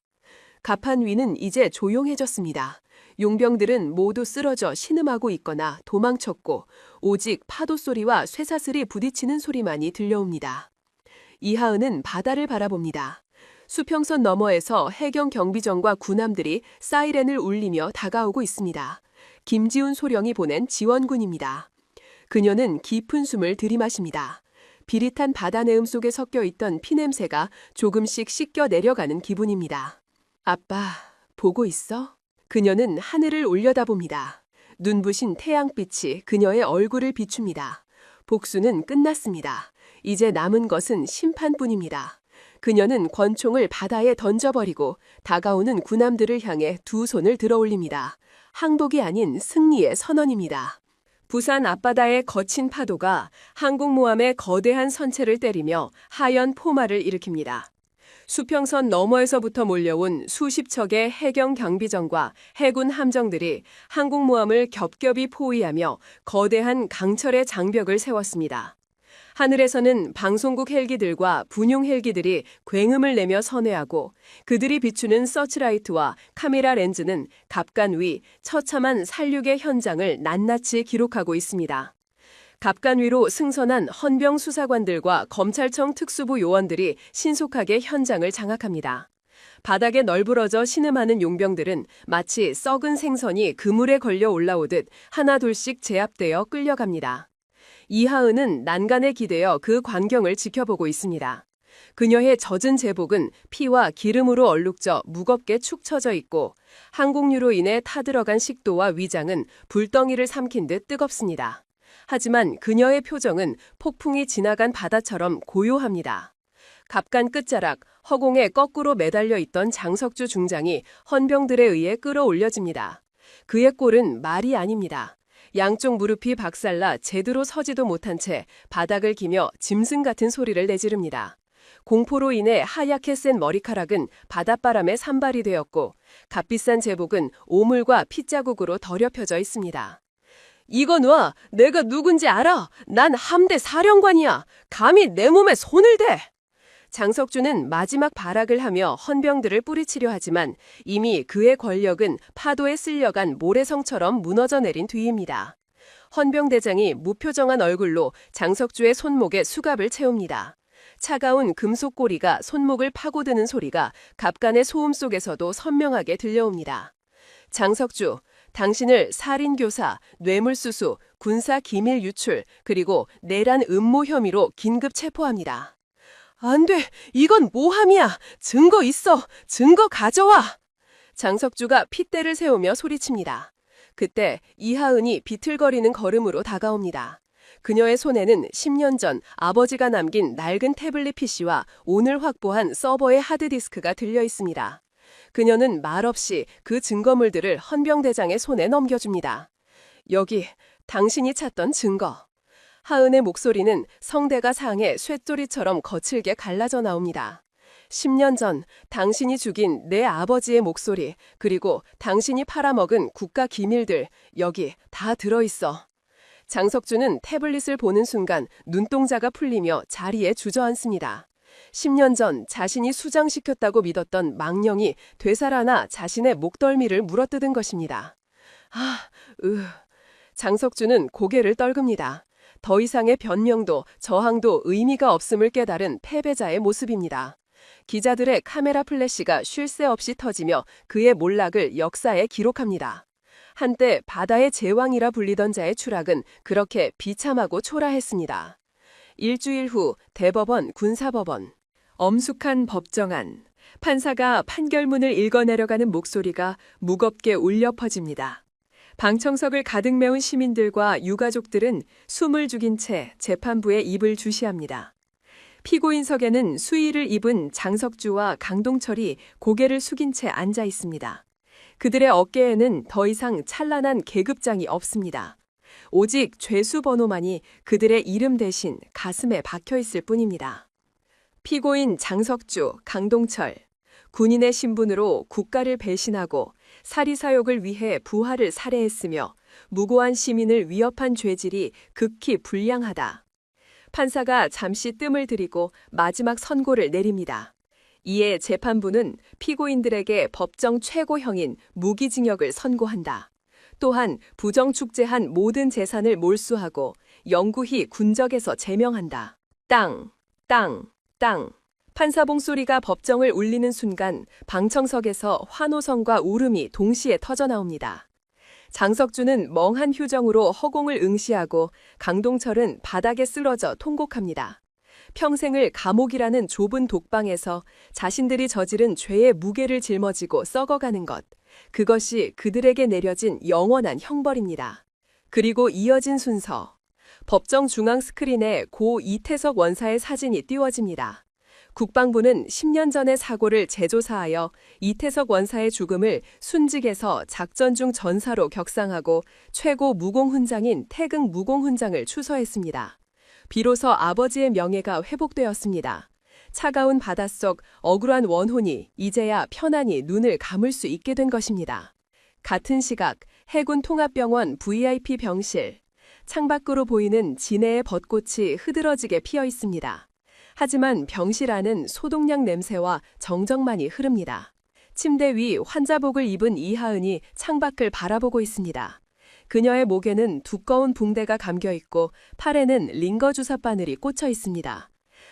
갑판 위는 이제 조용해졌습니다. 용병들은 모두 쓰러져 신음하고 있거나 도망쳤고 오직 파도 소리와 쇠사슬이 부딪히는 소리만이 들려옵니다. 이하은은 바다를 바라봅니다. 수평선 너머에서 해경 경비정과 군함들이 사이렌을 울리며 다가오고 있습니다. 김지훈 소령이 보낸 지원군입니다. 그녀는 깊은 숨을 들이마십니다. 비릿한 바다 내음 속에 섞여 있던 피냄새가 조금씩 씻겨 내려가는 기분입니다. 아빠, 보고 있어? 그녀는 하늘을 올려다봅니다. 눈부신 태양빛이 그녀의 얼굴을 비춥니다. 복수는 끝났습니다. 이제 남은 것은 심판뿐입니다. 그녀는 권총을 바다에 던져버리고 다가오는 군함들을 향해 두 손을 들어올립니다. 항복이 아닌 승리의 선언입니다. 부산 앞바다의 거친 파도가 항공모함의 거대한 선체를 때리며 하얀 포마를 일으킵니다. 수평선 너머에서부터 몰려온 수십 척의 해경 경비정과 해군 함정들이 항공모함을 겹겹이 포위하며 거대한 강철의 장벽을 세웠습니다. 하늘에서는 방송국 헬기들과 군용 헬기들이 굉음을 내며 선회하고 그들이 비추는 서치라이트와 카메라 렌즈는 갑간 위 처참한 살육의 현장을 낱낱이 기록하고 있습니다. 갑간 위로 승선한 헌병 수사관들과 검찰청 특수부 요원들이 신속하게 현장을 장악합니다. 바닥에 널브러져 신음하는 용병들은 마치 썩은 생선이 그물에 걸려 올라오듯 하나둘씩 제압되어 끌려갑니다. 이하은은 난간에 기대어 그 광경을 지켜보고 있습니다. 그녀의 젖은 제복은 피와 기름으로 얼룩져 무겁게 축 처져 있고 항공유로 인해 타들어간 식도와 위장은 불덩이를 삼킨 듯 뜨겁습니다. 하지만 그녀의 표정은 폭풍이 지나간 바다처럼 고요합니다. 갑간 끝자락 허공에 거꾸로 매달려 있던 장석주 중장이 헌병들에 의해 끌어올려집니다. 그의 꼴은 말이 아닙니다. 양쪽 무릎이 박살나 제대로 서지도 못한 채 바닥을 기며 짐승 같은 소리를 내지릅니다. 공포로 인해 하얗게 센 머리카락은 바닷바람에 산발이 되었고 값비싼 제복은 오물과 핏자국으로 더럽혀져 있습니다. 이거 놔! 내가 누군지 알아! 난 함대 사령관이야! 감히 내 몸에 손을 대! 장석주는 마지막 발악을 하며 헌병들을 뿌리치려 하지만 이미 그의 권력은 파도에 쓸려간 모래성처럼 무너져 내린 뒤입니다. 헌병대장이 무표정한 얼굴로 장석주의 손목에 수갑을 채웁니다. 차가운 금속 고리가 손목을 파고드는 소리가 갑간의 소음 속에서도 선명하게 들려옵니다. 장석주, 당신을 살인교사, 뇌물수수, 군사기밀 유출, 그리고 내란 음모 혐의로 긴급 체포합니다. 안 돼! 이건 모함이야! 증거 있어! 증거 가져와! 장석주가 핏대를 세우며 소리칩니다. 그때 이하은이 비틀거리는 걸음으로 다가옵니다. 그녀의 손에는 10년 전 아버지가 남긴 낡은 태블릿 PC와 오늘 확보한 서버의 하드디스크가 들려 있습니다. 그녀는 말없이 그 증거물들을 헌병대장의 손에 넘겨줍니다. 여기, 당신이 찾던 증거. 하은의 목소리는 성대가 상해 쇳소리처럼 거칠게 갈라져 나옵니다. 10년 전 당신이 죽인 내 아버지의 목소리, 그리고 당신이 팔아먹은 국가 기밀들, 여기 다 들어있어. 장석주는 태블릿을 보는 순간 눈동자가 풀리며 자리에 주저앉습니다. 10년 전 자신이 수장시켰다고 믿었던 망령이 되살아나 자신의 목덜미를 물어뜯은 것입니다. 장석주는 고개를 떨굽니다. 더 이상의 변명도 저항도 의미가 없음을 깨달은 패배자의 모습입니다. 기자들의 카메라 플래시가 쉴 새 없이 터지며 그의 몰락을 역사에 기록합니다. 한때 바다의 제왕이라 불리던 자의 추락은 그렇게 비참하고 초라했습니다. 일주일 후 대법원 군사법원. 엄숙한 법정안. 판사가 판결문을 읽어내려가는 목소리가 무겁게 울려 퍼집니다. 방청석을 가득 메운 시민들과 유가족들은 숨을 죽인 채 재판부에 입을 주시합니다. 피고인석에는 수의를 입은 장석주와 강동철이 고개를 숙인 채 앉아 있습니다. 그들의 어깨에는 더 이상 찬란한 계급장이 없습니다. 오직 죄수 번호만이 그들의 이름 대신 가슴에 박혀 있을 뿐입니다. 피고인 장석주, 강동철, 군인의 신분으로 국가를 배신하고 사리사욕을 위해 부하를 살해했으며 무고한 시민을 위협한 죄질이 극히 불량하다. 판사가 잠시 뜸을 들이고 마지막 선고를 내립니다. 이에 재판부는 피고인들에게 법정 최고형인 무기징역을 선고한다. 또한 부정축제한 모든 재산을 몰수하고 영구히 군적에서 제명한다. 땅, 땅, 땅. 판사 봉소리가 법정을 울리는 순간 방청석에서 환호성과 울음이 동시에 터져나옵니다. 장석주는 멍한 표정으로 허공을 응시하고 강동철은 바닥에 쓰러져 통곡합니다. 평생을 감옥이라는 좁은 독방에서 자신들이 저지른 죄의 무게를 짊어지고 썩어가는 것, 그것이 그들에게 내려진 영원한 형벌입니다. 그리고 이어진 순서. 법정 중앙 스크린에 고 이태석 원사의 사진이 띄워집니다. 국방부는 10년 전의 사고를 재조사하여 이태석 원사의 죽음을 순직에서 작전 중 전사로 격상하고 최고 무공훈장인 태극 무공훈장을 추서했습니다. 비로소 아버지의 명예가 회복되었습니다. 차가운 바닷속 억울한 원혼이 이제야 편안히 눈을 감을 수 있게 된 것입니다. 같은 시각 해군 통합병원 VIP 병실. 창밖으로 보이는 진해의 벚꽃이 흐드러지게 피어 있습니다. 하지만 병실 안은 소독약 냄새와 정적만이 흐릅니다. 침대 위 환자복을 입은 이하은이 창밖을 바라보고 있습니다. 그녀의 목에는 두꺼운 붕대가 감겨 있고 팔에는 링거 주사 바늘이 꽂혀 있습니다.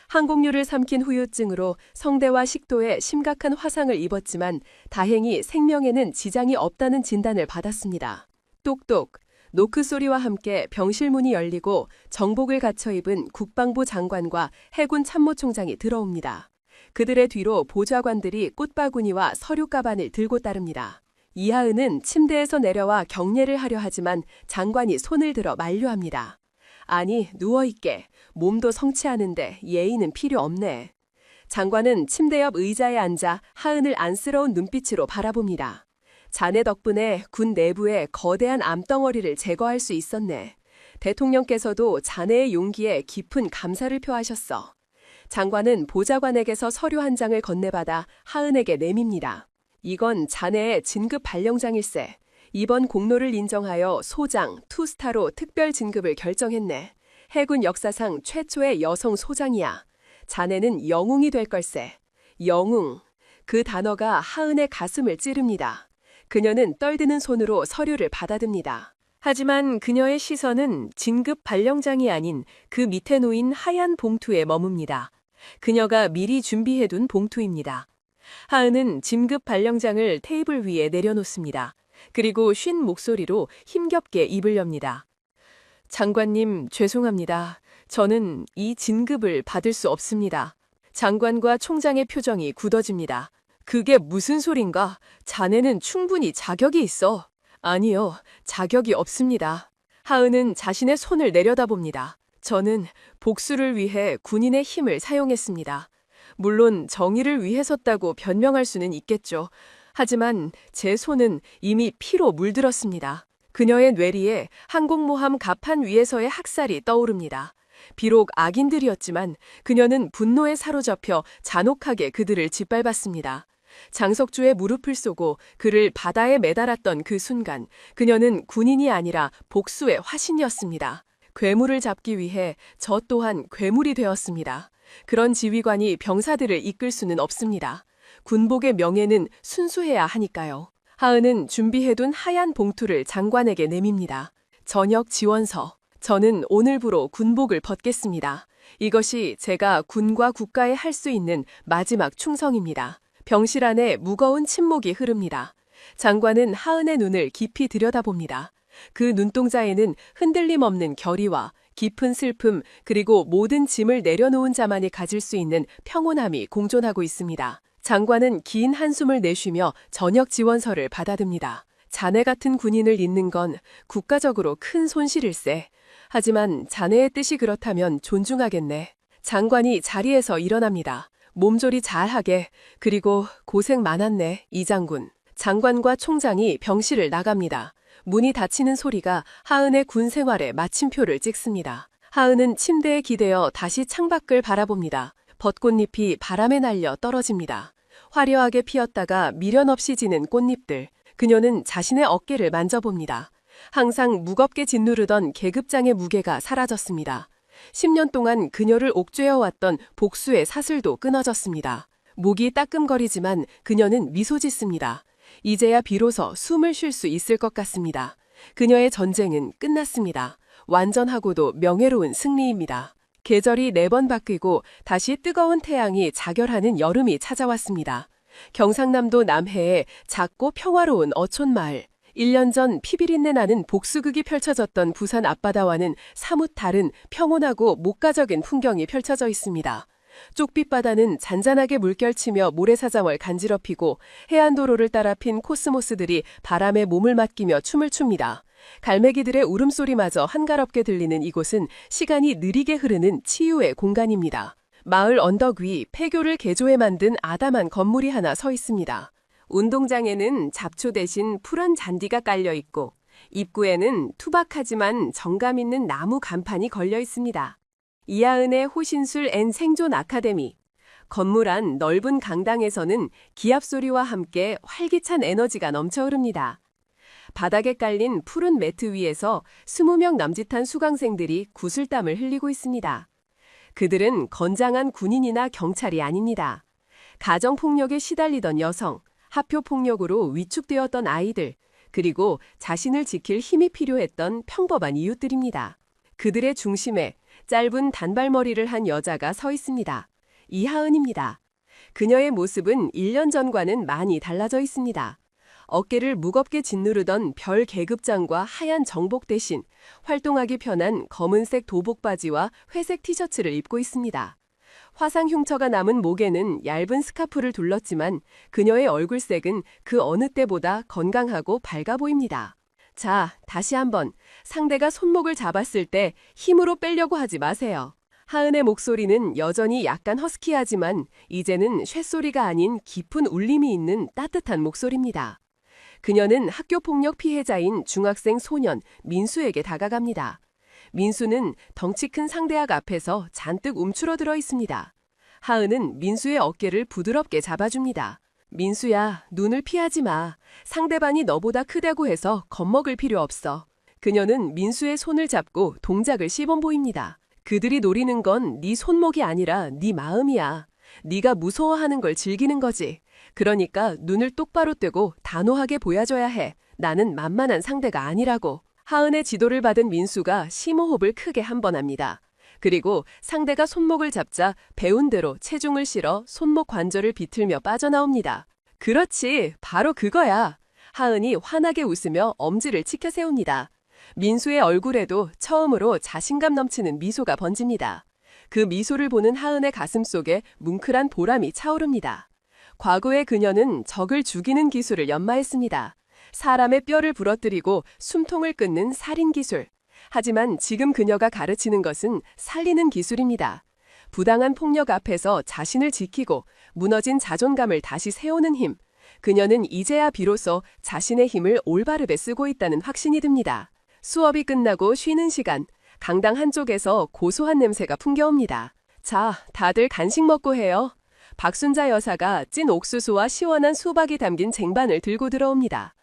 항공유를 삼킨 후유증으로 성대와 식도에 심각한 화상을 입었지만 다행히 생명에는 지장이 없다는 진단을 받았습니다. 똑똑. 노크 소리와 함께 병실 문이 열리고 정복을 갖춰 입은 국방부 장관과 해군 참모총장이 들어옵니다. 그들의 뒤로 보좌관들이 꽃바구니와 서류 가방을 들고 따릅니다. 이하은은 침대에서 내려와 경례를 하려 하지만 장관이 손을 들어 만류합니다. 아니, 누워있게. 몸도 성취하는데 예의는 필요 없네. 장관은 침대 옆 의자에 앉아 하은을 안쓰러운 눈빛으로 바라봅니다. 자네 덕분에 군 내부의 거대한 암덩어리를 제거할 수 있었네. 대통령께서도 자네의 용기에 깊은 감사를 표하셨어. 장관은 보좌관에게서 서류 한 장을 건네받아 하은에게 내밉니다. 이건 자네의 진급 발령장일세. 이번 공로를 인정하여 소장, 투스타로 특별 진급을 결정했네. 해군 역사상 최초의 여성 소장이야. 자네는 영웅이 될 걸세. 영웅. 그 단어가 하은의 가슴을 찌릅니다. 그녀는 떨드는 손으로 서류를 받아듭니다. 하지만 그녀의 시선은 진급 발령장이 아닌 그 밑에 놓인 하얀 봉투에 머뭅니다. 그녀가 미리 준비해둔 봉투입니다. 하은은 진급 발령장을 테이블 위에 내려놓습니다. 그리고 쉰 목소리로 힘겹게 입을 엽니다. 장관님, 죄송합니다. 저는 이 진급을 받을 수 없습니다. 장관과 총장의 표정이 굳어집니다. 그게 무슨 소린가? 자네는 충분히 자격이 있어. 아니요, 자격이 없습니다. 하은은 자신의 손을 내려다봅니다. 저는 복수를 위해 군인의 힘을 사용했습니다. 물론 정의를 위해서였다고 변명할 수는 있겠죠. 하지만 제 손은 이미 피로 물들었습니다. 그녀의 뇌리에 항공모함 갑판 위에서의 학살이 떠오릅니다. 비록 악인들이었지만 그녀는 분노에 사로잡혀 잔혹하게 그들을 짓밟았습니다. 장석주의 무릎을 쏘고 그를 바다에 매달았던 그 순간 그녀는 군인이 아니라 복수의 화신이었습니다. 괴물을 잡기 위해 저 또한 괴물이 되었습니다. 그런 지휘관이 병사들을 이끌 수는 없습니다. 군복의 명예는 순수해야 하니까요. 하은은 준비해둔 하얀 봉투를 장관에게 내밉니다. 전역 지원서. 저는 오늘부로 군복을 벗겠습니다. 이것이 제가 군과 국가에 할 수 있는 마지막 충성입니다. 병실 안에 무거운 침묵이 흐릅니다. 장관은 하은의 눈을 깊이 들여다봅니다. 그 눈동자에는 흔들림 없는 결의와 깊은 슬픔 그리고 모든 짐을 내려놓은 자만이 가질 수 있는 평온함이 공존하고 있습니다. 장관은 긴 한숨을 내쉬며 전역 지원서를 받아듭니다. 자네 같은 군인을 잃는 건 국가적으로 큰 손실일세. 하지만 자네의 뜻이 그렇다면 존중하겠네. 장관이 자리에서 일어납니다. 몸조리 잘하게. 그리고 고생 많았네, 이 장군. 장관과 총장이 병실을 나갑니다. 문이 닫히는 소리가 하은의 군 생활에 마침표를 찍습니다. 하은은 침대에 기대어 다시 창밖을 바라봅니다. 벚꽃잎이 바람에 날려 떨어집니다. 화려하게 피었다가 미련 없이 지는 꽃잎들. 그녀는 자신의 어깨를 만져봅니다. 항상 무겁게 짓누르던 계급장의 무게가 사라졌습니다. 10년 동안 그녀를 옥죄어왔던 복수의 사슬도 끊어졌습니다. 목이 따끔거리지만 그녀는 미소 짓습니다. 이제야 비로소 숨을 쉴 수 있을 것 같습니다. 그녀의 전쟁은 끝났습니다. 완전하고도 명예로운 승리입니다. 계절이 4번 바뀌고 다시 뜨거운 태양이 자결하는 여름이 찾아왔습니다. 경상남도 남해의 작고 평화로운 어촌마을. 1년 전 피비린내 나는 복수극이 펼쳐졌던 부산 앞바다와는 사뭇 다른 평온하고 목가적인 풍경이 펼쳐져 있습니다. 쪽빛 바다는 잔잔하게 물결치며 모래사장을 간지럽히고 해안도로를 따라 핀 코스모스들이 바람에 몸을 맡기며 춤을 춥니다. 갈매기들의 울음소리마저 한가롭게 들리는 이곳은 시간이 느리게 흐르는 치유의 공간입니다. 마을 언덕 위 폐교를 개조해 만든 아담한 건물이 하나 서 있습니다. 운동장에는 잡초 대신 푸른 잔디가 깔려 있고 입구에는 투박하지만 정감 있는 나무 간판이 걸려 있습니다. 이하은의 호신술 앤 생존 아카데미. 건물 안 넓은 강당에서는 기합 소리와 함께 활기찬 에너지가 넘쳐 흐릅니다. 바닥에 깔린 푸른 매트 위에서 20명 남짓한 수강생들이 구슬땀을 흘리고 있습니다. 그들은 건장한 군인이나 경찰이 아닙니다. 가정폭력에 시달리던 여성, 학교폭력으로 위축되었던 아이들, 그리고 자신을 지킬 힘이 필요했던 평범한 이웃들입니다. 그들의 중심에 짧은 단발머리를 한 여자가 서 있습니다. 이하은입니다. 그녀의 모습은 1년 전과는 많이 달라져 있습니다. 어깨를 무겁게 짓누르던 별 계급장과 하얀 정복 대신 활동하기 편한 검은색 도복 바지와 회색 티셔츠를 입고 있습니다. 화상 흉터가 남은 목에는 얇은 스카프를 둘렀지만 그녀의 얼굴색은 그 어느 때보다 건강하고 밝아 보입니다. 자, 다시 한번 상대가 손목을 잡았을 때 힘으로 빼려고 하지 마세요. 하은의 목소리는 여전히 약간 허스키하지만 이제는 쇳소리가 아닌 깊은 울림이 있는 따뜻한 목소리입니다. 그녀는 학교폭력 피해자인 중학생 소년 민수에게 다가갑니다. 민수는 덩치 큰 상대학 앞에서 잔뜩 움츠러들어 있습니다. 하은은 민수의 어깨를 부드럽게 잡아줍니다. 민수야, 눈을 피하지 마. 상대방이 너보다 크다고 해서 겁먹을 필요 없어. 그녀는 민수의 손을 잡고 동작을 시범 보입니다. 그들이 노리는 건 네 손목이 아니라 네 마음이야. 네가 무서워하는 걸 즐기는 거지. 그러니까 눈을 똑바로 뜨고 단호하게 보여줘야 해. 나는 만만한 상대가 아니라고. 하은의 지도를 받은 민수가 심호흡을 크게 한 번 합니다. 그리고 상대가 손목을 잡자 배운 대로 체중을 실어 손목 관절을 비틀며 빠져나옵니다. 그렇지, 바로 그거야. 하은이 환하게 웃으며 엄지를 치켜 세웁니다. 민수의 얼굴에도 처음으로 자신감 넘치는 미소가 번집니다. 그 미소를 보는 하은의 가슴 속에 뭉클한 보람이 차오릅니다. 과거에 그녀는 적을 죽이는 기술을 연마했습니다. 사람의 뼈를 부러뜨리고 숨통을 끊는 살인 기술. 하지만 지금 그녀가 가르치는 것은 살리는 기술입니다. 부당한 폭력 앞에서 자신을 지키고 무너진 자존감을 다시 세우는 힘. 그녀는 이제야 비로소 자신의 힘을 올바르게 쓰고 있다는 확신이 듭니다. 수업이 끝나고 쉬는 시간, 강당 한쪽에서 고소한 냄새가 풍겨옵니다. 자, 다들 간식 먹고 해요. 박순자 여사가 찐 옥수수와 시원한 수박이 담긴 쟁반을 들고 들어옵니다.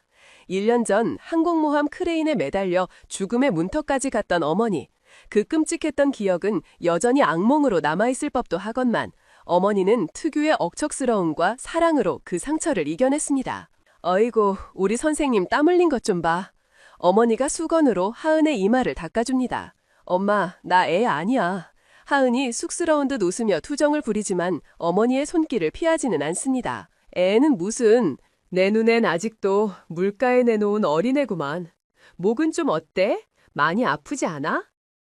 1년 전 항공모함 크레인에 매달려 죽음의 문턱까지 갔던 어머니. 그 끔찍했던 기억은 여전히 악몽으로 남아있을 법도 하건만 어머니는 특유의 억척스러움과 사랑으로 그 상처를 이겨냈습니다. 어이고, 우리 선생님 땀 흘린 것 좀 봐. 어머니가 수건으로 하은의 이마를 닦아줍니다. 엄마, 나 애 아니야. 하은이 쑥스러운 듯 웃으며 투정을 부리지만 어머니의 손길을 피하지는 않습니다. 애는 무슨, 내 눈엔 아직도 물가에 내놓은 어린애구만. 목은 좀 어때? 많이 아프지 않아?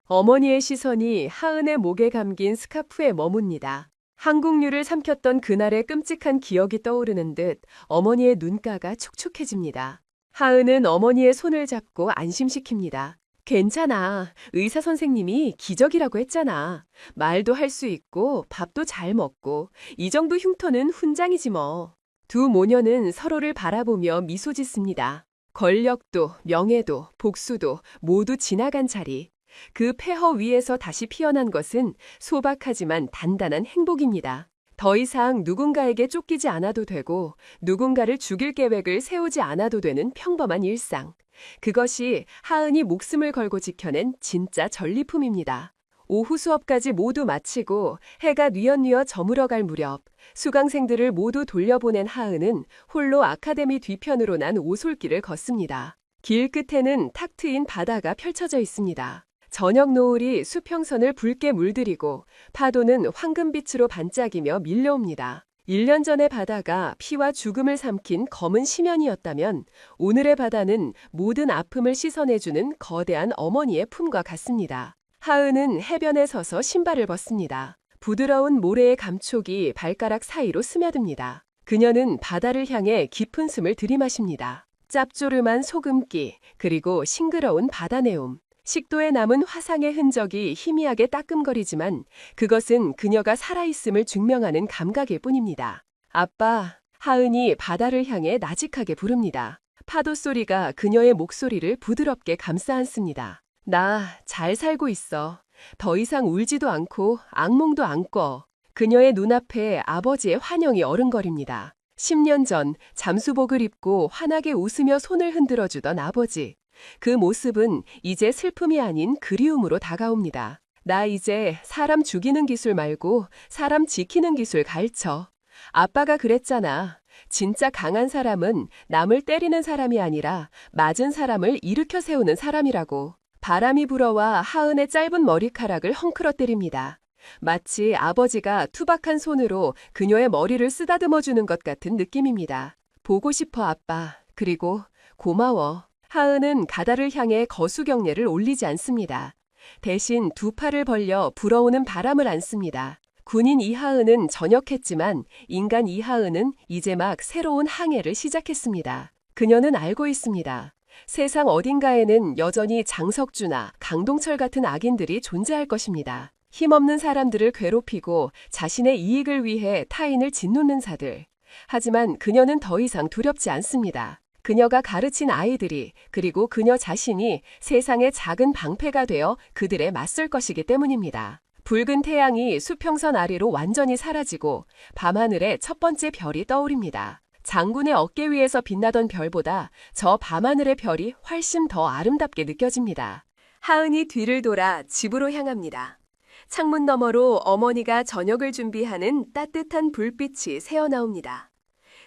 어머니의 시선이 하은의 목에 감긴 스카프에 머뭅니다. 한국류를 삼켰던 그날의 끔찍한 기억이 떠오르는 듯 어머니의 눈가가 촉촉해집니다. 하은은 어머니의 손을 잡고 안심시킵니다. 괜찮아. 의사 선생님이 기적이라고 했잖아. 말도 할 수 있고 밥도 잘 먹고 이 정도 흉터는 훈장이지 뭐. 두 모녀는 서로를 바라보며 미소 짓습니다. 권력도 명예도 복수도 모두 지나간 자리. 그 폐허 위에서 다시 피어난 것은 소박하지만 단단한 행복입니다. 더 이상 누군가에게 쫓기지 않아도 되고 누군가를 죽일 계획을 세우지 않아도 되는 평범한 일상. 그것이 하은이 목숨을 걸고 지켜낸 진짜 전리품입니다. 오후 수업까지 모두 마치고 해가 뉘엿뉘엿 저물어갈 무렵 수강생들을 모두 돌려보낸 하은은 홀로 아카데미 뒤편으로 난 오솔길을 걷습니다. 길 끝에는 탁 트인 바다가 펼쳐져 있습니다. 저녁 노을이 수평선을 붉게 물들이고 파도는 황금빛으로 반짝이며 밀려옵니다. 1년 전의 바다가 피와 죽음을 삼킨 검은 심연이었다면 오늘의 바다는 모든 아픔을 씻어내주는 거대한 어머니의 품과 같습니다. 하은은 해변에 서서 신발을 벗습니다. 부드러운 모래의 감촉이 발가락 사이로 스며듭니다. 그녀는 바다를 향해 깊은 숨을 들이마십니다. 짭조름한 소금기, 그리고 싱그러운 바다 내움. 식도에 남은 화상의 흔적이 희미하게 따끔거리지만 그것은 그녀가 살아있음을 증명하는 감각일 뿐입니다. 아빠, 하은이 바다를 향해 나직하게 부릅니다. 파도 소리가 그녀의 목소리를 부드럽게 감싸 안습니다. 나 잘 살고 있어. 더 이상 울지도 않고 악몽도 안 꿔. 그녀의 눈앞에 아버지의 환영이 어른거립니다. 10년 전 잠수복을 입고 환하게 웃으며 손을 흔들어주던 아버지. 그 모습은 이제 슬픔이 아닌 그리움으로 다가옵니다. 나 이제 사람 죽이는 기술 말고 사람 지키는 기술 가르쳐. 아빠가 그랬잖아. 진짜 강한 사람은 남을 때리는 사람이 아니라 맞은 사람을 일으켜 세우는 사람이라고. 바람이 불어와 하은의 짧은 머리카락을 헝클어뜨립니다. 마치 아버지가 투박한 손으로 그녀의 머리를 쓰다듬어주는 것 같은 느낌입니다. 보고 싶어 아빠. 그리고 고마워. 하은은 가다를 향해 거수경례를 올리지 않습니다. 대신 두 팔을 벌려 불어오는 바람을 안습니다. 군인 이하은은 전역했지만 인간 이하은은 이제 막 새로운 항해를 시작했습니다. 그녀는 알고 있습니다. 세상 어딘가에는 여전히 장석주나 강동철 같은 악인들이 존재할 것입니다. 힘없는 사람들을 괴롭히고 자신의 이익을 위해 타인을 짓누는 자들. 하지만 그녀는 더 이상 두렵지 않습니다. 그녀가 가르친 아이들이 그리고 그녀 자신이 세상의 작은 방패가 되어 그들에 맞설 것이기 때문입니다. 붉은 태양이 수평선 아래로 완전히 사라지고 밤하늘에 첫 번째 별이 떠오릅니다. 장군의 어깨 위에서 빛나던 별보다 저 밤하늘의 별이 훨씬 더 아름답게 느껴집니다. 하은이 뒤를 돌아 집으로 향합니다. 창문 너머로 어머니가 저녁을 준비하는 따뜻한 불빛이 새어나옵니다.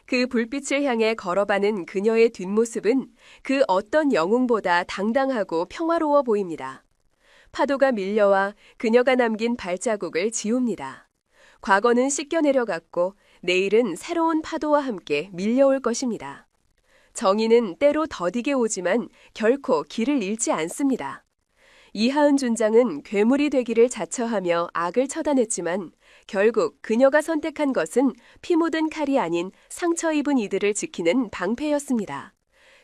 그 불빛을 향해 걸어가는 그녀의 뒷모습은 그 어떤 영웅보다 당당하고 평화로워 보입니다. 파도가 밀려와 그녀가 남긴 발자국을 지웁니다. 과거는 씻겨 내려갔고 내일은 새로운 파도와 함께 밀려올 것입니다. 정의는 때로 더디게 오지만 결코 길을 잃지 않습니다. 이하은 준장은 괴물이 되기를 자처하며 악을 처단했지만 결국 그녀가 선택한 것은 피 묻은 칼이 아닌 상처 입은 이들을 지키는 방패였습니다.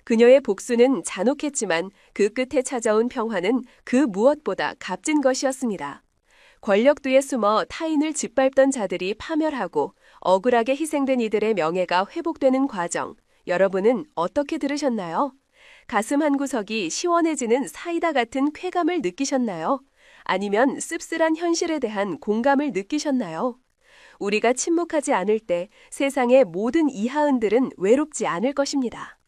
그녀의 복수는 잔혹했지만 그 끝에 찾아온 평화는 그 무엇보다 값진 것이었습니다. 권력 뒤에 숨어 타인을 짓밟던 자들이 파멸하고 억울하게 희생된 이들의 명예가 회복되는 과정, 여러분은 어떻게 들으셨나요? 가슴 한구석이 시원해지는 사이다 같은 쾌감을 느끼셨나요? 아니면 씁쓸한 현실에 대한 공감을 느끼셨나요? 우리가 침묵하지 않을 때 세상의 모든 이하은들은 외롭지 않을 것입니다.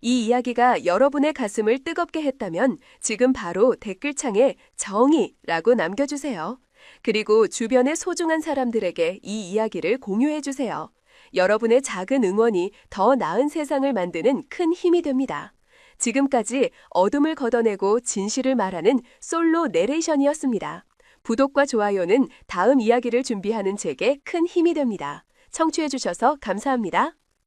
이 이야기가 여러분의 가슴을 뜨겁게 했다면 지금 바로 댓글창에 정의라고 남겨주세요. 그리고 주변의 소중한 사람들에게 이 이야기를 공유해주세요. 여러분의 작은 응원이 더 나은 세상을 만드는 큰 힘이 됩니다. 지금까지 어둠을 걷어내고 진실을 말하는 솔로 내레이션이었습니다. 구독과 좋아요는 다음 이야기를 준비하는 제게 큰 힘이 됩니다. 청취해주셔서 감사합니다.